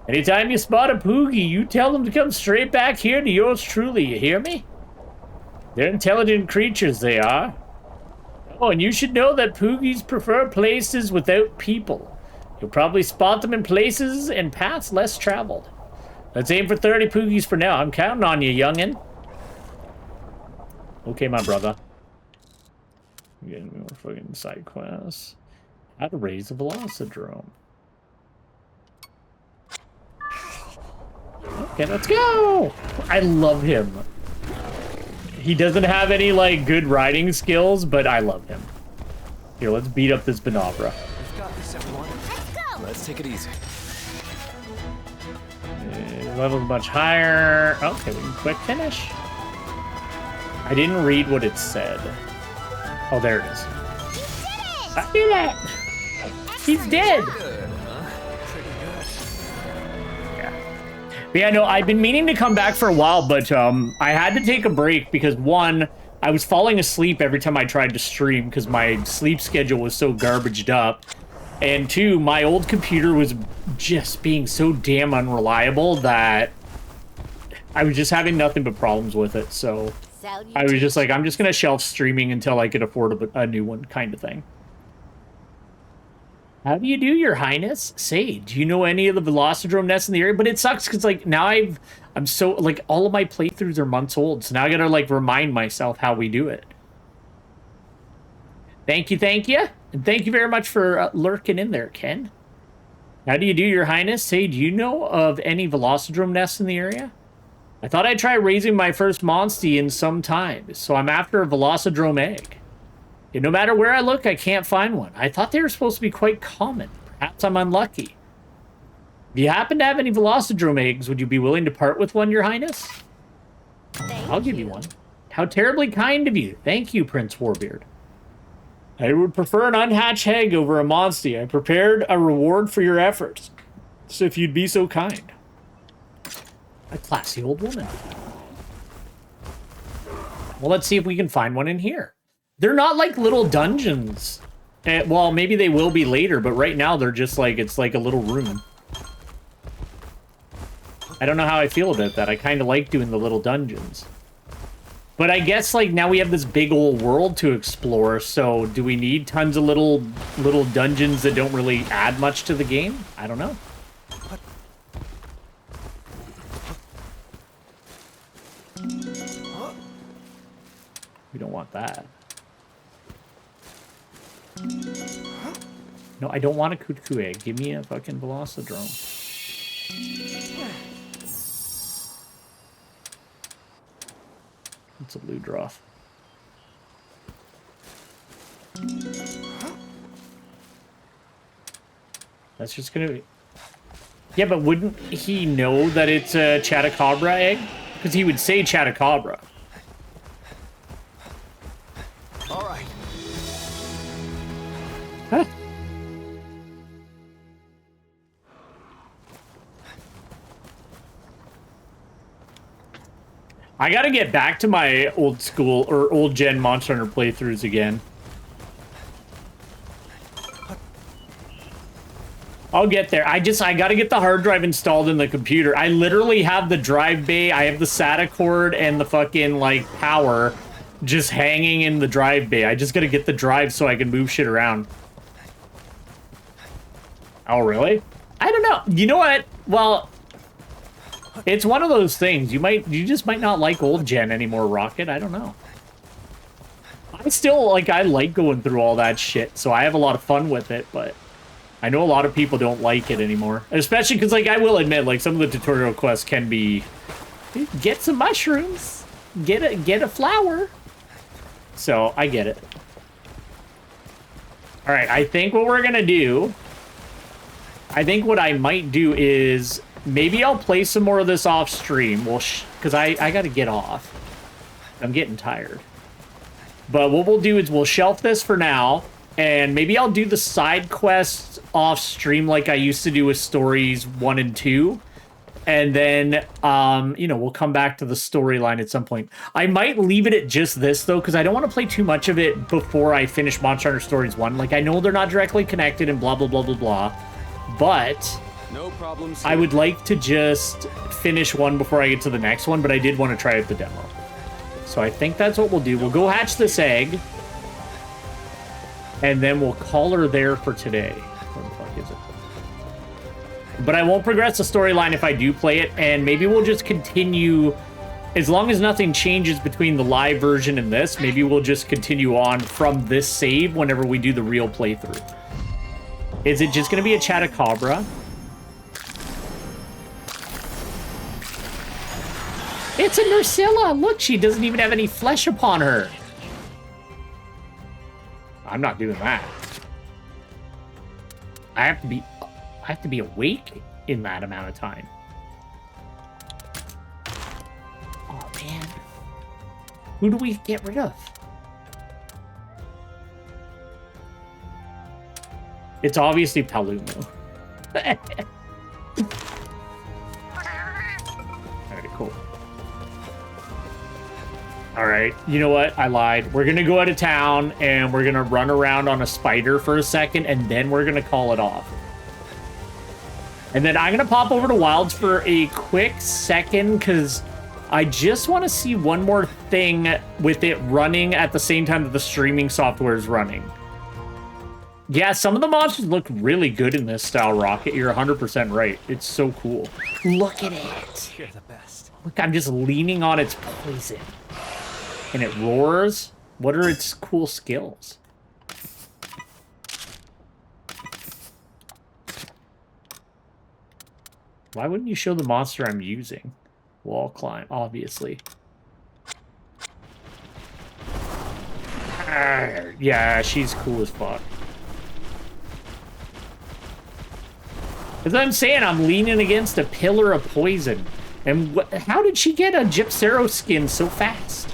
Anytime you spot a Poogie, you tell them to come straight back here to yours truly, you hear me? They're intelligent creatures, they are. Oh, and you should know that Poogies prefer places without people. You'll probably spot them in places and paths less traveled. Let's aim for 30 Poogies for now. I'm counting on you, youngin'. Okay, my brother. I'm getting more fucking side quests. How to raise a Velocidrome. Okay, let's go! I love him. He doesn't have any, like, good riding skills, but I love him. Here, let's beat up this Benabra. We've got this, everyone. Let's go! Let's take it easy. Level's much higher. Okay, we can quick finish. I didn't read what it said. Oh, there it is. I did it! He's dead! But yeah, no, I've been meaning to come back for a while, but I had to take a break because, one, I was falling asleep every time I tried to stream because my sleep schedule was so garbaged up. And two, my old computer was just being so damn unreliable that I was just having nothing but problems with it. So I was just like, I'm just going to shelf streaming until I could afford a new one kind of thing. How do you do, Your Highness? Say, do you know any of the Velocidrome nests in the area? But it sucks because, like, now I'm so, like, all of my playthroughs are months old. So now I gotta, like, remind myself how we do it. Thank you, thank you. And thank you very much for lurking in there, Ken. How do you do, Your Highness? Say, do you know of any Velocidrome nests in the area? I thought I'd try raising my first Monstie in some time. So I'm after a Velocidrome egg. And no matter where I look, I can't find one. I thought they were supposed to be quite common. Perhaps I'm unlucky. If you happen to have any Velocidrome eggs, would you be willing to part with one, Your Highness? I'll give you one. How terribly kind of you. Thank you, Prince Warbeard. I would prefer an unhatched egg over a Monstie. I prepared a reward for your efforts. So if you'd be so kind. A classy old woman. Well, let's see if we can find one in here. They're not like little dungeons. Well, maybe they will be later, but right now they're just like, it's like a little room. I don't know how I feel about that. I kind of like doing the little dungeons. But I guess, like, now we have this big old world to explore, so do we need tons of little dungeons that don't really add much to the game? I don't know. We don't want that. No, I don't want a Kutku egg. Give me a fucking Velocidrome. It's a blue droth. That's just gonna be... Yeah, but wouldn't he know that it's a Chatacabra egg? Because he would say Chatacabra. All right. Huh? I gotta get back to my old school or old gen Monster Hunter playthroughs again. I'll get there. I gotta get the hard drive installed in the computer. I literally have the drive bay, I have the SATA cord and the fucking like power just hanging in the drive bay. I just gotta get the drive so I can move shit around. Oh, really? I don't know. You know what? Well, it's one of those things. You just might not like old gen anymore, Rocket. I don't know. I like going through all that shit, so I have a lot of fun with it, but I know a lot of people don't like it anymore. Especially because, like, I will admit, like, some of the tutorial quests can be, get some mushrooms, get a flower. So, I get it. Alright, I think what we're gonna do, I think what I might do is, maybe I'll play some more of this off stream. Well, because I gotta get off. I'm getting tired. But what we'll do is we'll shelf this for now. and maybe I'll do the side quests off stream like I used to do with stories 1 and 2. And then, you know, we'll come back to the storyline at some point. I might leave it at just this, though, because I don't want to play too much of it before I finish Monster Hunter Stories 1. Like, I know they're not directly connected and blah, blah, blah, blah, blah. But No problems. I would like to just finish one before I get to the next one, but I did want to try out the demo. So I think that's what we'll do. We'll go hatch this egg, and then we'll call her there for today. Where the fuck is it? But I won't progress the storyline if I do play it, and maybe we'll just continue, as long as nothing changes between the live version and this, maybe we'll just continue on from this save whenever we do the real playthrough. Is it just going to be a Chatacabra? It's a Nursilla! Look, she doesn't even have any flesh upon her. I'm not doing that. I have to be awake in that amount of time. Oh, man. Who do we get rid of? It's obviously Palumo. Alright, cool. Alright, you know what? I lied. We're gonna go out of town, and we're gonna run around on a spider for a second, and then we're gonna call it off. And then I'm going to pop over to Wilds for a quick second, because I just want to see one more thing with it running at the same time that the streaming software is running. Yeah, some of the monsters look really good in this style, Rocket. You're 100% right. It's so cool. Look at it. You're the best. Look, I'm just leaning on its poison. And it roars. What are its cool skills? Why wouldn't you show the monster I'm using? Wall climb, obviously. Yeah, she's cool as fuck. As I'm saying, I'm leaning against a pillar of poison. And how did she get a Gypsero skin so fast?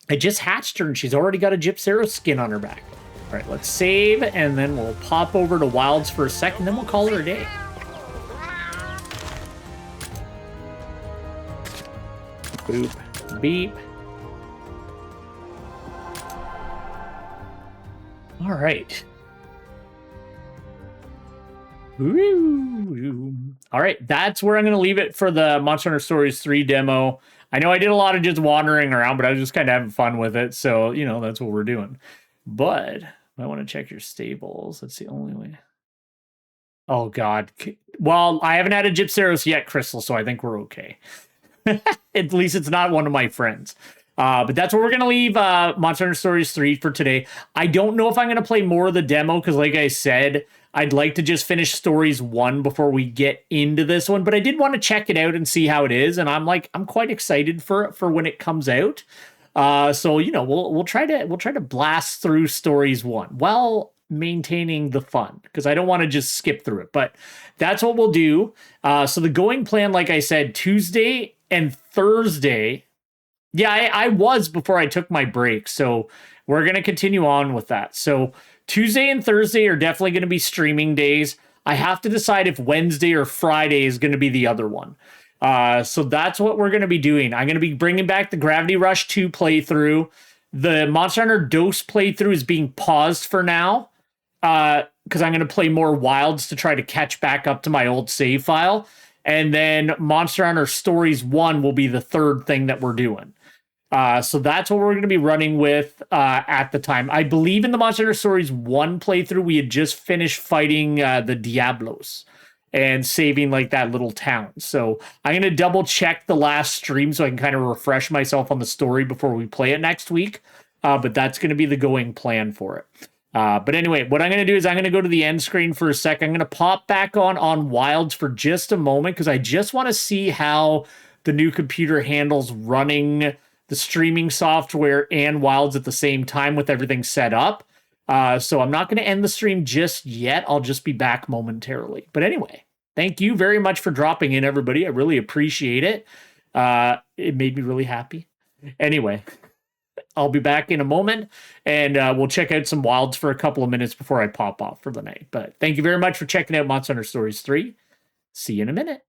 I just hatched her and she's already got a Gypsero skin on her back. All right, let's save and then we'll pop over to Wilds for a second, then we'll call her a day. Boop, beep. All right. Woo. All right, that's where I'm going to leave it for the Monster Hunter Stories 3 demo. I know I did a lot of just wandering around, but I was just kind of having fun with it. So, you know, that's what we're doing. But I want to check your stables. That's the only way. Oh, God. Well, I haven't had a Gypseros yet, Crystal, so I think we're okay. At least it's not one of my friends. But that's where we're going to leave Monster Hunter Stories 3 for today. I don't know if I'm going to play more of the demo because, like I said, I'd like to just finish Stories 1 before we get into this one. But I did want to check it out and see how it is. And I'm quite excited for when it comes out. So, you know, we'll try to blast through Stories 1 while maintaining the fun, because I don't want to just skip through it. But that's what we'll do. So the going plan, like I said, Tuesday and Thursday. Yeah, I was before I took my break. So we're going to continue on with that. So Tuesday and Thursday are definitely going to be streaming days. I have to decide if Wednesday or Friday is going to be the other one. So that's what we're going to be doing. I'm going to be bringing back the Gravity Rush 2 playthrough. The Monster Hunter Dose playthrough is being paused for now, because I'm going to play more Wilds to try to catch back up to my old save file. And then Monster Hunter Stories 1 will be the third thing that we're doing. So that's what we're going to be running with at the time. I believe in the Monster Hunter Stories 1 playthrough, we had just finished fighting the Diablos and saving like that little town. So I'm going to double check the last stream so I can kind of refresh myself on the story before we play it next week. But that's going to be the going plan for it. But anyway, what I'm going to do is I'm going to go to the end screen for a sec. I'm going to pop back on Wilds for just a moment because I just want to see how the new computer handles running the streaming software and Wilds at the same time with everything set up. So I'm not going to end the stream just yet. I'll just be back momentarily. But anyway, thank you very much for dropping in, everybody. I really appreciate it. It made me really happy. Anyway, I'll be back in a moment, and we'll check out some wilds for a couple of minutes before I pop off for the night. But thank you very much for checking out Monster Hunter Stories 3. See you in a minute.